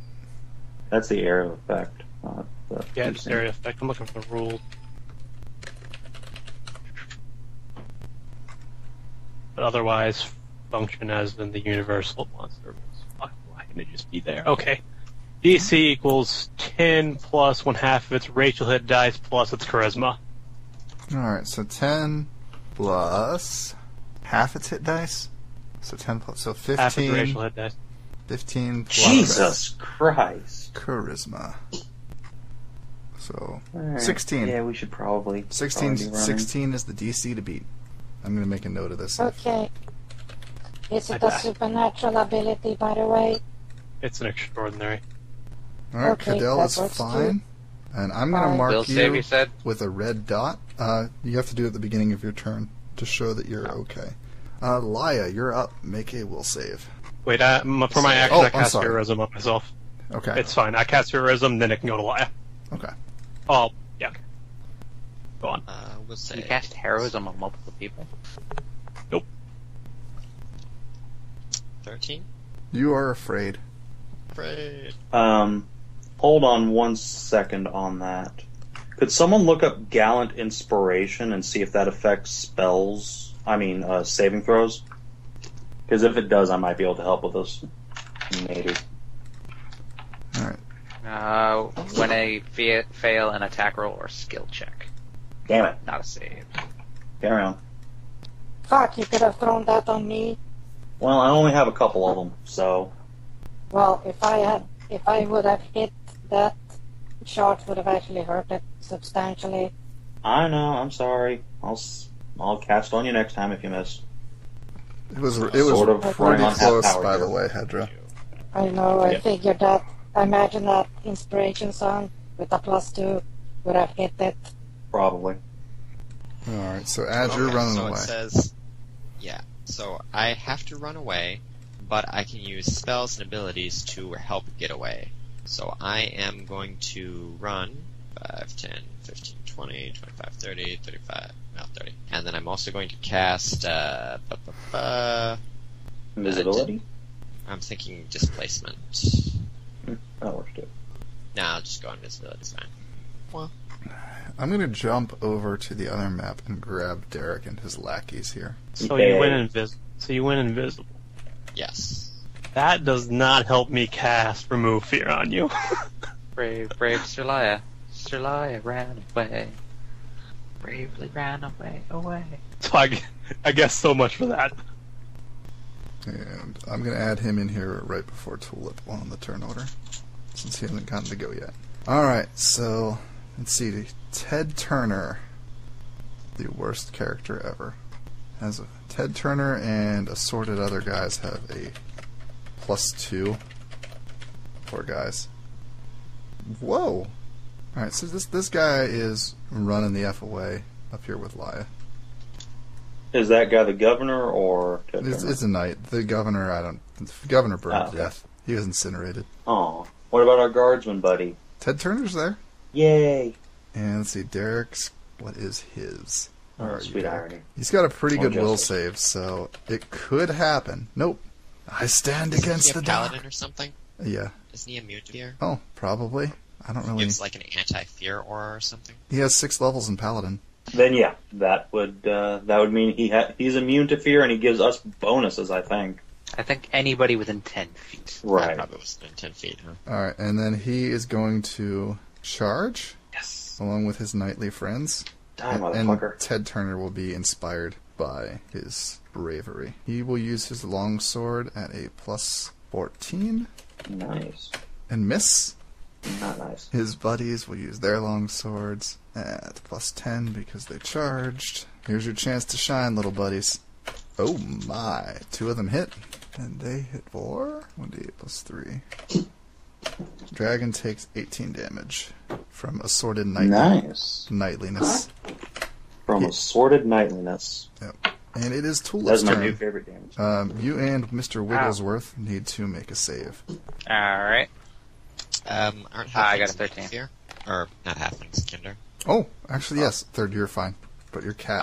That's the area effect. Not the Yeah, it's area effect. I'm looking for the rule. But otherwise, function as in the universal monster. Why can it just be there? Okay. DC equals 10 plus 1/2 of its racial hit dice plus its charisma. All right, so 10 plus half its hit dice. So 10 plus, so Half its 15. racial hit dice. 15 plus Jesus Christ. charisma. So Alright. 16. Yeah, we should probably. 16, probably be running. 16 is the DC to beat. I'm gonna make a note of this. Okay. Is it I a die. supernatural ability, by the way? It's an extraordinary. All right, Okay, Cadell that is works fine, and I'm gonna Fine. mark Will save, you said? with a red dot. You have to do it at the beginning of your turn to show that you're okay. Laya, you're up. Make a will save. Wait, for my action, Oh, I I'm cast sorry. heroism on myself. Okay. It's fine. I cast heroism, then it can go to Laya. Okay. Oh, yeah. Okay. Go on. We'll say You cast heroism on multiple people. 13. You are afraid. Afraid. Hold on 1 second on that. Could someone look up Gallant Inspiration and see if that affects spells? Saving throws? Because if it does, I might be able to help with this. Maybe. All right. When a fail an attack roll or skill check. Damn it. Not a save. Carry on. Fuck, you could have thrown that on me. Well, I only have a couple of them, so. Well, if I would have hit that, shot would have actually hurt it substantially. I know, I'm sorry. I'll cast on you next time if you miss. It was Sort of pretty running on close, half power by here. the way, Hedra. I know, I Yeah. figured that. I imagine that inspiration song with a +2 would have hit it. Probably. All right. So as you're Okay, running so away, it says, yeah. So I have to run away, but I can use spells and abilities to help get away. So I am going to run 5, 10, 15, 20, 25, 30, 35, no, 30. And then I'm also going to cast, Invisibility? I'm thinking displacement. That works too. No, I'll just go invisibility, it's fine. I'm gonna jump over to the other map and grab Derek and his lackeys here. So Yeah. you went invisible. Yes. That does not help me cast Remove Fear on you. Brave Sir Laya. Sir Laya ran away. Bravely ran away. So I guess so much for that. And I'm going to add him in here right before Tulip on the turn order, since he hasn't gotten to go yet. Alright, so let's see. Ted Turner, the worst character ever. Ted Turner and assorted other guys have a +2. Poor guys. Whoa! Alright, so this guy is running the F away up here with Laya. Is that guy the governor or Ted It's Turner? a knight. The governor, the governor burned Oh, to death. He was incinerated. Aw. What about our guardsman buddy? Ted Turner's there. Yay! And let's see, Derek's, what is his? Where Oh, are you, sweet Derek? irony. He's got a pretty Oh, good will justice. save, so it could happen. Nope. I stand Isn't against he a the paladin dark. or something? Yeah. Isn't he immune to fear? Oh, probably. I don't really. Gives like an anti-fear aura or something? He has 6 levels in Paladin. Then yeah, that would mean he's immune to fear, and he gives us bonuses, I think. I think anybody within 10 feet. Right. Probably was within 10 feet, huh? Alright, and then he is going to charge, Yes. along with his knightly friends. Die, And motherfucker. Ted Turner will be inspired by his bravery. He will use his longsword at a plus 14 Nice. and miss. Not nice. His buddies will use their longswords at plus 10 because they charged. Here's your chance to shine, little buddies. Oh my. 2 of them hit. And they hit for 1d8 plus 3. Dragon takes 18 damage from assorted knightliness. From assorted knightliness. Yep. And it is That's Tulip's my turn. new favorite damage. You and Mr. Wigglesworth need to make a save. Alright. Aren't I got a halflings 13. here? Or, not halflings, kinder. Oh, actually, yes. Third, you're fine. But your cat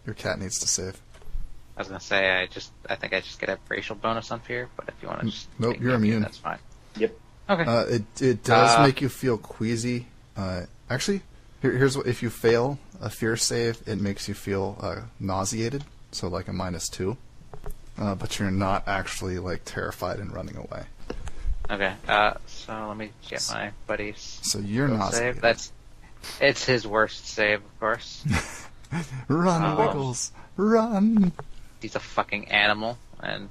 your cat needs to save. I was gonna say, I think I just get a racial bonus on fear, but if you want to just... Nope, make you're me immune. That's fine. Yep. Okay. It does make you feel queasy. Actually, here's what: if you fail a fear save, it makes you feel nauseated, so like a -2. But you're not actually like terrified and running away. Okay, so let me get my buddies. So you're Save. nauseated. It's his worst save, of course. Run, Wiggles, run! He's a fucking animal, and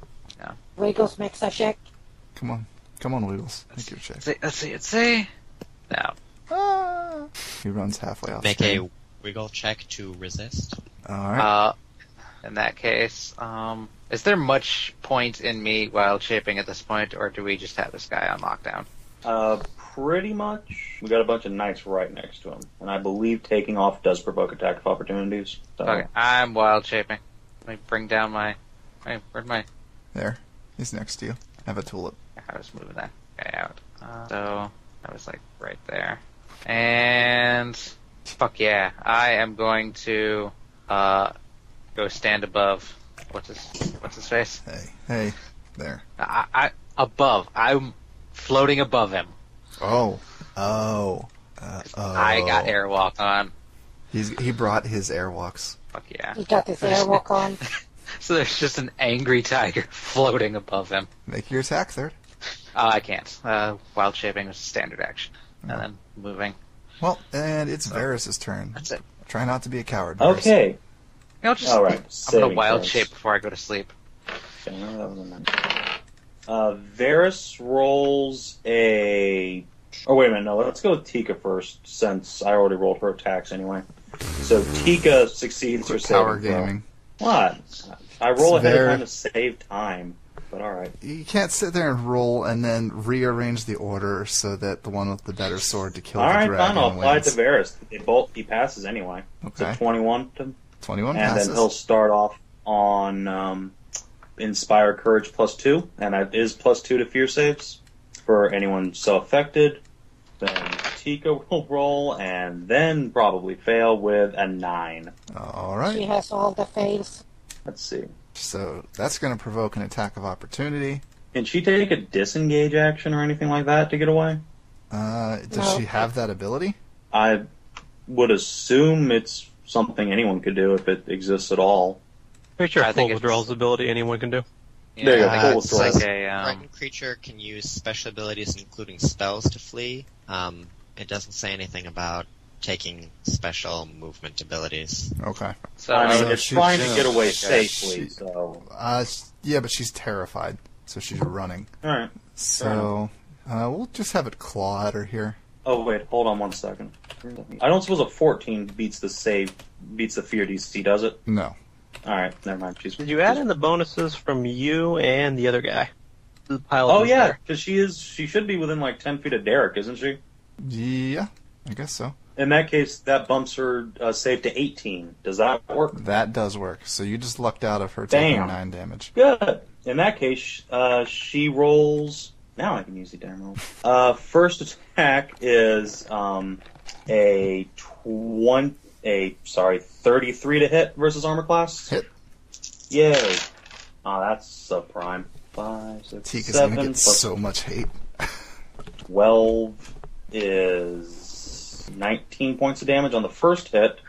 Wiggles makes a check. Come on, Wiggles, make your check. let's see. No. Ah! He runs halfway off. Make screen. a wiggle check to resist. All right. In that case, is there much point in me wild shaping at this point, or do we just have this guy on lockdown? Pretty much. We got a bunch of knights right next to him, and I believe taking off does provoke attack of opportunities. So. Okay, I'm wild shaping. Let me bring down my... where'd my... There, he's next to you. Have a tulip. I was moving that guy out. So, I was like right there. And... fuck yeah. I am going to go stand above... What's his face? Hey, there. Above. I'm floating above him. Oh. I got airwalk on. He brought his airwalks. Fuck yeah. He got his airwalk on. So there's just an angry tiger floating above him. Make your attack, third. I can't. Wild shaping was a standard action. And then moving. Well, and it's Varys' turn. That's it. Try not to be a coward, Varys. Okay. All right. I'm gonna wild shape before I go to sleep. Okay, that was a nice. Varys rolls a... Oh, wait a minute. No, let's go with Tika first, since I already rolled her attacks anyway. So Tika succeeds her saving Power throw. gaming. What? I roll It's ahead very- of time to save time. But alright. You can't sit there and roll and then rearrange the order so that the one with the better sword to kill the Alright, dragon fine. I'll apply it to wins. Varys. He passes anyway. Okay. So 21 to 21 and passes. then he'll start off on Inspire Courage +2, and it is +2 to fear saves for anyone so affected. Then Tika will roll, and then probably fail with a 9. All She right. has all the fails. Let's see. So that's going to provoke an attack of opportunity. Can she take a disengage action or anything like that to get away? Does No. she have that ability? I would assume it's something anyone could do if it exists at all. Pretty sure I full think it's- withdrawals ability anyone can do. Yeah, There you go, I full think it's withdrawal. like a Frightened creature can use special abilities, including spells, to flee. It doesn't say anything about taking special movement abilities. Okay. so I mean, So it's she- trying to yeah. get away She- safely, so... Yeah, but she's terrified, so she's running. Alright. So we'll just have it claw at her here. Oh, wait, hold on one second. I don't suppose a 14 beats the fear DC, does it? No. Alright, never mind. Did you add in the bonuses from you and the other guy? The pile Oh, is yeah, there. because she should be within like 10 feet of Derek, isn't she? Yeah, I guess so. In that case, that bumps her save to 18. Does that work? That does work. So you just lucked out of her taking Damn. 9 damage. Good. In that case, she rolls... Now I can use the damn roll. First attack is a 33 to hit versus armor class. Hit. Yay. Oh, that's subprime. 5, 6, Tika's 7 gonna get plus so much hate. 12 is 19 points of damage on the first hit,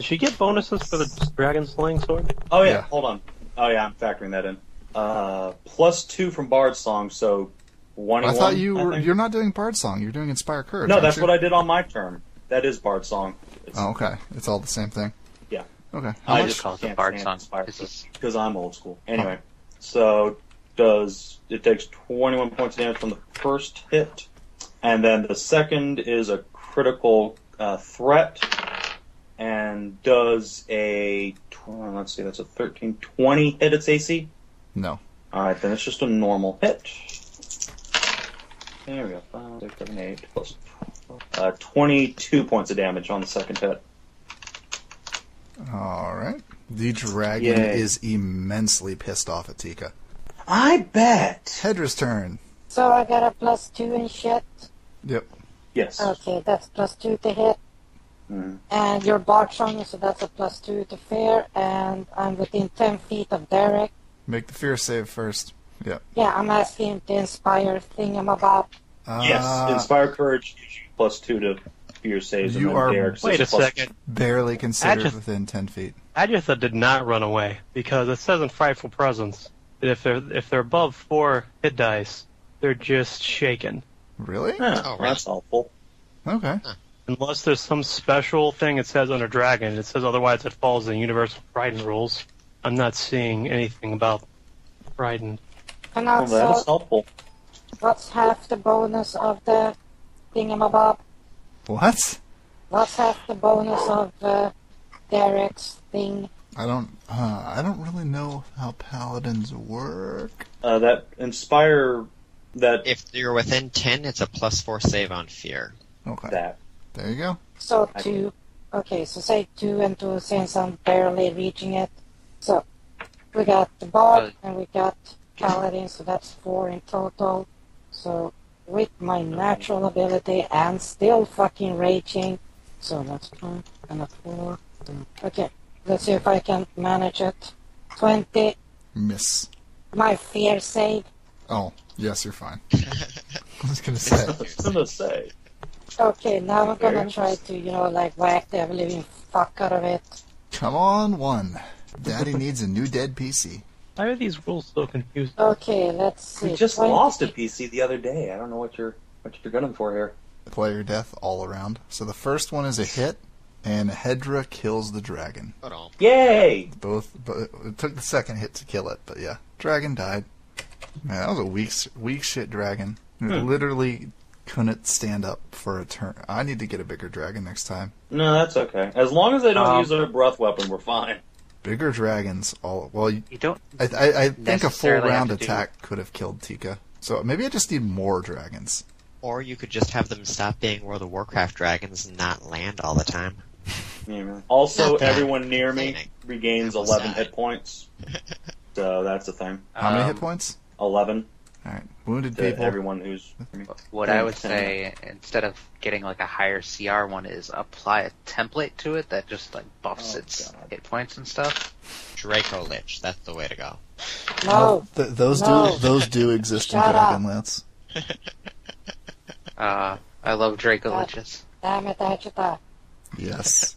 Did she get bonuses for the dragon slaying sword? Oh yeah, Yeah. hold on. Oh yeah, I'm factoring that in. +2 from Bard Song, so 21. I thought you were. think. You're not doing Bard Song. You're doing Inspire Courage. No, aren't that's you? what I did on my turn. That is Bard Song. Oh, okay. It's all the same thing. Yeah. Okay. How I much just calls it can't Bard stand Song? Inspire This is- because I'm old school. Anyway, so it takes 21 points of damage from the first hit, and then the second is a critical threat, and does a let's see, that's a 13, 20 hit its AC. No. All right, then it's just a normal hit. There we go. 5, 6, 7, 8 plus 22 points of damage on the second hit. All right. The dragon Yay. is immensely pissed off at Tika. I bet. Hedra's turn. So I got a +2 and shit. Yep. Yes. Okay, that's +2 to hit. Mm. And your Bard Song, so that's a +2 to fear. And I'm within 10 feet of Derek. Make the fear save first. Yep. Yeah, I'm asking the Inspire thingamabob. Yes. Inspire Courage gives you +2 to fear saves. You and then are- Derek's Wait a is plus- second. Barely considered Adjust- within 10 feet. Agatha did not run away because it says in Frightful Presence that if they're above 4 hit dice, they're just shaken. Really? Yeah, Oh, really? that's helpful. Okay. Unless there's some special thing it says under Dragon, it says otherwise it falls in Universal Trident rules. I'm not seeing anything about Trident. And Well, that is also, helpful. what's half the bonus of the thingamabob? What? What's half the bonus of Derek's thing? I don't really know how paladins work. That Inspire, that, If you're within 10, it's a +4 save on fear. Okay. that. There you go. So 2. Okay, so say 2 and 2 since I'm barely reaching it. So we got the Bard and we got Paladin, so that's 4 in total. So with my natural ability and still fucking raging. So that's 1 and a 4. Okay, let's see if I can manage it. 20. Miss. My fear save. Oh, yes, you're fine. I was gonna say. I was gonna say. Okay, now I'm gonna Very try to, like whack the living fuck out of it. Come on, one. Daddy needs a new dead PC. Why are these rules so confusing? Okay, let's see. We just 20. lost a PC the other day. I don't know what you're gunning for here. Player death all around. So the first one is a hit, and Hedra kills the dragon. Hold on. Yay! But it took the second hit to kill it, but yeah. Dragon died. Man, that was a weak shit dragon. It literally couldn't stand up for a turn. I need to get a bigger dragon next time. No, that's okay. As long as they don't use their breath weapon, we're fine. Bigger dragons, You don't. I think a full necessarily round have to do- attack could have killed Tika. So maybe I just need more dragons. Or you could just have them stop being World of Warcraft dragons and not land all the time. Yeah. Also, Not that everyone near me entertaining. regains Almost 11 died. hit points. So that's the thing. How many hit points? 11 Alright. Wounded to people. everyone who's near me. What I would say, instead of getting like a higher CR one, is apply a template to it that just like buffs Oh, its God. hit points and stuff. Draco Lich, that's the way to go. No, Those No. do exist in Shut up. Dragonlance. I love Draco God. Liches. damn it, Agita. Yes.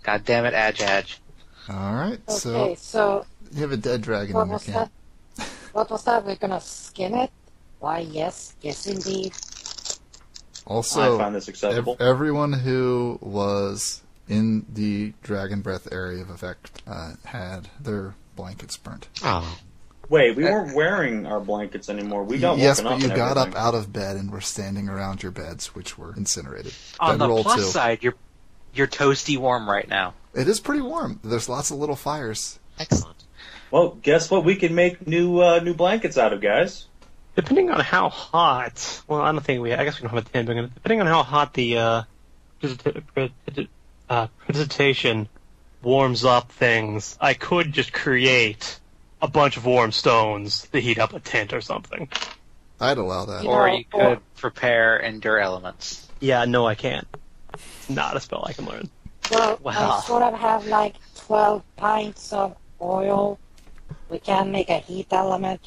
God damn it, Adge. Alright, Okay, so so you have a dead dragon what in your was camp. that? What was that? We're gonna skin it? Why, yes, indeed. I Also, find this acceptable. everyone who was in the Dragon Breath area of effect had their blankets burnt. Oh. Wait, we weren't wearing our blankets anymore. We got Yes, woken but up you and got everything. up out of bed and were standing around your beds, which were incinerated. On the Bedroll plus 2. side, you're toasty warm right now. It is pretty warm. There's lots of little fires. Excellent. Well, guess what we can make new blankets out of, guys? Depending on how hot, well, I don't think I guess we don't have a 10, but depending on how hot the precipitation warms up things, I could just create a bunch of warm stones to heat up a tent or something. I'd allow that. You Or know, you could prepare Endure Elements. Yeah, no, I can't. It's not a spell I can learn. Well, Wow. I sort of have like 12 pints of oil. We can make a heat element,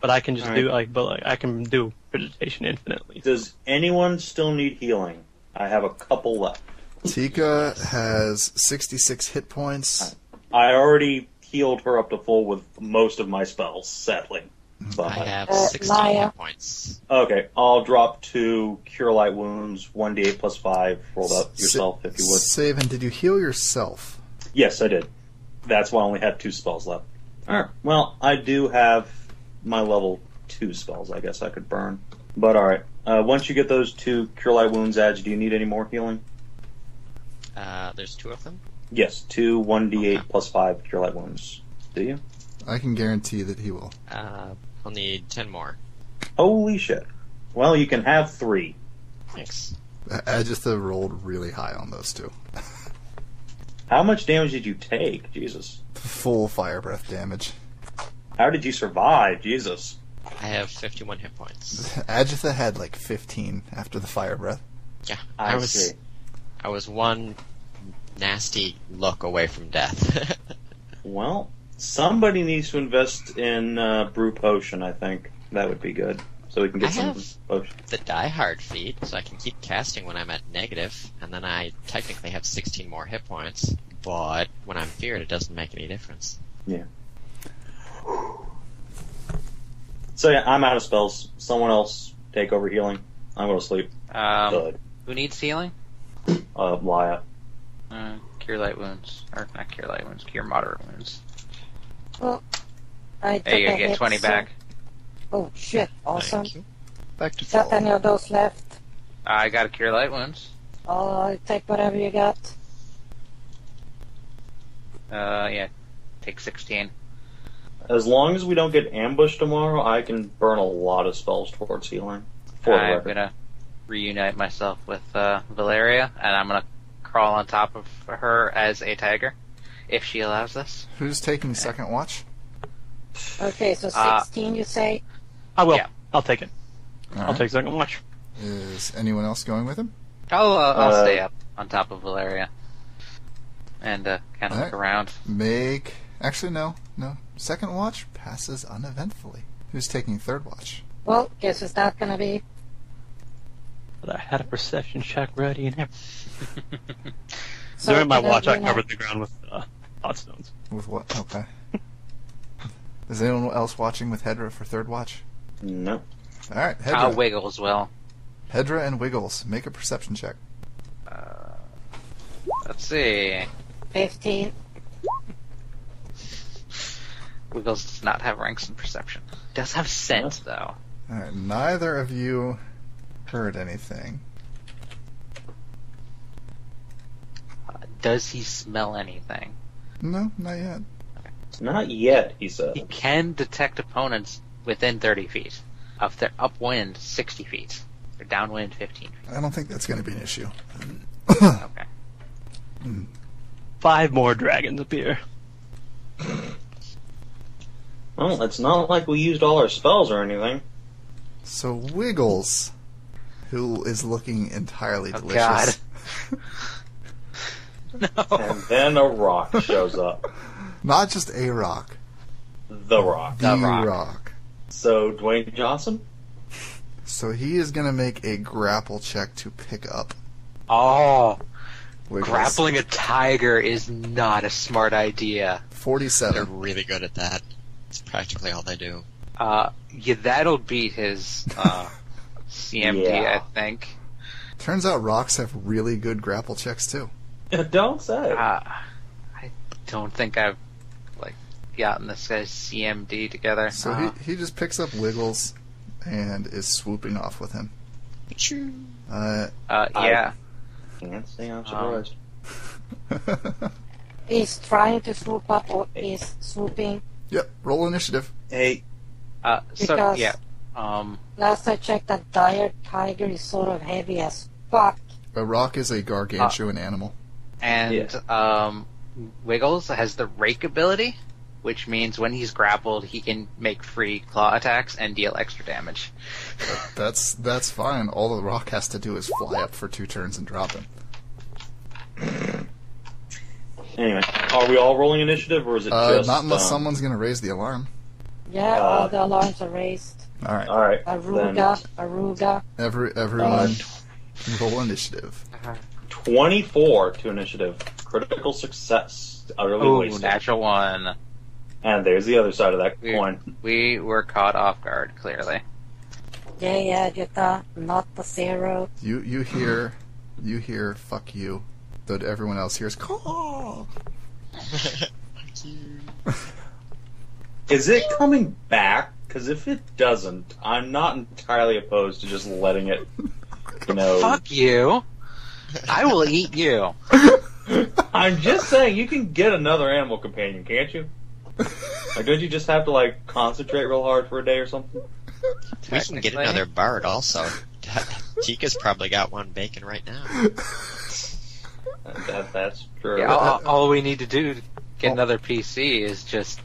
But I can just Alright. do I can do precipitation infinitely. Does anyone still need healing? I have a couple left. Tika has 66 hit points. I already healed her up to full with most of my spells, sadly. But, I have 16 Maya. hit points. okay, I'll drop to Cure Light Wounds, 1d8 plus 5. Roll that yourself, if you would. Save, and did you heal yourself? Yes, I did. That's why I only have 2 spells left. Alright, well, I do have my level 2 spells I guess I could burn. But alright, once you get those 2 Cure Light Wounds adds, do you need any more healing? There's 2 of them? Yes, 2 1d8 Okay. plus 5 Cure Light Wounds. Do you? I can guarantee that he will. I'll need 10 more. Holy shit. Well, you can have 3. Thanks. Agatha rolled really high on those two. How much damage did you take? Jesus. Full fire breath damage. How did you survive? Jesus. I have 51 hit points. Agatha had like 15 after the fire breath. Yeah, I was see. I was one nasty look away from death. Well, somebody needs to invest in Brew Potion, I think. That would be good. So we can get I some have potion. the Die Hard feat, so I can keep casting when I'm at negative, and then I technically have 16 more hit points, but when I'm feared, it doesn't make any difference. Yeah. So yeah, I'm out of spells. Someone else take over healing. I'm going to sleep. Good. Who needs healing? Laya. Cure light wounds. Or not cure light wounds, cure moderate wounds. Well, I took Hey, you a get hit, 20 so- back. Oh shit! Awesome. Thank you. Back to Got full. any of those left? I got a cure light wounds. I'll take whatever you got. Yeah. Take 16. As long as we don't get ambushed tomorrow, I can burn a lot of spells towards healing. For the I'm record. gonna reunite myself with Valeria, and I'm gonna crawl on top of her as a tiger, if she allows this. Who's taking second watch? Okay, so 16 you say? I will. Yeah. I'll take it. All I'll right. take second watch. Is anyone else going with him? I'll stay up on top of Valeria and kind of Alright. look around. Actually, no. Second watch passes uneventfully. Who's taking third watch? Well, guess it's not gonna be. But I had a perception check ready and everything. So During my can watch, I everyone- covered the ground with hot stones. With what? Okay. Is anyone else watching with Hedra for third watch? No. All right, I'll Hedra. wiggle as well. Hedra and Wiggles, make a perception check. Let's see. 15. Wiggles does not have ranks in perception. Does have scent, though. All right, neither of you heard anything. Does he smell anything? No, not yet. Not yet, he said. He can detect opponents within 30 feet. If they're upwind, 60 feet. If they're downwind, 15 feet. I don't think that's going to be an issue. Okay. 5 more dragons appear. Well, it's not like we used all our spells or anything. So Wiggles, who is looking entirely Oh, delicious. No. And then a rock shows up. Not just a rock, The rock. the rock. rock. So, Dwayne Johnson? So he is going to make a grapple check to pick up Oh, Wiggles. grappling a tiger is not a smart idea. They're 47. really good at that. It's practically all they do. Yeah, that'll beat his CMD, Yeah. I think. Turns out rocks have really good grapple checks too. Don't say. I don't think I've gotten this guy's CMD together. So he just picks up Wiggles and is swooping off with him. Yeah. Can't say I'm surprised. He's trying to swoop up or is swooping. Yep, roll initiative. Hey, So Because- yeah. Last I checked, that dire tiger is sort of heavy as fuck. A rock is a gargantuan animal. And Wiggles has the rake ability, which means when he's grappled, he can make free claw attacks and deal extra damage. That's fine. All the rock has to do is fly up for 2 turns and drop him. anyway, are we all rolling initiative, or is it just... Not unless someone's going to raise the alarm. Yeah, all the alarms are raised. All right, Alright, then Aruga. everyone roll initiative. 24 to initiative. Critical success. Utterly Ooh, wasted. natural one. And there's the other side of that coin. We were caught off guard, clearly. Yeah, Agita, not the 0. You hear fuck you, though everyone else hears call. Is it coming back? Because if it doesn't, I'm not entirely opposed to just letting it, Fuck you! I will eat you. I'm just saying, you can get another animal companion, can't you? Like, don't you just have to, like, concentrate real hard for a day or something? We can get another bard also. Chica's probably got one baking right now. That's true. Yeah, all we need to do to get another PC is just,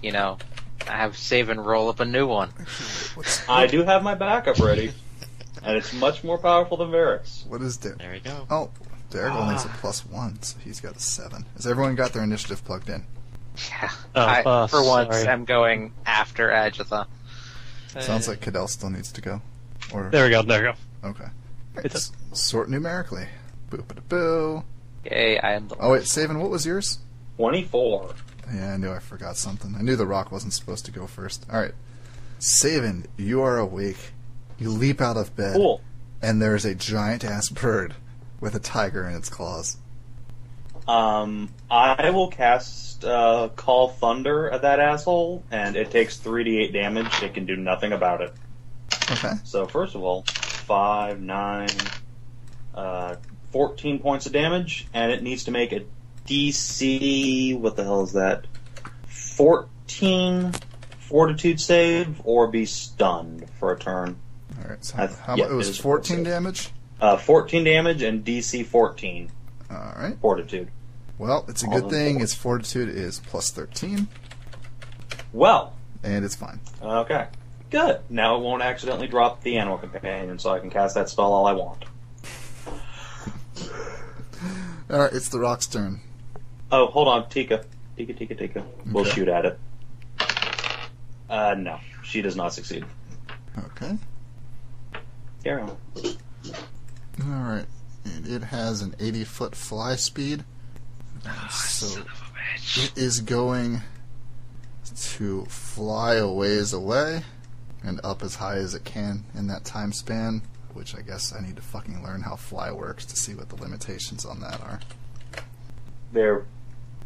have save and roll up a new one. I do have my backup ready, and it's much more powerful than Varix. What is Derek? There we go. Oh, Derek only has a +1, so he's got a 7. Has everyone got their initiative plugged in? Yeah. Oh, for once, sorry. I'm going after Agitha. Sounds like Cadell still needs to go. Or There we go. okay. It's Sort numerically. Boo-ba-da-boo. Yay, I am the Oh wait, Saban, what was yours? 24. Yeah, I knew I forgot something. I knew the rock wasn't supposed to go first. Alright. Saban, you are awake. You leap out of bed, Cool. and there's a giant-ass bird with a tiger in its claws. I will cast Call Thunder at that asshole, and it takes 3d8 damage. It can do nothing about it. Okay. So first of all, 5, 9, 14 points of damage, and it needs to make a DC, what the hell is that? 14 fortitude save, or be stunned for a turn. Alright, so Yeah, it it was is 14 14. damage? 14 damage and DC 14 Alright. fortitude. Well, it's a All good of thing four. its fortitude is +13, Well, and it's fine. okay. Good. Now it won't accidentally drop the animal companion, so I can cast that spell all I want. Alright, it's the rock's turn. Oh, hold on, Tika. Tika. We'll Okay. shoot at it. No. She does not succeed. Okay. Carry on. Alright. And it has an 80-foot fly speed. So it is going to fly a ways away and up as high as it can in that time span, which I guess I need to fucking learn how fly works to see what the limitations on that are. There.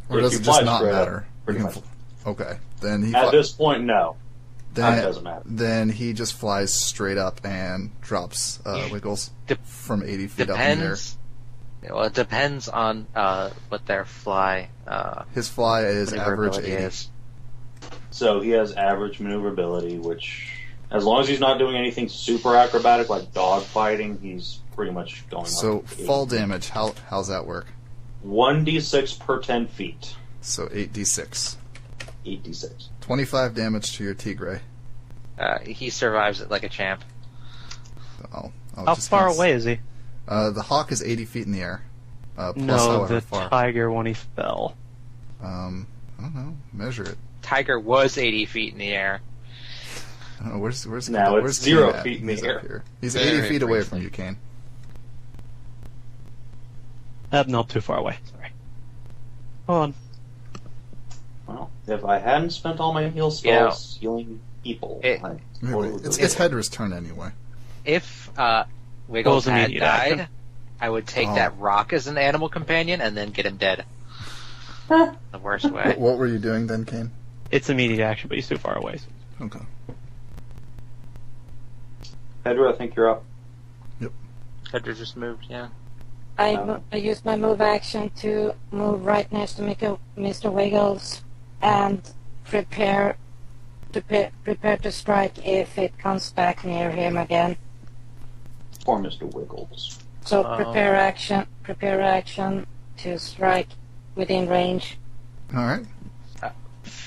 Or If does you it just fly not straight up, matter? pretty You can much. Okay. Then he At fly- this point, no. then, it doesn't matter. Then he just flies straight up and drops Wiggles Dep- from 80 feet up in the air. Depends. Well, it depends on what their fly His fly is average maneuverability 80. is. So he has average maneuverability, which, as long as he's not doing anything super acrobatic like dog fighting, he's pretty much going So up. to fall 80. damage, how's that work? 1d6 per 10 feet. So 8d6. 8d6. 25 damage to your Tigray. He survives it like a champ. I'll How just far guess. away is he? The hawk is 80 feet in the air. Plus No, however the far. tiger when he fell. I don't know. Measure it. Tiger was 80 feet in the air. I don't know. Where's Now where's it's 0 Kane at? feet in the He's air. up here. He's Very 80 feet away briefly. from you, Kane. No, too far away. Sorry. Hold on. Well, if I hadn't spent all my heal spells healing people, It- I Wait, totally wait. would It's do it. Hedra's turn anyway. If What Wiggles was had immediate died, action? I would take Oh. that rock as an animal companion and then get him dead. The worst way. What were you doing then, Kane? It's immediate action, but he's too far away. Okay. Hedra, I think you're up. Hedra just moved, yeah. I used my move action to move right next to Mr. Wiggles and prepare to strike if it comes back near him again. Poor Mr. Wiggles. So Oh. prepare action to strike within range. Alright.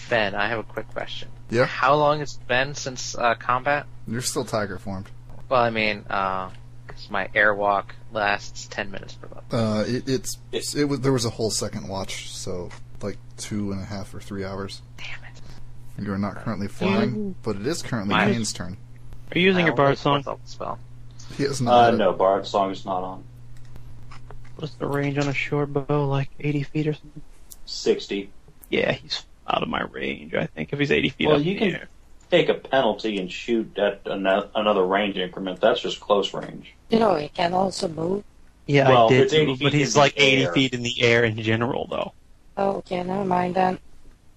Ben, I have a quick question. Yeah? How long has it been since combat? You're still tiger formed. Well, I mean, 'cause my airwalk lasts 10 minutes per level. There was a whole second watch, so like 2.5 or 3 hours. Damn it. You are not currently flying, but it is currently Mine- Kane's turn. Are you using your I bard only song? fourth level spell. He has not. No, Bard's song is not on. What's the range on a short bow? Like 80 feet or something? 60. Yeah, he's out of my range, I think, if he's 80 feet Well, up you in the can air. take a penalty and shoot at another range increment. That's just close range. You know, he can also move. Yeah, Well, I did it's 80 move, feet but in he's the like 80 air. feet in the air in general, though. Okay, never mind then.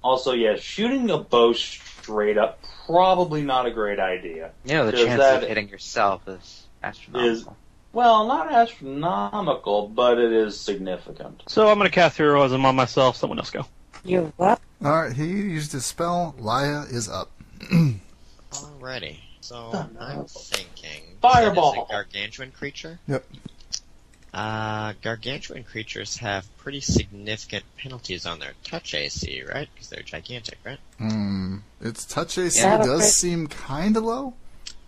Also, yeah, shooting a bow straight up, probably not a great idea. You know, the Because chance that of hitting yourself is astronomical. Well, not astronomical, but it is significant. So I'm going to cast Heroism on myself. Someone else go. You what? Alright, he used his spell. Laya is up. Alrighty. So I'm thinking. Fireball! Is it a gargantuan creature? Yep. Gargantuan creatures have pretty significant penalties on their touch AC, right? Because they're gigantic, right? Its touch AC Yeah. does seem kinda low.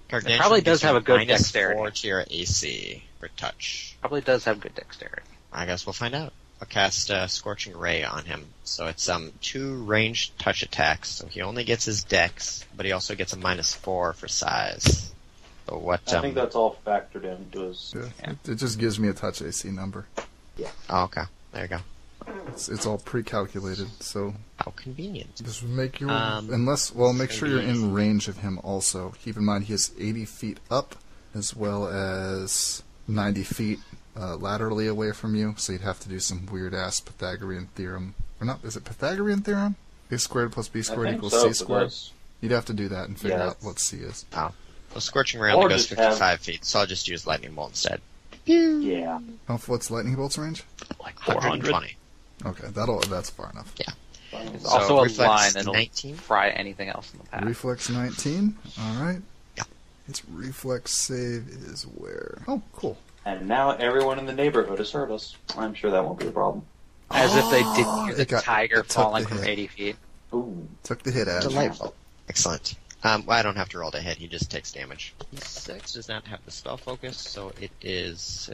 Gargantuan probably does gives you have a good minus dexterity. 4 to your AC for touch. Probably does have good dexterity. I guess we'll find out. I'll cast Scorching Ray on him. So it's 2 ranged touch attacks. So he only gets his dex, but he also gets a minus 4 for size. So what? I think that's all factored into his... Yeah. It just gives me a touch AC number. Oh, okay. There you go. It's all pre-calculated, so How convenient. just make your... make sure gonna you're be in range of him also. Keep in mind he is 80 feet up, as well as 90 feet laterally away from you, so you'd have to do some weird-ass Pythagorean theorem. Or not, is it Pythagorean theorem? A squared plus b I squared think equals so, c squared? because- You'd have to do that and figure Yeah. out what c is. Oh. Well, Scorching Ray Or only goes just 55 feet, so I'll just use Lightning Bolt instead. Yeah. What's lightning bolt's range? Like 400. 120. Okay, that's far enough. There's So also a reflex line that'll 19? fry anything else in the path. Reflex 19. Alright. Yeah. Its reflex save is where? Oh, cool. And now everyone in the neighborhood has heard us. I'm sure that won't be a problem. As if they didn't hear the It got- tiger it took falling the from hit. 80 feet. Ooh. Took the hit at Delightful. Excellent. Well, I don't have to roll to hit, he just takes damage. D6 does not have the spell focus, so it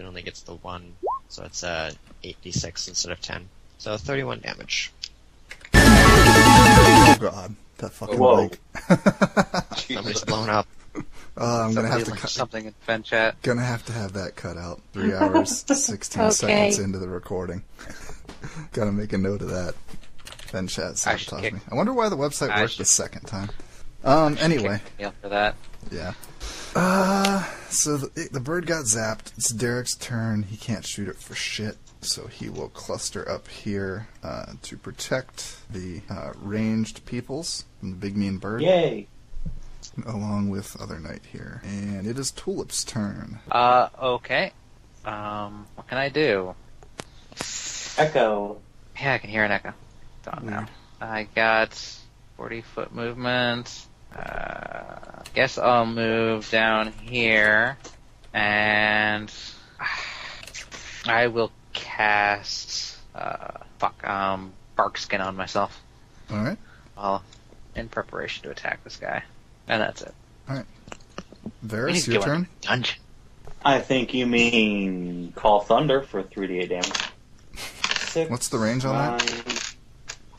only gets the 1, so it's 8d6 instead of 10. So 31 damage. Oh god, that fucking Whoa. lake. Somebody's blown up. I'm gonna have Somebody to left cut. something in Fen chat. Gonna have to have that cut out. 3 hours, 16 Okay. seconds into the recording. Gotta make a note of that. Then chat I should sabotaged kick- me. I wonder why the website I worked should- the second time. Anyway, Yeah, for that. yeah. So the bird got zapped. It's Derek's turn. He can't shoot it for shit, so he will cluster up here to protect the ranged peoples from the big mean bird, Yay. along with other knight here. And it is Tulip's turn. Okay. What can I do? Echo. Yeah, I can hear an echo. Don't know. I got 40-foot movement. Guess I'll move down here, and I will cast bark skin on myself. All right. Well, in preparation to attack this guy, and that's it. We need Varys, to your go into turn. a dungeon. I think you mean Call Thunder for 3d8 damage. 6, What's the range on that? 9...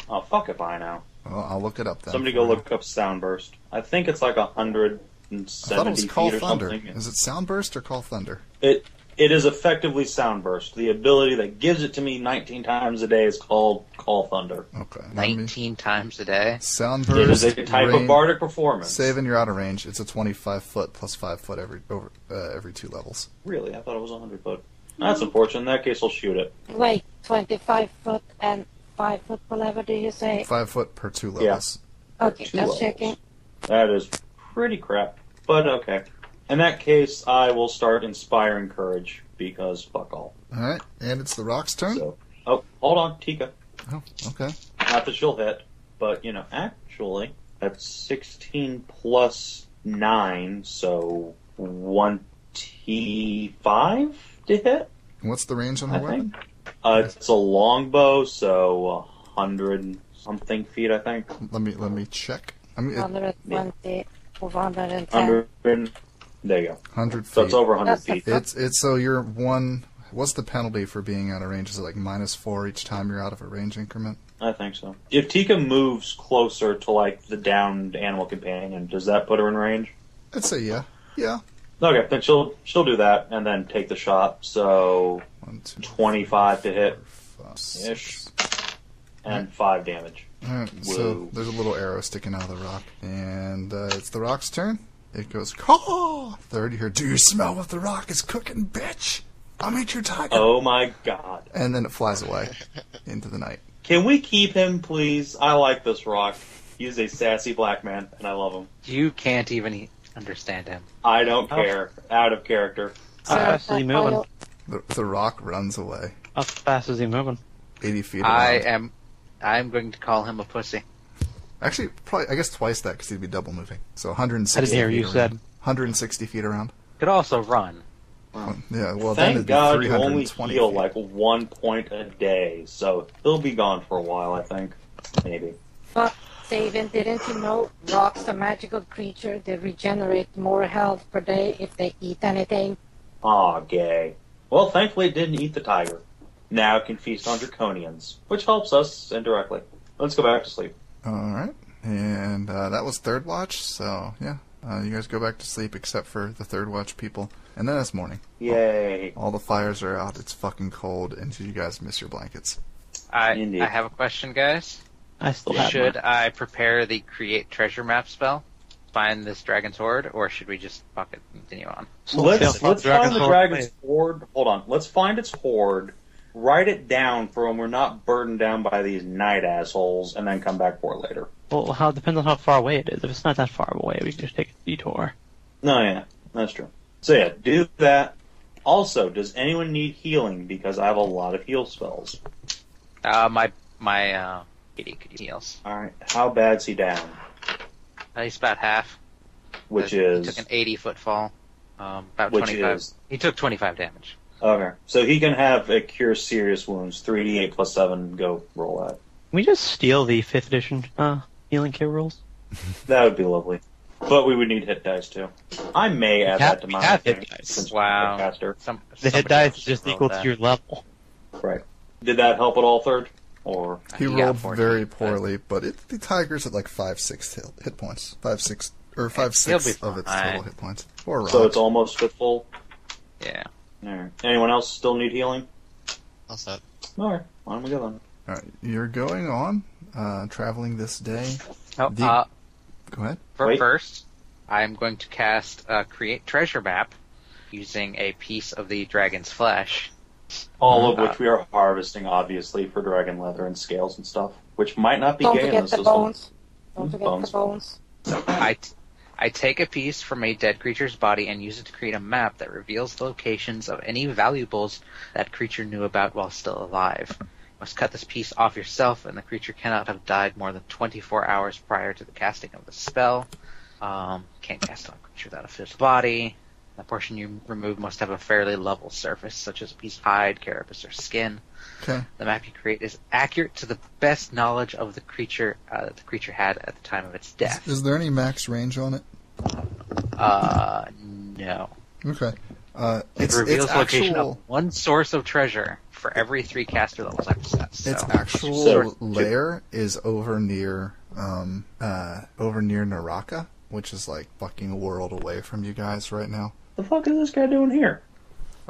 Oh, fuck if I know. Well, I'll look it up then. Somebody go look up Soundburst. I think it's like 170 I thought it was feet Call or Thunder. something. Is it Soundburst or Call Thunder? It is effectively Soundburst. The ability that gives it to me 19 times a day is called Call Thunder. Okay. 19 times a day. Soundburst. It is a type of bardic performance. Save and you're out of range. It's a 25 foot plus 5 foot every 2 levels. Really? I thought it was 100 foot. That's unfortunate. In that case, I'll shoot it. Wait, 25 foot and 5 foot whatever do you say? 5 foot per 2 levels. Okay, 2 just levels. checking. That is pretty crap. But okay. In that case, I will start inspiring courage because fuck all. Alright, and it's the rock's turn? So, oh, hold on, Tika. Oh, okay. Not that she'll hit, but actually, that's 16 plus 9, so 25 to hit. What's the range on her I weapon? think. It's a longbow, so 100 something feet, I think. Let me check. I mean, 120 or 110. 100. There you go. 100 feet. So it's over 100 That's the feet. It's so you're one. What's the penalty for being out of range? Is it like -4 each time you're out of a range increment? I think so. If Tika moves closer to like the downed animal companion, does that put her in range? I'd say yeah. Yeah. Okay, then she'll do that and then take the shot. So 1, 2, 25 to hit. 4, 5, Ish. 6. And 5 damage. Alright, so Whoa. there's a little arrow sticking out of the rock. And it's the rock's turn. It goes, caw! Third, you hear, do you smell what the rock is cooking, bitch? I'll meet your tiger. Oh my god. And then it flies away into the night. Can we keep him, please? I like this rock. He's a sassy black man, and I love him. You can't even understand him. I don't care. Out of character. How fast is he moving? The rock runs away. How fast is he moving? 80 feet around. I'm going to call him a pussy. Actually, probably, I guess twice that because he'd be double moving. So 160 I didn't hear feet you around. said. 160 feet around. Could also run. Yeah, well, then Thank it'd be God you only 320 heal feet. like 1 point a day, so he'll be gone for a while, I think. Maybe. But, David, didn't you know rocks are magical creature? They regenerate more health per day if they eat anything. Aw, gay. Well, thankfully it didn't eat the tiger. Now it can feast on draconians, which helps us indirectly. Let's go back to sleep. Alright, and that was third watch, so yeah. You guys go back to sleep except for the third watch people. And then it's morning. Yay. All the fires are out, it's fucking cold, and you guys miss your blankets. Indeed. I have a question, guys. I still have Should mine. I prepare the create treasure map spell? Find this dragon's hoard, or should we just fuck it and continue on? So Let's yeah, find the Hoard. dragon's hoard. Hold on. Let's find its hoard. Write it down for when we're not burdened down by these night assholes, and then come back for it later. Well, how depends on how far away it is. If it's not that far away, we can just take a detour. No, yeah, that's true. So yeah, do that. Also, does anyone need healing? Because I have a lot of heal spells. My kitty could heals. Alright, how bad's he down? He's about half. Which He is... took an 80-foot fall. About Which 25. is... He took 25 damage. Okay, so he can have a cure serious wounds. 3d8 plus 7, go roll that. Can we just steal the 5th edition healing kit rules? That would be lovely. But we would need hit dice too. I may add that to we my have hit thing, dice. since Wow. we're a caster. The hit dice is just equal to your level. Right. Did that help at all, third? Or He got rolled 14, very but- poorly, but the tiger's at like 5-6 hit points. 5-6 or 5-6 he'll be of its fine. total hit points. Or rock. so it's almost at full? Yeah. Alright. Anyone else still need healing? All set. Alright, why don't we go then? Alright, you're going on, traveling this day. Oh, Go ahead. Wait. first, I'm going to cast create treasure map using a piece of the dragon's flesh. All of which we are harvesting, obviously, for dragon leather and scales and stuff. Which might not be Don't gay in forget this the system. bones. Don't forget Bones. the bones. I take a piece from a dead creature's body and use it to create a map that reveals the locations of any valuables that creature knew about while still alive. You must cut this piece off yourself, and the creature cannot have died more than 24 hours prior to the casting of the spell. Can't cast on a creature without a physical body. The portion you remove must have a fairly level surface, such as a piece of hide, carapace, or skin. Okay. The map you create is accurate to the best knowledge of the creature that the creature had at the time of its death. Is there any max range on it? No. Okay. It It's reveals the location actual. of one source of treasure for every 3 caster levels I possess. Its so- actual So- lair is over near Naraka, which is like fucking a world away from you guys right now. The fuck is this guy doing here?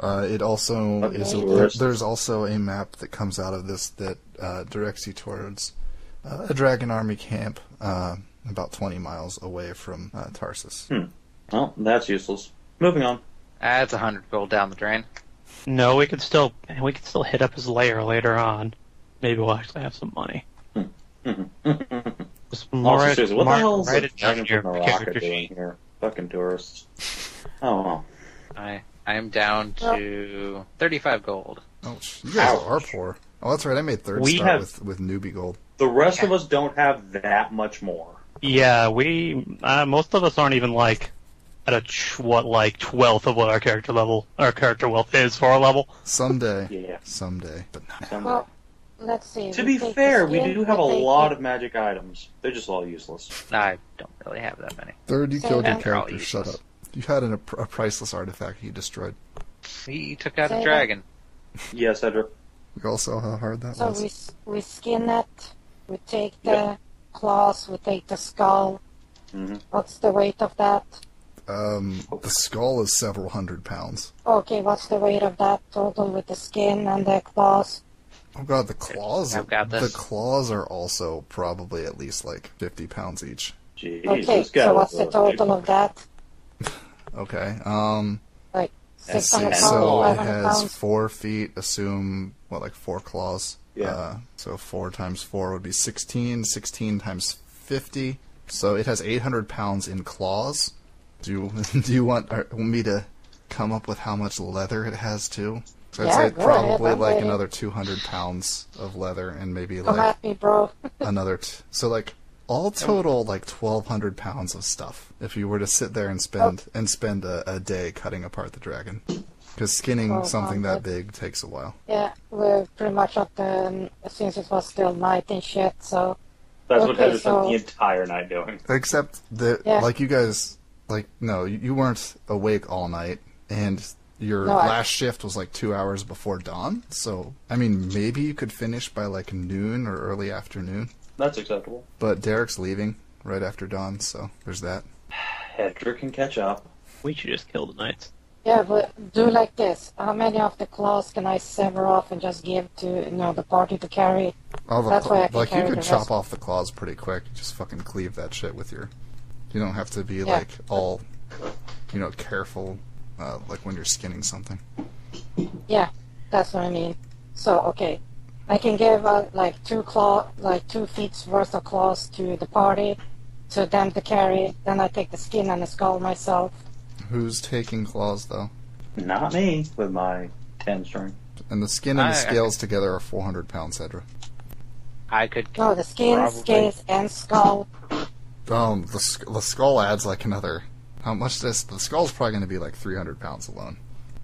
It also Okay. is. Tourist. There's also a map that comes out of this that directs you towards a dragon army camp about 20 miles away from Tarsus. Well, that's useless. Moving on. That's 100 gold down the drain. No, we could still hit up his lair later on. Maybe we'll actually have some money. Just Also, seriously, what the hell is write a it down dragon in your from Naraka character doing sheet. here? Fucking tourists. Oh, well. I am down to 35 gold. Ouch! You guys Ouch. are poor. Oh, that's right. I made third We star have- with newbie gold. The rest of us don't have that much more. Yeah, we most of us aren't even like at a 12th of what our character wealth is for our level. Someday. Yeah. Someday, but not. Someday. Well, let's see. To we be take fair, the we skin, do have a we take lot the- of magic items. They're just all useless. I don't really have that many. Third, you Say killed your that. character. All Shut up. useless. You had a priceless artifact you destroyed. He took out Say a that. dragon. Yes, Edric. You all saw how hard that So was. we skin it. We take the Yeah. claws. We take the skull. Mm-hmm. What's the weight of that? The skull is several hundred pounds. Okay, what's the weight of that total with the skin and the claws? Oh god, the claws. I've got this. The claws are also probably at least like 50 pounds each. Jeez, Okay, this guy so was what's the total of that? Okay. Like 600 pounds, So it 500 has pounds? 4 feet. Assume what, like 4 claws. Yeah. So 4 times 4 would be 16. 16 times 50. So it has 800 pounds in claws. Do you want me to come up with how much leather it has too? So I'd Yeah, say go probably ahead, I'm like ready. another 200 pounds of leather and maybe Come like at me, bro. another. So like all total like 1,200 pounds of stuff. If you were to sit there and spend a day cutting apart the dragon, because skinning something that 1,200. big takes a while. Yeah, we're pretty much up the, since it was still night and shit, so... That's what Okay, Heather spent so- the entire night doing. Except that, Yeah. like you guys, like no, you weren't awake all night, and your No, last shift was like 2 hours before dawn. So I mean, maybe you could finish by like noon or early afternoon. That's acceptable. But Derek's leaving right after dawn, so there's that. Heather can catch up. We should just kill the knights. Yeah, but do like this. How many of the claws can I sever off and just give to, the party to carry? All the That's why I can like you carry could the chop rest. off the claws pretty quick. Just fucking cleave that shit with your. You don't have to be Yeah. like all, careful, like when you're skinning something. Yeah, that's what I mean. So, okay. I can give, 2 feet's worth of claws to the party, to them to carry. Then I take the skin and the skull myself. Who's taking claws though? Not me, with my 10 strength. And the skin and the I- scales together are 400 pounds, Hedra. I could. No, the skin, Probably. scales, and skull. The skull adds like another. How much this? The skull's probably going to be like 300 pounds alone.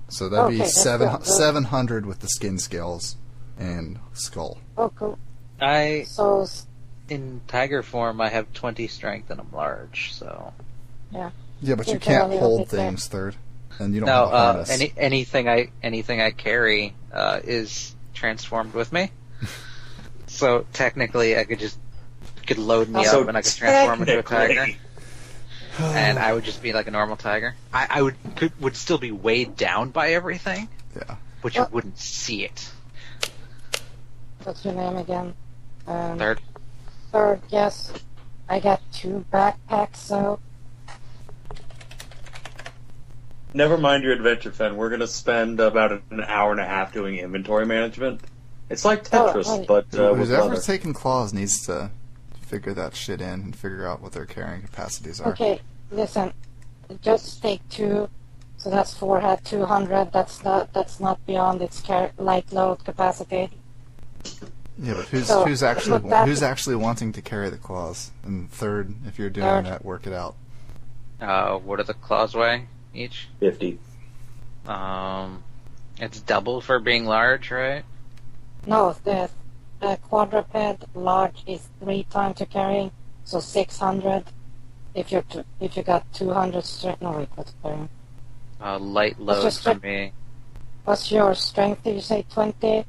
So that'd Okay, be that's good. 700 with the skin, scales, and skull. Oh, cool. I So, in tiger form, I have 20 strength and I'm large. So Yeah, but you You can't can hold only there. things, third, and you don't no, have a harness. anything I carry is transformed with me. So technically, I could load me So up and I could transform into a tiger, technically- and I would just be like a normal tiger. I would still be weighed down by everything, Yeah. but you wouldn't see it. what's your name again? Third. Third, yes. I got 2 backpacks, so... Never mind your adventure, Fen. We're going to spend about an hour and a half doing inventory management. It's like Tetris, right. but with Who's ever leather. taking claws needs to figure that shit in and figure out what their carrying capacities are. Okay, listen. Just take 2, so that's 4 had 200. That's not beyond its light load capacity. Yeah, but who's So, look, that's- who's actually wanting to carry the claws? And third, if you're doing Third. that, work it out. What do the claws weigh each? 50. It's double for being large, right? No, the quadruped large is 3 times your carrying, so 600. If you got 200 strength, no wait, what's carrying? Light load just for check- me. What's your strength? Did you say 20?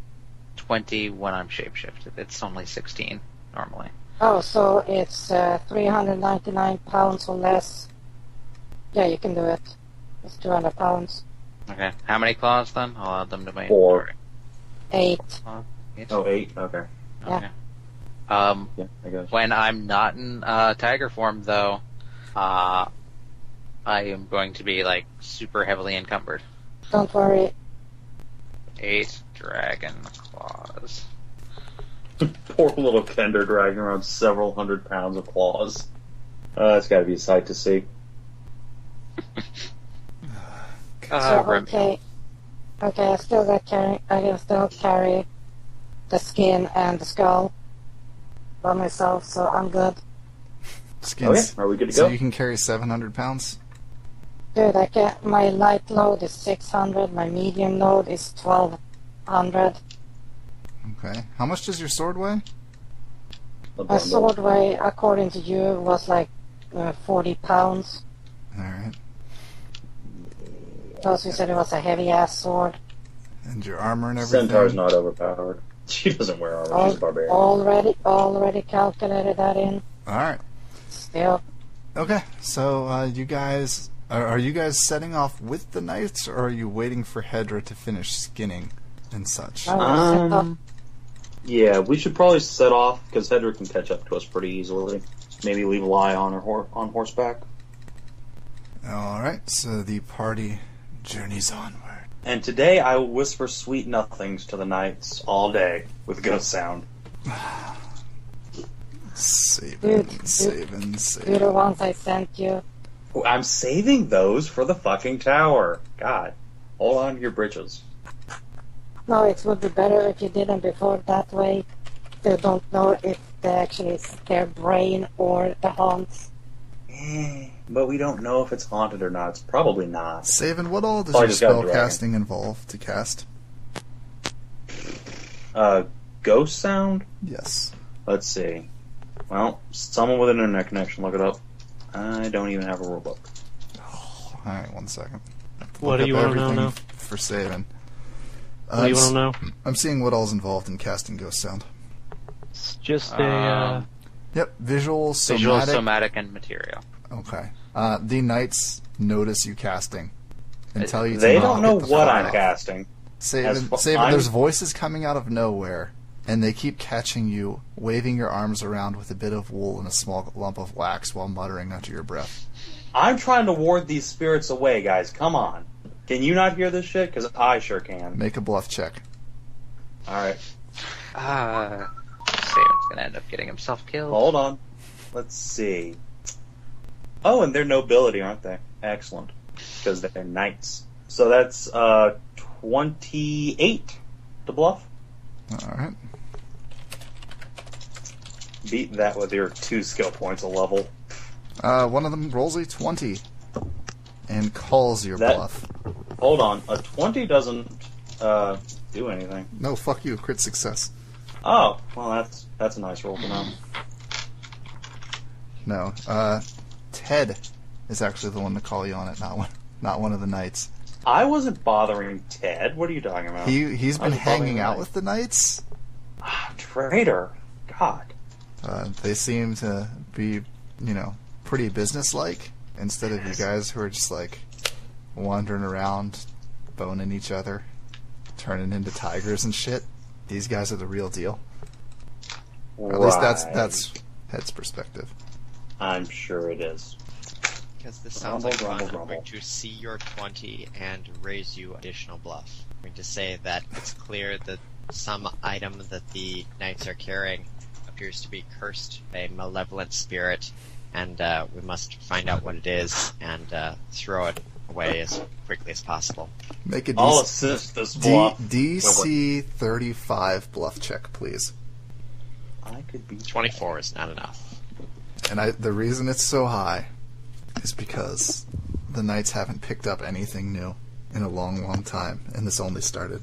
20 when I'm shapeshifted. It's only 16 normally. Oh, so it's 399 pounds or less. Yeah, you can do it. It's 200 pounds. Okay. How many claws then? I'll add them to my 4. 8. inventory. Oh, 8? Okay. Okay. Yeah, I guess. When I'm not in tiger form, though, I am going to be like super heavily encumbered. Don't worry. 8 dragon claws. Poor little Kender dragging around several hundred pounds of claws. It's got to be a sight to see. So, Remy. okay. Okay, I can still carry the skin and the skull by myself, so I'm good. Skins. Oh, yeah? Are we good to So go? you can carry 700 pounds? Dude, my light load is 600, my medium load is 1200. Okay. How much does your sword weigh? My sword weight, according to you, was like 40 pounds. Alright. Plus, you said it was a heavy-ass sword. And your armor and everything? Centaur's not overpowered. She doesn't wear armor. She's a barbarian. Already calculated that in. Alright. Still, Okay, so you guys Are you guys setting off with the knights, or are you waiting for Hedra to finish skinning and such? Yeah, we should probably set off, because Hedra can catch up to us pretty easily. Maybe leave Lie on on horseback. Alright, so the party journeys onward. And today I will whisper sweet nothings to the knights all day with ghost sound. Saving. Do the ones I sent you. I'm saving those for the fucking tower. God. Hold on to your britches. No, it would be better if you did them before. That way, they don't know if they actually it's their brain or the haunts. But we don't know if it's haunted or not. It's probably not. Savin, what all does Oh, I your just got a spell dragon. casting involve to cast? Ghost sound? Yes. Let's see. Well, someone with an internet connection, look it up. I don't even have a rulebook. Alright, 1 second. What do you want to know now? For Savin. What do you want to know? I'm seeing what all's involved in casting ghost sound. It's just a... Yep, visual, Visual, somatic. somatic, and material. Okay. The knights notice you casting and tell you to They not don't know hit the what fuck I'm off. casting. Savin, I'm- there's voices coming out of nowhere, and they keep catching you, waving your arms around with a bit of wool and a small lump of wax while muttering under your breath. I'm trying to ward these spirits away, guys. Come on. Can you not hear this shit? Because I sure can. Make a bluff check. Alright. Saban's gonna end up getting himself killed. Hold on. Let's see. Oh, and they're nobility, aren't they? Excellent. Because they're knights. So that's 28 to bluff. Alright. Beat that with your 2 skill points a level. One of them rolls a 20 and calls your That- bluff. Hold on. A 20 doesn't do anything. No, fuck you, crit success. Oh, well, that's a nice roll to know. No, Ted is actually the one to call you on it, not one of the knights. I wasn't bothering Ted. What are you talking about? He's been I was bothering hanging the out knights. with the knights. Traitor. God. They seem to be, pretty businesslike, instead of you guys who are just like wandering around, boning each other, turning into tigers and shit. These guys are the real deal. Or at least that's Ted's perspective. I'm sure it is. Because this sounds Rumble, like fun, rumble, I'm rumble. going to see your 20 and raise you additional bluff. I'm going to say that it's clear that some item that the knights are carrying appears to be cursed by a malevolent spirit, and we must find out what it is and throw it away as quickly as possible. Make a I'll assist this bluff. DC 35 bluff check, please. I could be 24 is not enough. And the reason it's so high is because the knights haven't picked up anything new in a long, long time, and this only started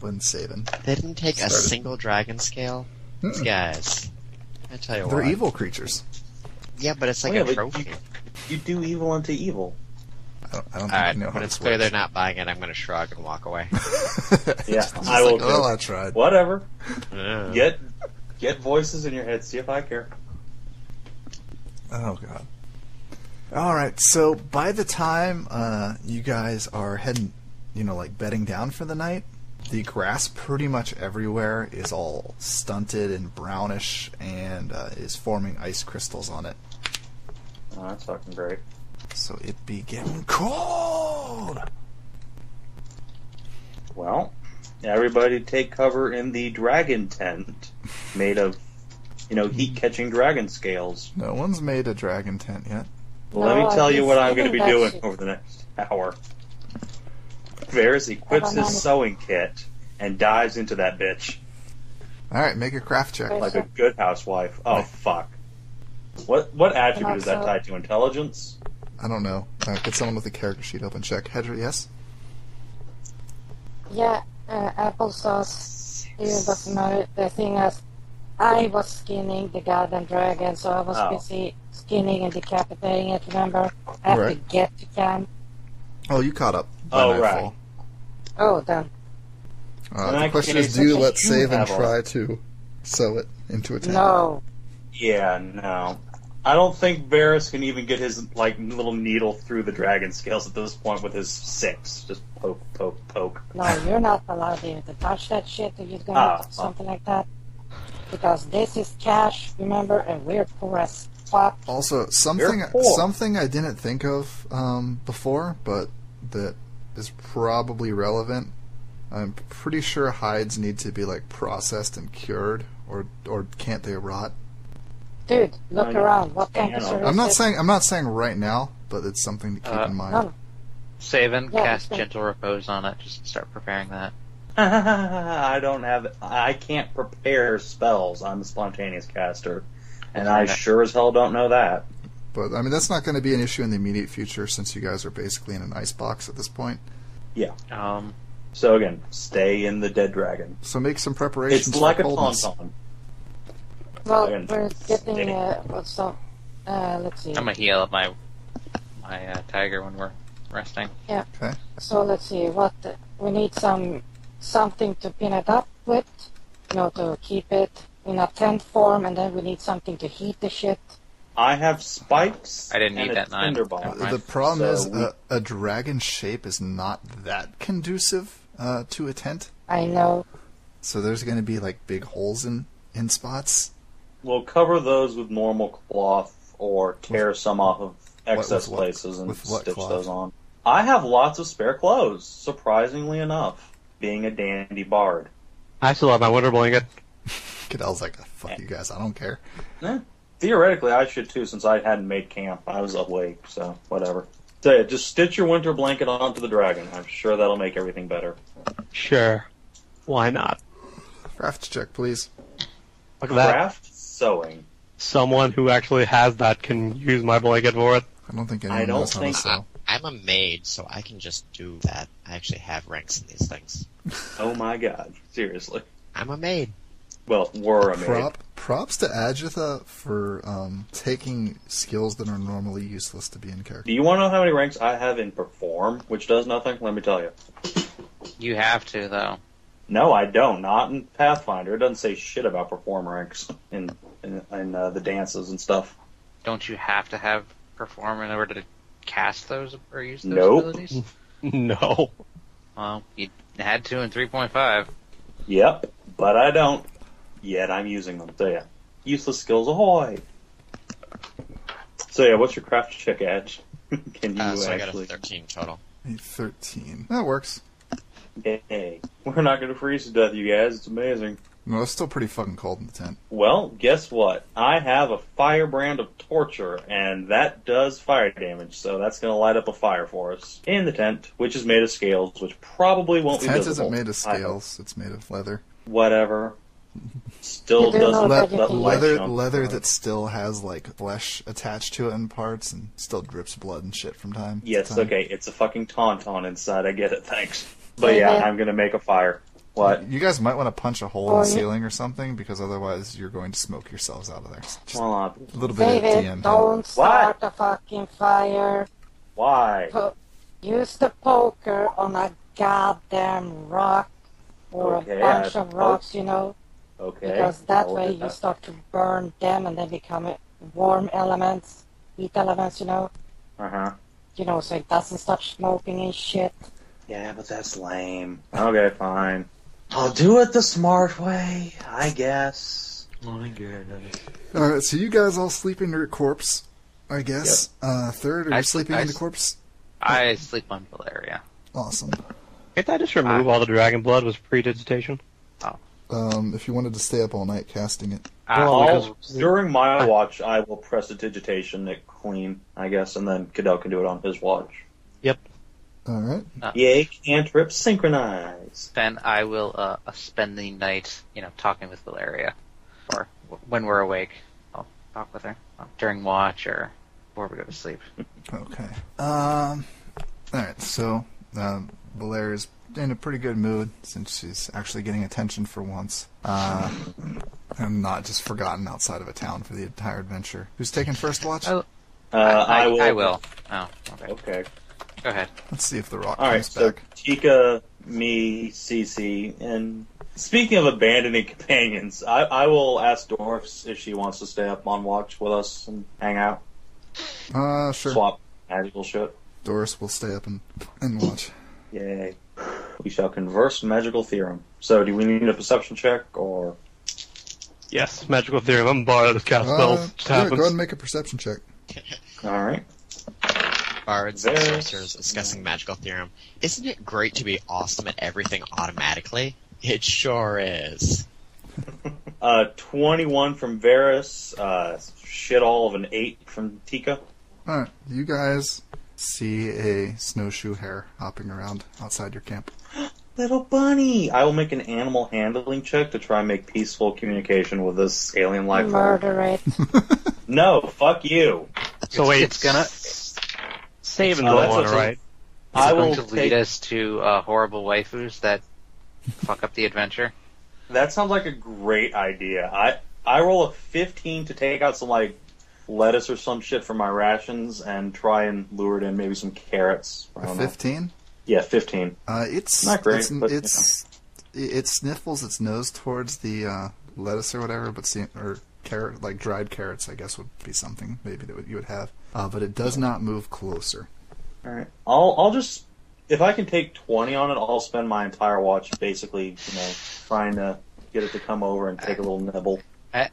when Sabin. They didn't take a Started. single dragon scale? These guys. I tell you They're what. evil creatures. Yeah, but it's like Oh, yeah, a but trophy. You do evil unto evil. I don't think Alright, you know how when it's this clear works. they're not buying it, I'm going to shrug and walk away. Yeah, Just I will like, too. well, I tried. Whatever. Yeah. Get voices in your head. See if I care. Oh, God. Alright, so by the time you guys are heading, bedding down for the night, the grass pretty much everywhere is all stunted and brownish and is forming ice crystals on it. Oh, that's fucking great. So it be getting cold! Well, everybody take cover in the dragon tent made of, heat-catching dragon scales. No one's made a dragon tent yet. Well, let No, me tell you what he's I'm going to be doing that doing shit. over the next hour. Varys equips his sewing kit and dives into that bitch Alright, make a craft check. Right. like a good housewife. Oh, fuck. What attribute is that tied to? Intelligence? I don't know. Get someone with a character sheet open. Check. Hedra, yes? Yeah, applesauce. Even doesn't matter. The thing is, I was skinning the goddamn dragon, so I was Oh. busy skinning and decapitating it, remember? I have to Right. get to camp. Oh, you caught up by Oh, nightfall. Oh, then. In The that question case, is, do you I let think you save and have a- try to sew it into a tent? No. Yeah, no. I don't think Varys can even get his little needle through the dragon scales at this point with his 6. Just poke, poke, poke. No, you're not allowed even to touch that shit if you're gonna do something like that. Because this is cash, remember, and we're poor as fuck. Also, something I didn't think of before, but that is probably relevant. I'm pretty sure hides need to be processed and cured, or can't they rot? Dude, look around. What temperature is I'm not it? saying right now, but it's something to keep in mind. No. Savin, Yeah, cast okay. Gentle Repose on it. Just start preparing that. I can't prepare spells. I'm a spontaneous caster. And I sure as hell don't know that. But I mean, that's not going to be an issue in the immediate future, since you guys are basically in an ice box at this point. Yeah. Um, So again, stay in the dead dragon. So make some preparations. It's like for a coldness. tauntaun. Well, Again, we're getting, stay. let's see. I'm gonna heal up my tiger when we're resting. Okay. So let's see, we need something to pin it up with, to keep it in a tent form, and then we need something to heat the shit. I have spikes. I didn't and need a that 9. tinderbomb. Right. The problem So is a dragon shape is not that conducive to a tent. I know. So there's going to be big holes in spots. We'll cover those with normal cloth or tear some off of excess with what- places and with what stitch cloth? those on. I have lots of spare clothes, surprisingly enough, being a dandy bard. I still have my winter blanket. Cadell's like, fuck you guys, I don't care. Theoretically, I should too, since I hadn't made camp. I was awake, so whatever. So yeah, just stitch your winter blanket onto the dragon. I'm sure that'll make everything better. Sure. Why not? Craft check, please. Look at that. Craft sewing. Someone who actually has that can use my blanket for it. I don't think anyone I don't knows how to think- sew. I'm a maid, so I can just do that. I actually have ranks in these things. Oh my god, seriously. I'm a maid. Well, we're a maid. Props to Agatha for taking skills that are normally useless to be in character. Do you want to know how many ranks I have in Perform, which does nothing? Let me tell you. You have to though. No, I don't. Not in Pathfinder. It doesn't say shit about Perform ranks in the dances and stuff. Don't you have to have Perform in order to cast those or use those Nope. abilities? No. Well, you had to in 3.5. Yep, but I don't. Yet I'm using them. So yeah, useless skills ahoy. So yeah, what's your craft check edge? Can you So I got a actually? 13 total. A 13. That works. Yay. We're not going to freeze to death, you guys. It's amazing. No, it's still pretty fucking cold in the tent. Well, guess what? I have a firebrand of torture, and that does fire damage, so that's going to light up a fire for us in the tent, which is made of scales, which probably won't The be tent visible. isn't made of I hope. scales, it's made of leather. Whatever. Still You do doesn't know that let you light leather jump leather through. that still has flesh attached to it in parts and still drips blood and shit from time to Yes, time. okay, it's a fucking tauntaun inside. I get it, thanks. But yeah, I'm gonna make a fire. What? You guys might want to punch a hole in Or the you- ceiling or something, because otherwise you're going to smoke yourselves out of there. Just Well, a little bit of David, DM. don't start a fucking fire. why? Use the poker on a goddamn rock or Okay, a bunch I of rocks, Okay. Because that way you start to burn them and they become warm elements, heat elements, Uh-huh. So it doesn't start smoking and shit. Yeah, but that's lame. Okay, fine. I'll do it the smart way, I guess. Alright, so you guys all sleep in your corpse, I guess. Third, are I you sleep- sleeping I in the s- corpse? I sleep on Valeria. Awesome. Can't I just remove all the dragon blood with predigitation? If you wanted to stay up all night casting it. Well, During my watch, I will prestidigitation it clean, I guess, and then Cadell can do it on his watch. Yep. Alright. Yay, cantrip synchronize. Then I will spend the night, talking with Valeria, or when we're awake, I'll talk with her during watch or before we go to sleep. Okay. Alright, so Valeria's in a pretty good mood since she's actually getting attention for once. And not just forgotten outside of a town for the entire adventure. Who's taking first watch? Oh. I will. I will. Oh, okay. Okay. Go ahead. Let's see if the rock Alright, comes so back. Tika, me, Cece, and Speaking of abandoning companions, I will ask Doris if she wants to stay up on watch with us and hang out. Sure. Swap magical shit. Doris will stay up and watch. Yay. We shall converse magical theorem. So, do we need a perception check, or... Yes, magical theorem. I'm borrowed to cast spells. Just Go ahead happens. and make a perception check. Alright. Bards and sorcerers discussing magical theorem. Isn't it great to be awesome at everything automatically? It sure is. 21 from Varys, shit all of an 8 from Tika. Alright, you guys see a snowshoe hare hopping around outside your camp. Little bunny! I will make an animal handling check to try and make peaceful communication with this alien life form. Murder it. No, fuck you. So wait, It's gonna save and Oh, go that's on, okay. right? I will to lead us to horrible waifus that fuck up the adventure. That sounds like a great idea. I roll a 15 to take out some, like, lettuce or some shit from my rations and try and lure it in maybe some carrots. I A don't know. 15? Yeah, 15. It's Not great, but, it sniffles its nose towards the lettuce or whatever, or carrot, like dried carrots, I guess would be something maybe that you would have. But it does not move closer. Alright. I'll just, if I can take 20 on it, I'll spend my entire watch basically, trying to get it to come over and take a little nibble.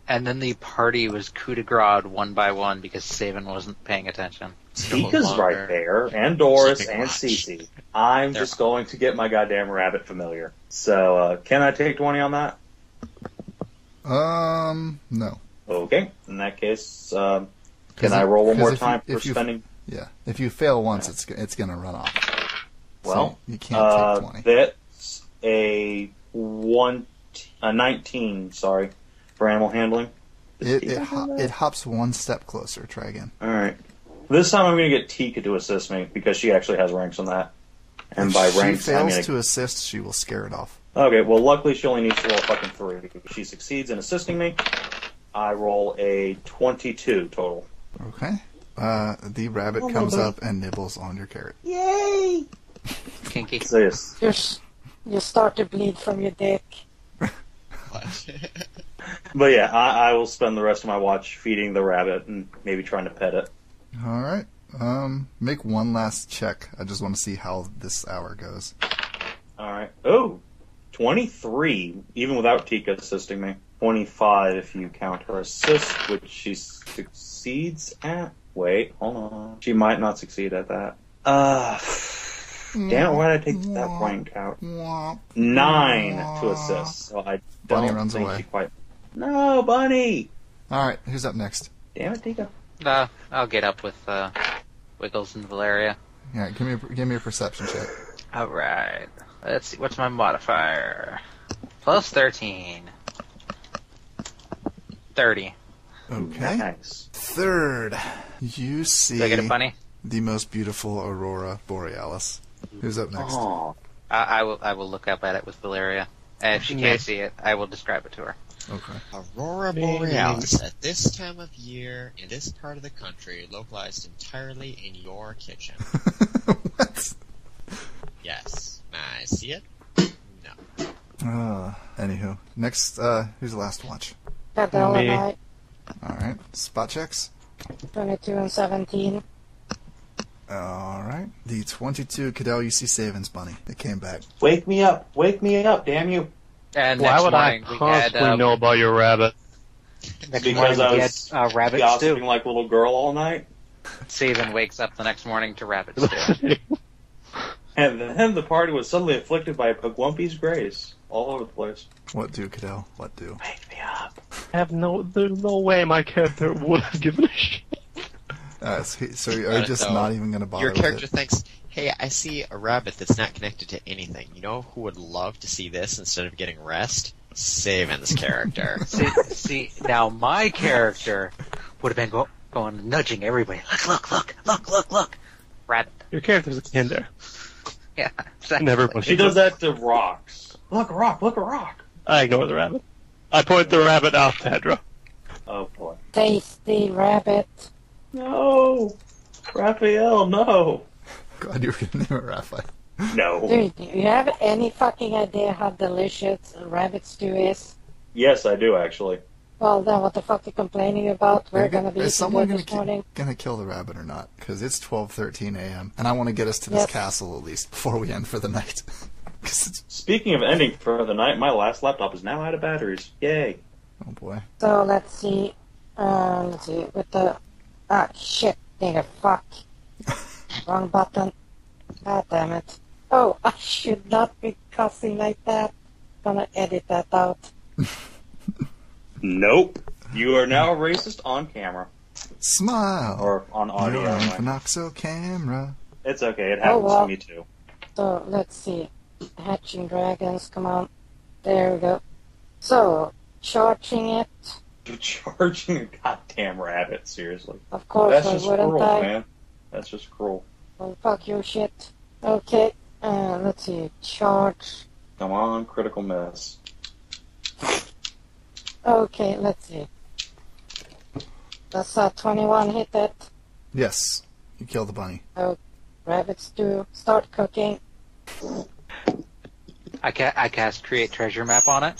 And then the party was coup de grace one by one because Saban wasn't paying attention. Tika's longer right there, and Doris, keeping and watch. Cece. I'm They're just going to get my goddamn rabbit familiar. So, can I take 20 on that? No. Okay. In that case, can I roll one more time for spending? Yeah. If you fail once, it's gonna run off. Well, so you can't take 20. That's a 19, sorry, for animal handling. It hops one step closer. Try again. Alright. This time I'm going to get Tika to assist me, because she actually has ranks on that. And If by she ranks, I fails mean... to assist, she will scare it off. Okay, well, luckily she only needs to roll a fucking 3. If she succeeds in assisting me, I roll a 22 total. Okay. The rabbit comes up and nibbles on your carrot. Yay! Kinky. So yes. You start to bleed from your dick. What? But yeah, I will spend the rest of my watch feeding the rabbit and maybe trying to pet it. All right. Make one last check. I just want to see how this hour goes. Alright. Oh! 23, even without Tika assisting me. 25 if you count her assist, which she succeeds at. Wait, hold on. She might not succeed at that. Damn it, why did I take that rank out? 9 to assist, so I Bunny don't runs think away. she quite... No, Bunny! All right. Who's up next? Damn it, Tika. I'll get up with Wiggles and Valeria. Yeah. Give me a perception check. Alright. Let's see, what's my modifier? Plus 13. 30. Okay. Nice. Third, you see Do I get a bunny? the most beautiful aurora borealis. Who's up next? Oh, I will look up at it with Valeria. And if she can't see it, I will describe it to her. Okay. Aurora Borealis at this time of year in this part of the country, localized entirely in your kitchen. What? Yes. I see it? No. Anywho, next, who's the last watch? Cadell and Me. I, All right. Spot checks. 22 and 17. All right. The 22 Cadell, you see Savan's bunny. It came back. wake me up, damn you. And Why next would I morning we had constantly know about your rabbit? next Because morning I we was had rabbit gossiping stew. like a little girl all night. Saban wakes up the next morning to rabbit stew. And then the party was suddenly afflicted by a Pugwumpy's grace all over the place. What do, Cadell? What do? Wake me up. There's no way my character would have given a shit. So are you just So, not even going to bother Your character with it? thinks, hey, I see a rabbit that's not connected to anything. You know who would love to see this instead of getting rest? Savan's character. see, now my character would have been going nudging everybody. Look. Rabbit. Your character's a kinder. Yeah, exactly. Never push She does that to rocks. Look, a rock. I ignore the rabbit. I point the rabbit out to Hedra. Oh boy. Tasty rabbit. No! Raphael, no! God, you were going to name it Raphael. No. Dude, do you have any fucking idea how delicious rabbit stew is? Yes, I do actually. Well, then what the fuck are you complaining about? We're gonna be Is eating someone good this morning. gonna kill the rabbit or not? Because it's 12:13 a.m. and I want to get us to this Yes. castle at least before we end for the night. 'Cause it's, Speaking of ending for the night, my last laptop is now out of batteries. Yay. oh boy. So let's see. With the shit, nigga, fuck. Wrong button. God damn it. Oh, I should not be cussing like that. Gonna edit that out. Nope. You are now a racist on camera. Smile. Or on audio. You're on anyway. Phenoxo camera. It's okay, it happens well. to me too. So let's see. Hatching dragons, come on. There we go. So, charging it. You're charging a goddamn rabbit, seriously. Of course, That's I just wouldn't cruel, die. man. That's just cruel. Oh, fuck you, shit. Okay, let's see. Charge. Come on, critical miss. Okay, let's see. Does 21 hit that? Yes, you kill the bunny. Rabbit stew. Start cooking. I cast create treasure map on it.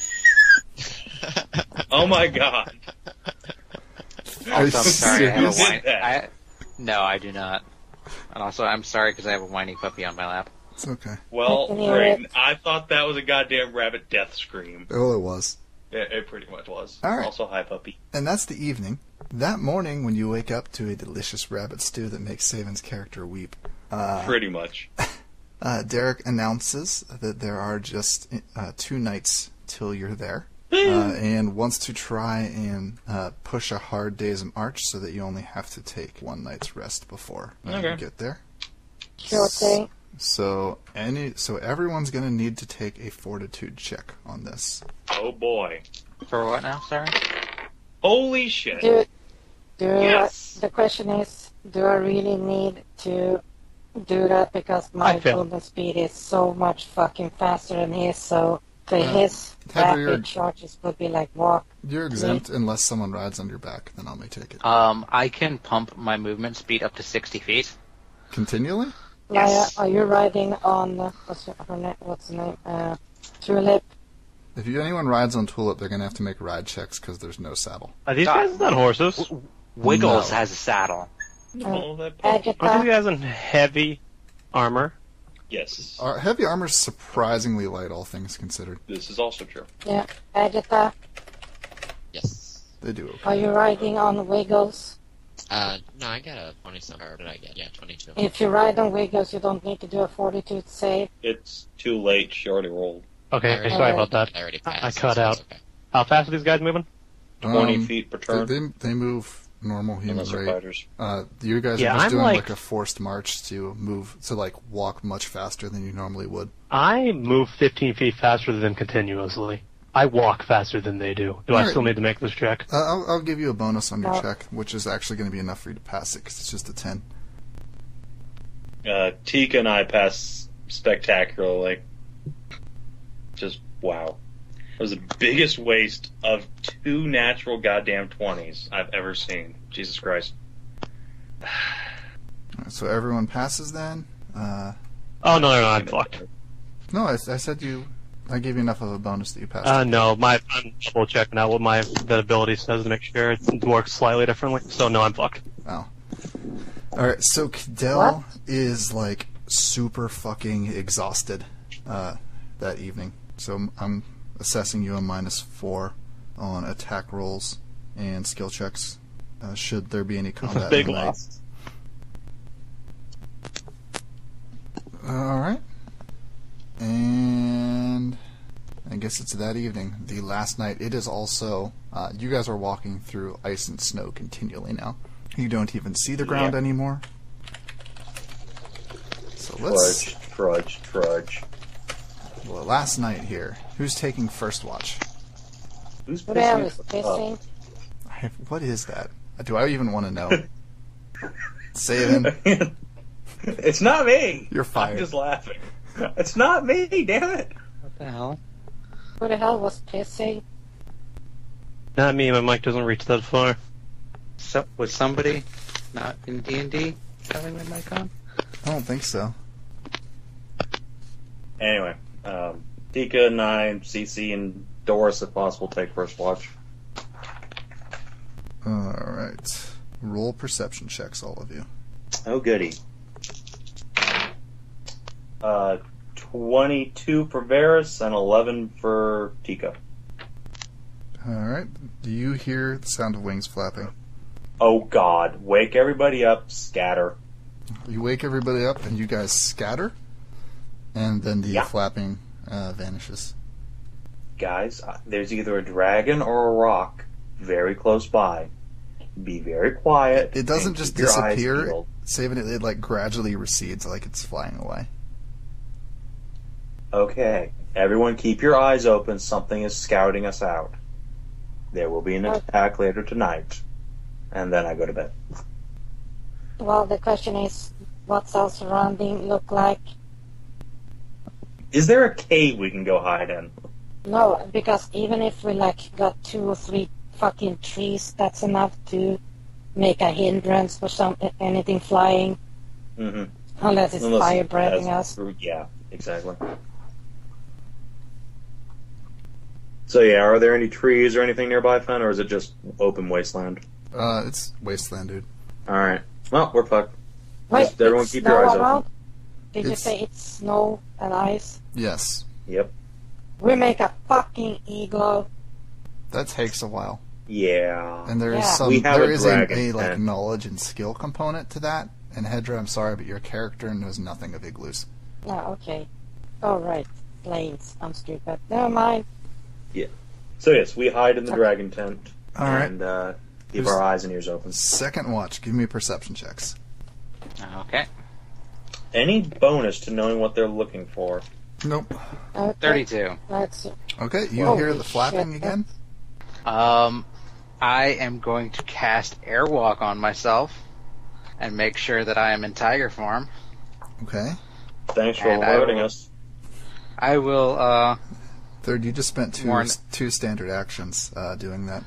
Oh my god. Also, I'm sorry, I have a You did whiny. that. No, I do not. And also, I'm sorry because I have a whiny puppy on my lap. It's okay. Well, I can hear great. it. I thought that was a goddamn rabbit death scream. Oh, it was. It pretty much was. All right. Also, hi puppy. And that's the evening. That morning, when you wake up to a delicious rabbit stew that makes Saban's character weep, Pretty much. Derek announces that there are just 2 nights till you're there, and wants to try and push a hard day's march so that you only have to take 1 night's rest before you Okay. get there. Sure thing. So everyone's going to need to take a fortitude check on this. Oh boy. For what now? Sorry. Holy shit. Yes. The question is, do I really need to do that because my I fail. movement speed is so much fucking faster than his, so his Heather, you're- rapid charges would be like walk. You're exempt unless someone rides on your back, then I'll may take it. I can pump my movement speed up to 60 feet. Continually? Yes. Maya, are you riding on what's the name? Tulip? If anyone rides on Tulip, they're going to have to make ride checks because there's no saddle. Are these God. guys on horses? Wiggles No. has a saddle. Oh, that puppy. Aren't these Agatha? guys in heavy armor? Yes. Our heavy armor's surprisingly light, all things considered. This is also true. Yeah, Agatha, Yes. They do okay. are you riding on Wiggles? No, I got a 20-something. Or what did I get? Yeah, 22. If you ride on Wiggles, you don't need to do a fortitude save. It's too late. She already rolled. Okay, already- sorry about that. I already I passed. cut so out. it's okay. How fast are these guys moving? 20 feet per turn. They move normal human Unless they're rate. fighters. You guys Yeah, are just I'm doing like- a forced march to move to walk much faster than you normally would. I move 15 feet faster than them continuously. I walk faster than they do. Do I Alright. still need to make this check? I'll give you a bonus on your Oh. check, which is actually going to be enough for you to pass it because it's just a 10. Tika and I passed spectacularly. Just wow. It was the biggest waste of 2 natural goddamn 20s I've ever seen. Jesus Christ. Alright, so everyone passes then. Oh, no, I'm fucked. No, I said you. I gave you enough of a bonus that you passed. No, I'm double checking out what that ability says to make sure it works slightly differently. So, no, I'm fucked. Oh. Alright, so Cadell is super fucking exhausted that evening. So I'm assessing you a -4 on attack rolls and skill checks. Should there be any combat Big in the night. loss. Alright. And I guess it's that evening, the last night. It is also, you guys are walking through ice and snow continually now. You don't even see the ground Yeah. anymore. So let's, Trudge. well, last night here. Who's taking first watch? Who's What the hell pissing is us pissing? What is that? Do I even want to know? Savin, off? It's not me. You're fired. I'm just laughing. It's not me, damn it. What the hell? Who the hell was pissing? Not me, my mic doesn't reach that far. So, was somebody not in D&D having their mic on? I don't think so. Anyway, Tika, 9, CC, and Doris, if possible, take first watch. Alright. Roll perception checks, all of you. Oh, goody. 22 for Varys and 11 for Tika. Alright. Do you hear the sound of wings flapping? Oh, God. Wake everybody up. Scatter. You wake everybody up and you guys scatter, and then the flapping vanishes. Guys, there's either a dragon or a rock very close by. Be very quiet. It doesn't and just keep your eyes disappear, peeled. saving it like gradually recedes like it's flying away. Okay. Everyone keep your eyes open. Something is scouting us out. There will be an attack later tonight. And then I go to bed. Well, the question is, what's our surrounding look like? Is there a cave we can go hide in? No, because even if we got 2 or 3 fucking trees, that's enough to make a hindrance for anything flying. Mm-hmm. Unless it's fire breathing us. Yeah, exactly. So yeah, are there any trees or anything nearby, Fen, or is it just open wasteland? It's wasteland, dude. Alright. Well, we're fucked. Wait, Just everyone it's keep your snow eyes around? open. Did you say it's snow and ice? Yes. Yep. We make a fucking igloo. That takes a while. Yeah. And there is Yeah. some We have there a is dragon a like tent. knowledge and skill component to that. And Hedra, I'm sorry, but your character knows nothing of igloos. No, okay. Alright. Planes. I'm stupid. Never mind. So yes, we hide in the dragon tent. Alright. And keep There's- our eyes and ears open. Second watch, give me perception checks. Okay. Any bonus to knowing what they're looking for? Nope. Okay. 32. Let's see. Okay, you Holy hear the flapping shit. again? I am going to cast Airwalk on myself and make sure that I am in tiger form. Okay. Thanks for And I alerting will- us. I will, Third, you just spent Warn- two standard actions doing that.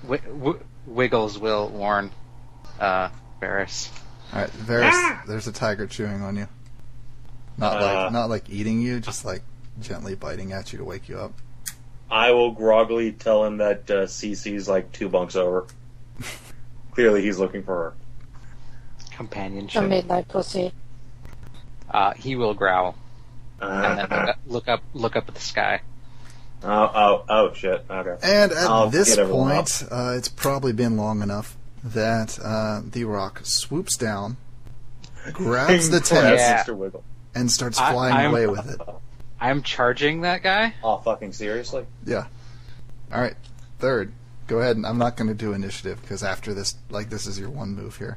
Wiggles will warn, Varys. Alright, Varys, there's a tiger chewing on you. Not like eating you, just like gently biting at you to wake you up. I will groggily tell him that CC's like 2 bunks over. Clearly he's looking for her. The Companionship. midnight pussy. He will growl and then look up at the sky. Oh, shit. Okay. And at I'll this get everyone point, it's probably been long enough that the rock swoops down, grabs the tent, Yeah. Mr. Wiggle. and starts I'm- flying away with it. I'm charging that guy. Oh, fucking seriously? Yeah. Alright, third. Go ahead, and I'm not going to do initiative, because after this, this is your one move here.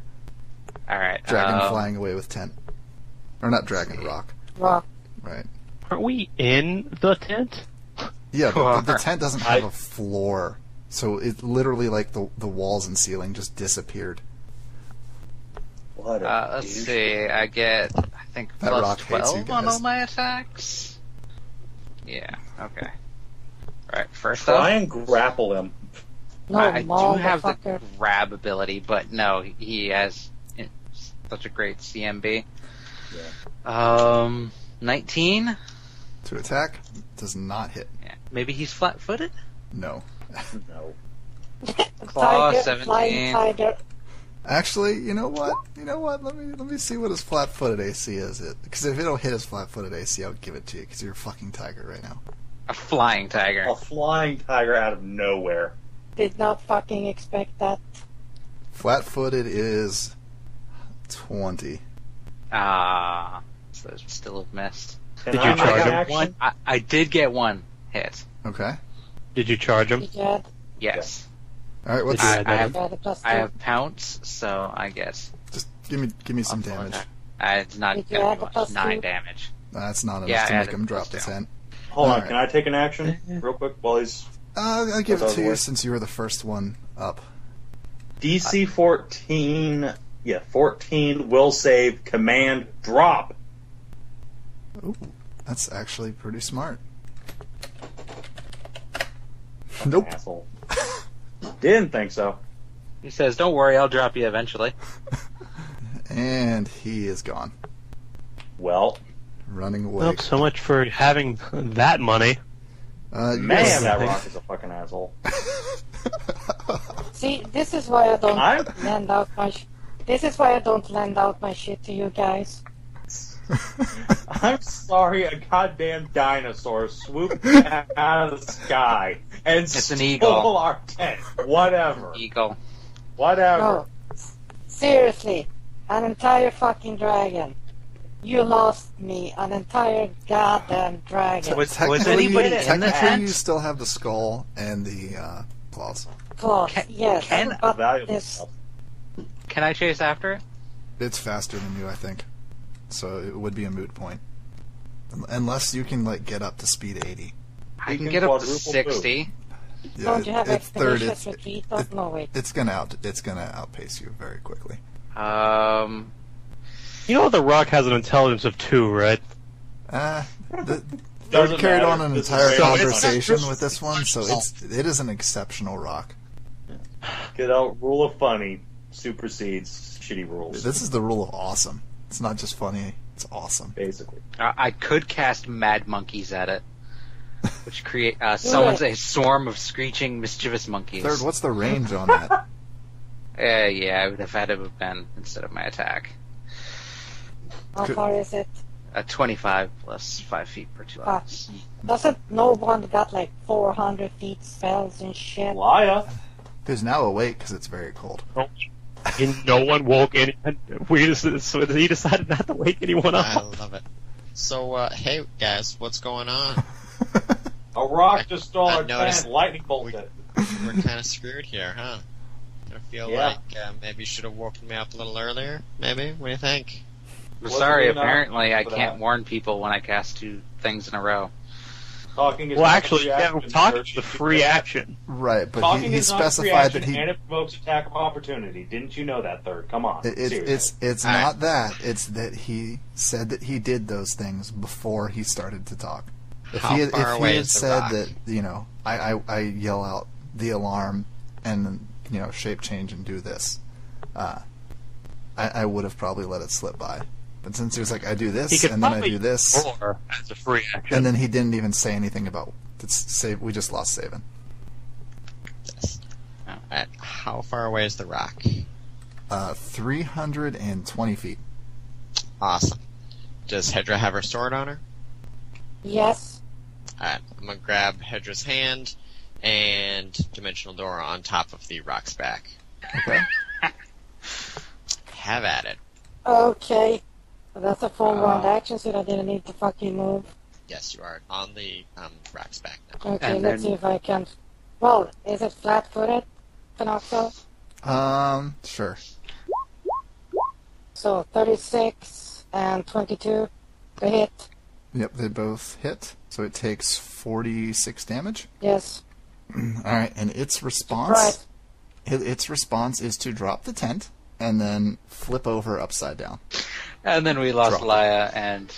Alright. Dragon flying away with tent. Or not dragon, rock. Rock. Right. Aren't we in the tent? Yeah, but the tent doesn't have a floor, so it literally, the walls and ceiling just disappeared. What a Let's douche. see. I get, I think, That plus rock hates you 12 on guys. all my attacks. Yeah. Okay. Alright. First Try off, and grapple him. No, I do have the motherfucker. grab ability, but no, he has such a great CMB. 19. To attack, does not hit. Yeah. Maybe he's flat-footed. No. No. Claw, Tiger, 17. flying tiger. Actually, you know what? Let me see what his flat-footed AC is. Because if it'll hit his flat-footed AC, I'll give it to you. Because you're a fucking tiger right now. A flying tiger. A flying tiger out of nowhere. Did not fucking expect that. Flat-footed is 20. So still have missed. Can Did I you make charge an him? action? I did get one hit. Okay. Did you charge him? Did you add, Yes. All right. What's Did you I add that have- in? add a plus I 2? have pounce, so I guess. just give me some I'll damage. attack. It's not Did you gonna add be the much. plus 9 2? damage. That's not enough Yeah, to I make added him drop the plus two. tent. Hold on, Alright. can I take an action real quick while he's... I'll give it That's to all you the way. since you were the first one up. DC 14... Yeah, 14 will save, command, drop. Ooh, that's actually pretty smart. Nope. Asshole. Didn't think so. He says, "Don't worry, I'll drop you eventually." And he is gone. Well, running away. Well, so much for having that money. You Man, guys- that rock is a fucking asshole. See, this is why I don't I'm- lend out my. This is why I don't lend out my shit to you guys. I'm sorry, a goddamn dinosaur swooped down out of the sky and It's an stole eagle. our tent. Whatever. Eagle. Whatever. No, seriously, an entire fucking dragon. You lost me an entire goddamn dragon. Was Technically, anybody in the technically tent? you still have the skull and the claws. Claws, Can- yes, can- but Valuable this. stuff. Can I chase after it? It's faster than you, I think. So it would be a moot point. Unless you can get up to speed 80. I You can can get up to quadruple 60. Yeah, Don't you have it's third. expeditious retreat? Oh, no, wait. It's gonna outpace you very quickly. You know the rock has an intelligence of 2, right? They Doesn't carried matter. on an This is entire very- conversation with this one, so it is an exceptional rock. Get out. Rule of funny supersedes shitty rules. This is the rule of awesome. It's not just funny; it's awesome. Basically. I could cast mad monkeys at it, which create summons a swarm of screeching, mischievous monkeys. Third, what's the range on that? Yeah, I would have had to have been instead of my attack. How Good. far is it? 25 plus 5 feet per 2 hours. Doesn't no one got like 400 feet spells and shit? Liar. Who's now awake because it's very cold. And no one woke any. So he decided not to wake anyone I up. love it. So, hey guys, what's going on? A rock just stole I our noticed- tent. Lightning bolted. We're kind of screwed here, huh? I feel Yeah. like maybe you should have woken me up a little earlier. Maybe. What do you think? I'm Wasn't sorry, enough apparently I for can't that. warn people when I cast 2 things in a row. Talking is Well, not actually, free yeah, action, talking sir. is the free action. Right, but Talking he is not free specified that action, he. and it provokes attack of opportunity. Didn't you know that, Third? Come on. Seriously. It's All right. not that. It's that he said that he did those things before he started to talk. If How he had, far if he away had is the said rock? that, I yell out the alarm and shape change and do this, I would have probably let it slip by. But since he was like, I do He this could and then I probably do this, roar as a free action. and then he didn't even say anything about save. We just lost Saban. This. Oh. How far away is the rock? 320 feet. Awesome. Does Hedra have her sword on her? Yes. Alright, I'm gonna grab Hedra's hand and Dimensional Door on top of the rock's back. Okay. Have at it. Okay. That's a full round action, so I didn't need to fucking move. Yes, you are on the rock's back now. Okay, And let's then- see if I can. Well, is it flat-footed, Pinoxo? Sure. So 36 and 22 to hit. Yep, they both hit. So it takes 46 damage. Yes. All right, and its response, Right. its response is to drop the tent and then flip over upside down. And then we lost Drop. Laya and...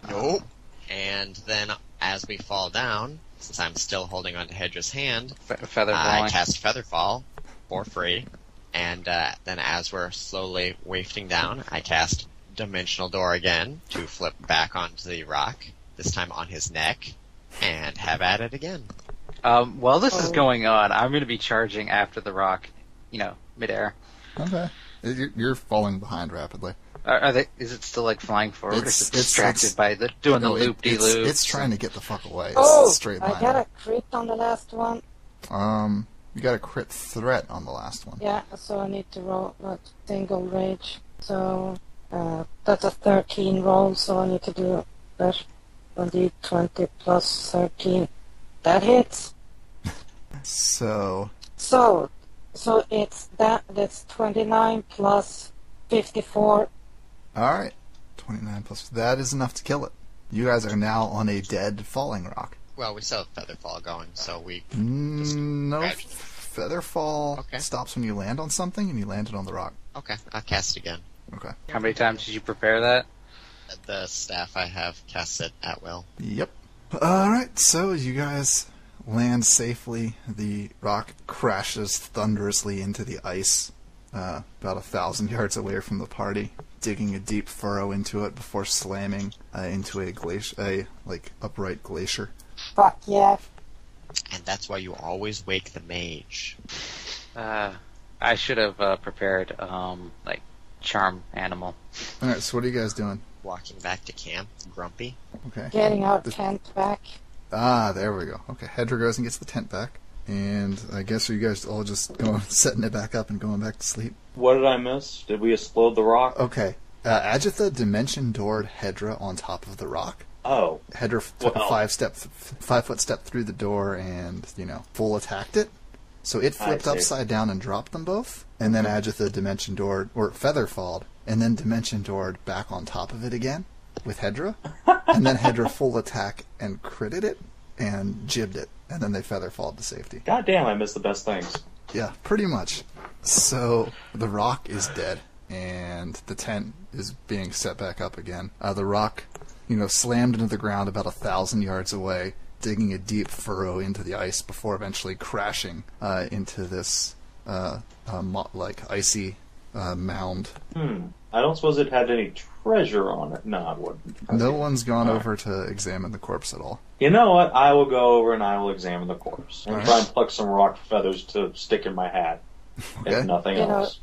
Nope. And then, as we fall down, since I'm still holding onto Hedra's hand, Feather I falling. cast Featherfall for free. And then, as we're slowly wafting down, I cast Dimensional Door again to flip back onto the rock. This time on his neck, and have at it again. While this is Oh. going on, I'm going to be charging after the rock, midair. Okay. You're falling behind rapidly. Are they? Is it still flying forward? Or is it It's- distracted by doing the No, loop de loop? It's trying to get the fuck away. It's Oh, a straight I line. got a crit on the last one. You got a crit threat on the last one. Yeah, so I need to roll a single rage. So that's a 13 roll, so I need to do that. 20 plus 13. That hits. So, So it's that's 29 plus 54. alright. 29 plus. That is enough to kill it. You guys are now on a dead falling rock. Well, we still have Featherfall going, so we... No. Right. Featherfall Okay. stops when you land on something and you landed on the rock. Okay, I'll cast it again. Okay. How many times did you prepare that? The staff I have casts it at will. Yep. Alright, so you guys land safely. The rock crashes thunderously into the ice, about 1,000 yards away from the party. digging a deep furrow into it before slamming into a upright glacier. Fuck yeah. And that's why you always wake the mage. I should have prepared, charm animal. Alright, so what are you guys doing? Walking back to camp, grumpy. Okay. Getting our tent back. Ah, there we go. Okay, Hedra goes and gets the tent back. And I guess are you guys all just going, setting it back up and going back to sleep? What did I miss? Did we explode the rock? Okay. Agitha dimension-doored Hedra on top of the rock. Oh. Hedra took a 5-foot step through the door and, full attacked it. So it flipped upside down and dropped them both. And then Agitha dimension-doored, or feather-falled, and then dimension-doored back on top of it again with Hedra. And then Hedra full attack and critted it and jibbed it. And then they feather-falled to safety. God damn, I missed the best things. Yeah, pretty much. So the rock is dead, and the tent is being set back up again. The rock, slammed into the ground about 1,000 yards away, digging a deep furrow into the ice before eventually crashing into this icy mound. I don't suppose it had any treasure on it. No, it wouldn't. No one's gone over to examine the corpse at all. You know what? I will go over and I will examine the corpse and All right. try and pluck some rock feathers to stick in my hat. Okay. If nothing else.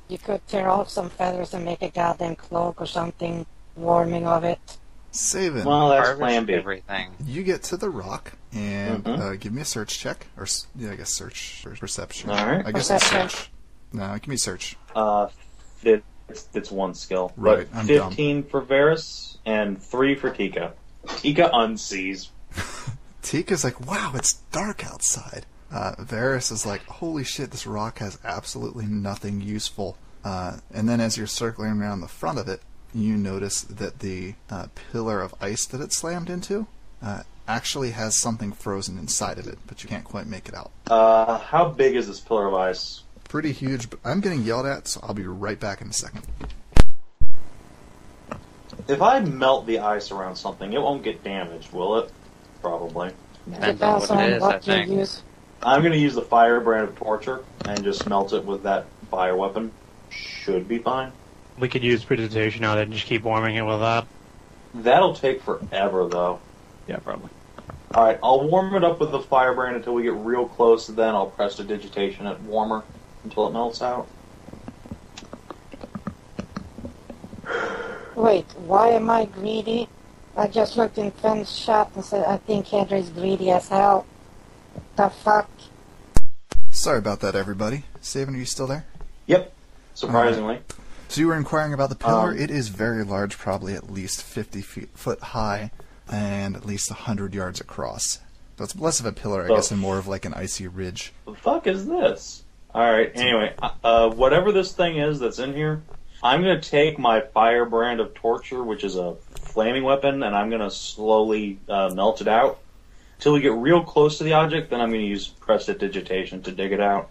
You could tear off some feathers and make a goddamn cloak or something warming of it. Savin, Well, that's Harvest plan B. everything. you get to the rock and give me a search check, or I guess search or perception. All right. I guess it's Perception. search. No, give me search. It's one skill. Right, But I'm 15 for Varys and 3 for Tika. Tika unsees. Tika's like, wow, it's dark outside. Varys is like, holy shit, this rock has absolutely nothing useful. And then as you're circling around the front of it, you notice that the pillar of ice that it slammed into actually has something frozen inside of it, but you can't quite make it out. How big is this pillar of ice? Pretty huge, but I'm getting yelled at, so I'll be right back in a second. If I melt the ice around something, it won't get damaged, will it? Probably. Depends on what it is, I think. you use. I'm going to use the firebrand of torture and just melt it with that fire weapon. Should be fine. We could use precipitation on it and just keep warming it with that. That'll take forever, though. Yeah, probably. Alright, I'll warm it up with the firebrand until we get real close, then I'll press the digitation at warmer until it melts out. Wait, why am I greedy? I just looked in Fenn's chat and said I think Hedra is greedy as hell. The fuck? Sorry about that, everybody. Savin, are you still there? Yep, surprisingly. So you were inquiring about the pillar. It is very large, probably at least 50 foot high and at least 100 yards across. So it's less of a pillar, I guess, and more of like an icy ridge. The fuck is this? Alright, anyway, whatever this thing is that's in here, I'm going to take my firebrand of torture, which is a flaming weapon, and I'm going to slowly melt it out. Till we get real close to the object, then I'm going to use prestidigitation to dig it out.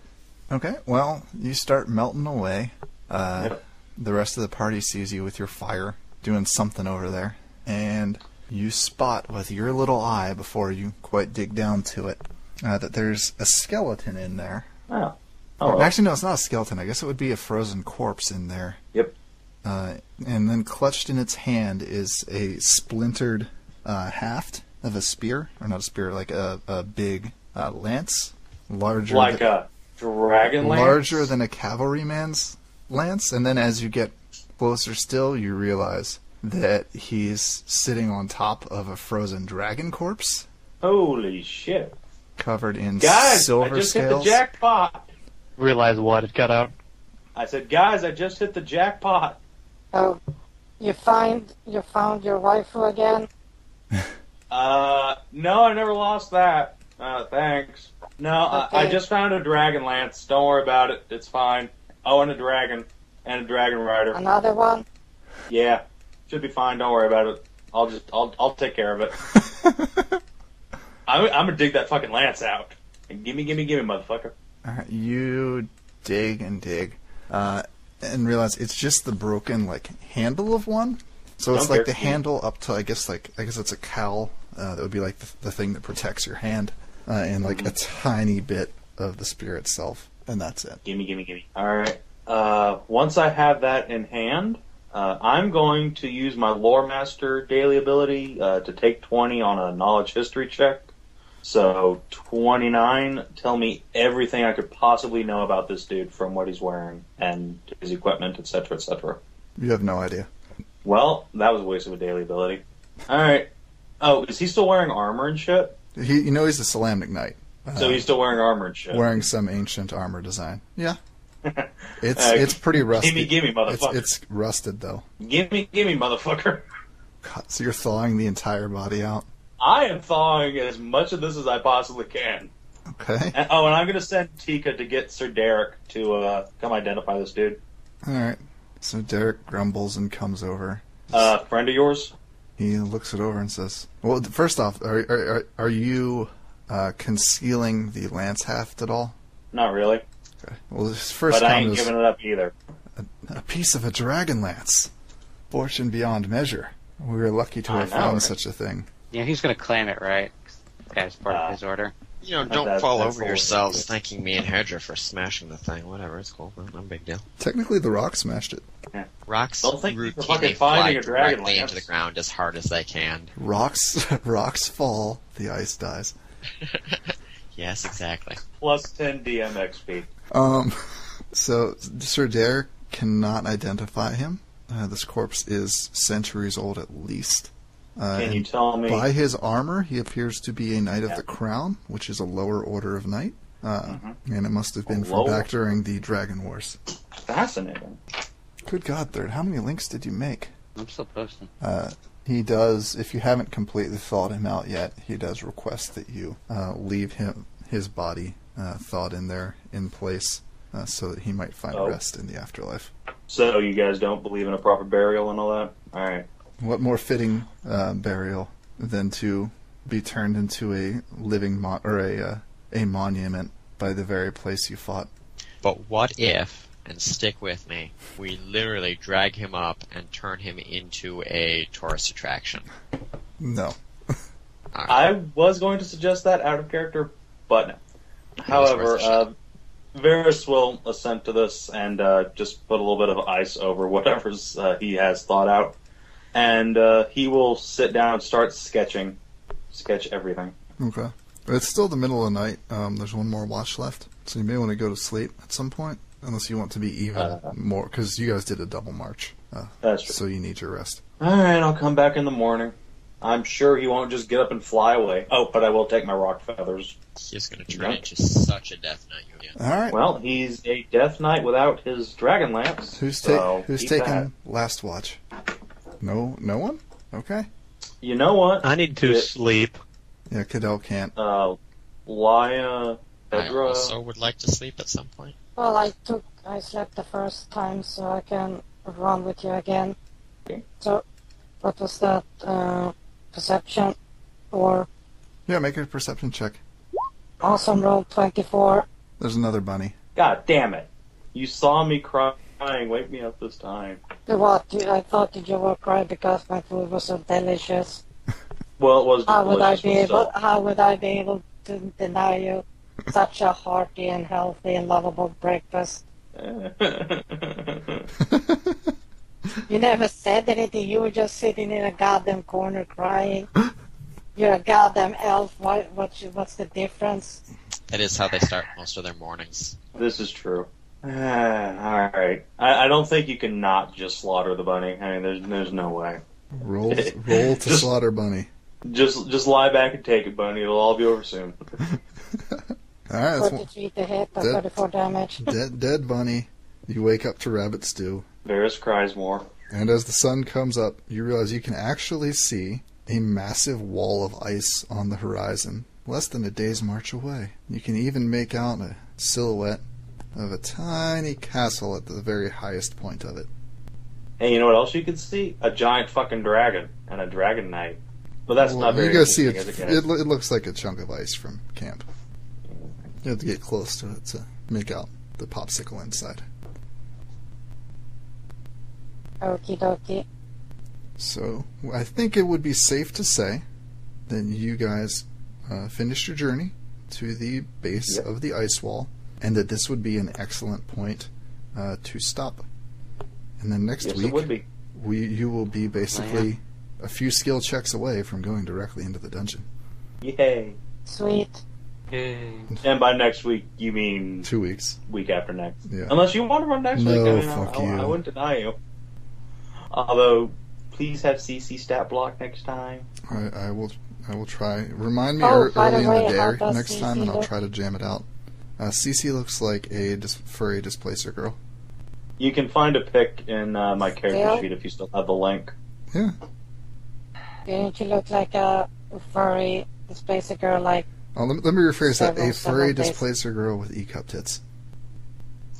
Okay, well, you start melting away. Yep. The rest of the party sees you with your fire doing something over there, and you spot with your little eye, before you quite dig down to it, that there's a skeleton in there. Oh. Or, Well. actually, no, it's not a skeleton. I guess it would be a frozen corpse in there. Yep. And then clutched in its hand is a splintered haft of a spear, or not a spear, like a big lance, larger Like than, a Dragonlance? larger than a cavalryman's lance. And then as you get closer still, you realize that he's sitting on top of a frozen dragon corpse, Holy shit. covered in Guys, silver I just scales. hit the jackpot. Realize what? It got out. I said, guys, I just hit the jackpot. Oh, you found your waifu again? No, I never lost that. Thanks. No, I Okay. just found a Dragonlance. Don't worry about it. It's fine. Oh, and a dragon. And a dragon rider. Another one? Yeah. Should be fine. Don't worry about it. I'll take care of it. I'm gonna dig that fucking lance out. And gimme, motherfucker. Alright, you dig and dig, and realize it's just the broken handle of one. So it's Okay. like the handle up to I guess it's a cowl that would be like the thing that protects your hand, and like a tiny bit of the spear itself, and that's it. Gimme. Alright. Once I have that in hand, I'm going to use my Lore Master daily ability to take 20 on a knowledge history check. So 29, tell me everything I could possibly know about this dude from what he's wearing and his equipment, etc., etc. You have no idea. Well, that was a waste of a daily ability. Alright. Oh, is he still wearing armor and shit? He's a Salamnic Knight. So he's still wearing armor and shit. Wearing some ancient armor design. Yeah. It's pretty rusty. Gimme, motherfucker. It's rusted, though. Gimme, motherfucker. God, so you're thawing the entire body out? I am thawing as much of this as I possibly can. Okay. And I'm going to send Tika to get Sir Derek to come identify this dude. Alright. So Derek grumbles and comes over. Friend of yours? He looks it over and says, well, first off, are you concealing the lance haft at all? Not really. Okay. Well, his first But I comment ain't is giving it up either. a piece of a Dragonlance. Fortune beyond measure. We were lucky to have found right? such a thing. Yeah, he's gonna claim it, right? As part of his order. Don't fall that's over the yourselves whole- thanking me and Hedra for smashing the thing. Whatever, it's cool. No big deal. Technically, the rock smashed it. Rocks Don't think you can routinely fucking fly finding a directly Dragonlance. into the ground as hard as they can. Rocks fall, the ice dies. Yes, exactly. Plus 10 DMX speed. So Sir Derek cannot identify him. This corpse is centuries old at least. Can you tell me? By his armor, he appears to be a Knight of the Crown, which is a lower order of knight. And it must have been from Lower. back during the Dragon Wars. Fascinating. Good God, Third, how many links did you make? I'm still posting. He does, if you haven't completely thawed him out yet, he does request that you leave his body thawed in there in place so that he might find rest in the afterlife. So you guys don't believe in a proper burial and all that? Alright. What more fitting burial than to be turned into a living a monument by the very place you fought? But what if, and stick with me, we literally drag him up and turn him into a tourist attraction? No. I was going to suggest that out of character, but no. However, Varys will assent to this and just put a little bit of ice over whatever's he has thought out. And he will sit down and start sketch everything. Okay. It's still the middle of the night. There's one more watch left, so you may want to go to sleep at some point, unless you want to be even more, because you guys did a double march. That's true. So you need your rest. Alright, I'll come back in the morning. I'm sure he won't just get up and fly away. Oh, but I will take my rock feathers. He's going to turn into such a death knight. All right. Well, he's a death knight without his Dragonlance. Who's so keep taking that. last watch? No one? Okay. You know what? I need to sleep. Yeah, Cadell can't. Laya, I Pedra. also would like to sleep at some point. Well, I slept the first time, so I can run with you again. Okay. So, what was that, perception? Or Yeah, make a perception check. awesome roll 24? There's another bunny. God damn it! You saw me crying. Wake me up this time. What? I thought you were crying because my food was so delicious. Well, it was. How would I delicious, be but able? still. How would I be able to deny you such a hearty and healthy and lovable breakfast? You never said anything. You were just sitting in a goddamn corner crying. You're a goddamn elf. What's the difference? That is how they start most of their mornings. This is true. Alright. I don't think you can not just slaughter the bunny. I mean, there's no way. Roll to slaughter bunny. Just lie back and take it, bunny. It'll all be over soon. All right, that's 43 to hit, or Dead. 34 damage. dead bunny. You wake up to rabbit stew, Varys cries more. and as the sun comes up, you realize you can actually see a massive wall of ice on the horizon, less than a day's march away. You can even make out a silhouette of a tiny castle at the very highest point of it. Hey, you know what else you could see? A giant fucking dragon and a dragon knight. But that's Well, not very you guys see interesting it. as a kid. It looks like a chunk of ice from camp. You have to get close to it to make out the popsicle inside. Okie dokie. So I think it would be safe to say that you guys finished your journey to the base Yep. of the ice wall, and that this would be an excellent point to stop. And then next Yes, week it would be. you will be basically a few skill checks away from going directly into the dungeon. Yay. Sweet. Yay. And by next week, you mean 2 weeks. week after next. Yeah. Unless you want to run next No, week. fuck you. I wouldn't deny you. Although, please have CC stat block next time. I will try. Remind me Oh, by the early way, in the how day does next CC time, and I'll look? try to jam it out. CC looks like a furry displacer girl. You can find a pic in my character Yeah. sheet if you still have the link. Yeah. Didn't you look like a furry displacer girl like Oh, let me rephrase that. A Several furry days. displacer girl with E-cup tits.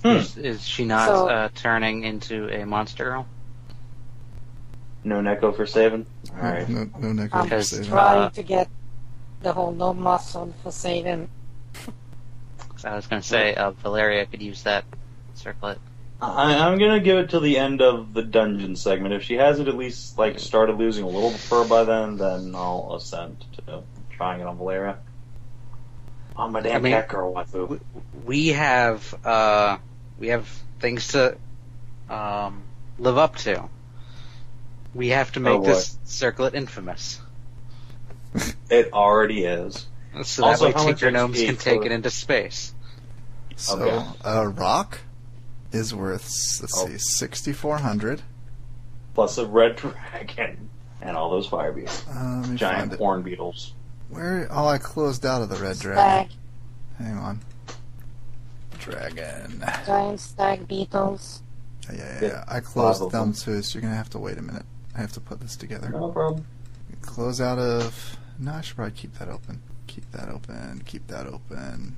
Is she not So- turning into a monster girl? No Neko for saving? Alright. No neck I'm over Because, saving. trying to get the whole no muscle for saving. So I was going to say Valeria could use that circlet. I'm gonna give it till the end of the dungeon segment. If she hasn't at least started losing a little fur by then I'll assent to trying it on Valeria. On my damn I mean, cat girl waifu. We have things to live up to. We have to make boy. this circlet infamous, It already is. so that Also, way how much Tinker Gnomes XP can take for- it into space. So, Okay. a rock is worth, let's Oh. see, 6,400. Plus a red dragon and all those fire beetles. Let me find Giant it. horn beetles. Where? Oh, I closed out of the red dragon. Stag, Hang on. Dragon. giant stag beetles. Yeah. I closed Five of them them. too, so you're gonna have to wait a minute. I have to put this together. No problem. Close out of. No, I should probably keep that open. Keep that open. Keep that open.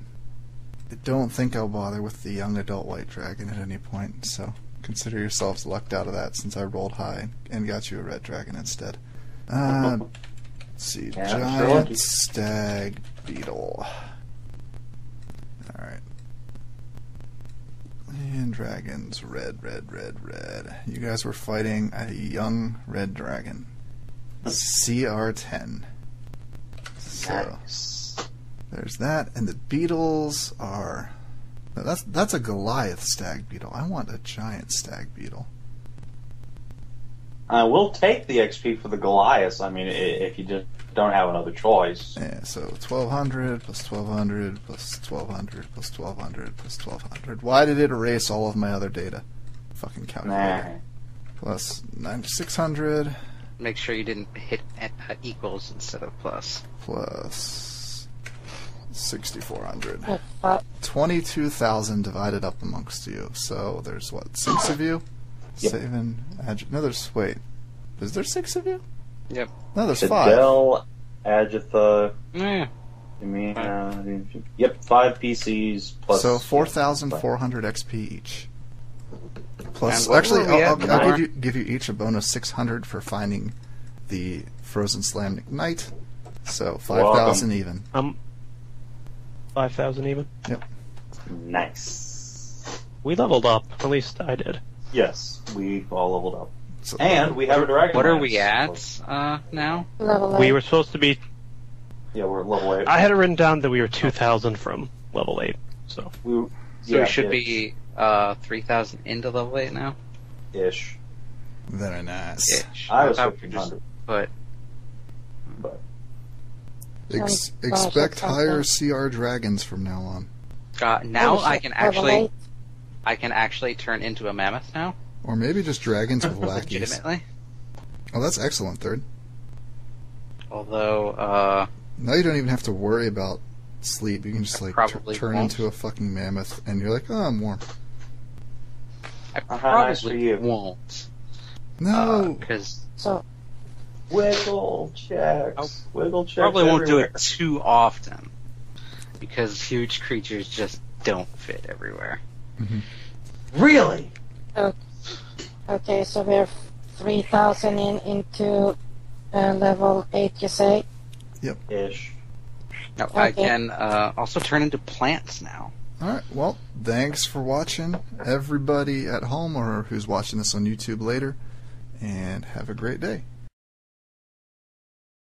I don't think I'll bother with the young adult white dragon at any point, so consider yourselves lucked out of that since I rolled high and got you a red dragon instead. Let's see. Yeah, sure Giant lucky. stag beetle. Alright. And dragons. Red. You guys were fighting a young red dragon. CR10. So. Nice. There's that, and the beetles are. That's a Goliath stag beetle. I want a giant stag beetle. We'll take the XP for the Goliaths. I mean, if you just don't have another choice. Yeah, so 1,200 plus 1,200 plus 1,200 plus 1,200 plus 1,200. Why did it erase all of my other data? Fucking calculator. Plus 9,600 Make sure you didn't hit at equals instead of plus. plus 6,400. If I, 22,000 divided up amongst you. So there's what, 6 of you? Yep. No, there's, wait. Is there 6 of you? Yep. No, there's 5. Fidel, Agatha, Yeah. yep, 5 PCs plus. So 4,400 XP each. Plus, And what actually, were we I'll at give you each a bonus 600 for finding the Frozen Slam Knight. So 5,000 even. 5,000 even. Nice. We leveled up. At least I did. Yes, we all leveled up. So, And we have a Dragonlance. What are we at now? level We 8. were supposed to be. Yeah, we're at level 8. I had it written down that we were 2,000 from level 8. So So we should be 3,000 into level 8 now? ish. very nice. Ish. I was thought we just 1,500, put but Expect higher CR dragons from now on. now Oh, I shit, can level actually 8. turn into a mammoth now. Or maybe just dragons with lackeys. Legitimately. Oh, that's excellent, Third. Although Now you don't even have to worry about sleep. You can just like Probably turn won't. into a fucking mammoth, and you're like, oh, I'm warm. I nice for probably you. won't. No. Because So, wiggle checks. Wiggle checks. probably won't do everywhere. it too often. Because huge creatures just don't fit everywhere. Really? okay, so we're 3,000 into level 8, you say? Ish. Now, I Okay. can also turn into plants now. Alright, well, thanks for watching, everybody at home or who's watching this on YouTube later, and have a great day.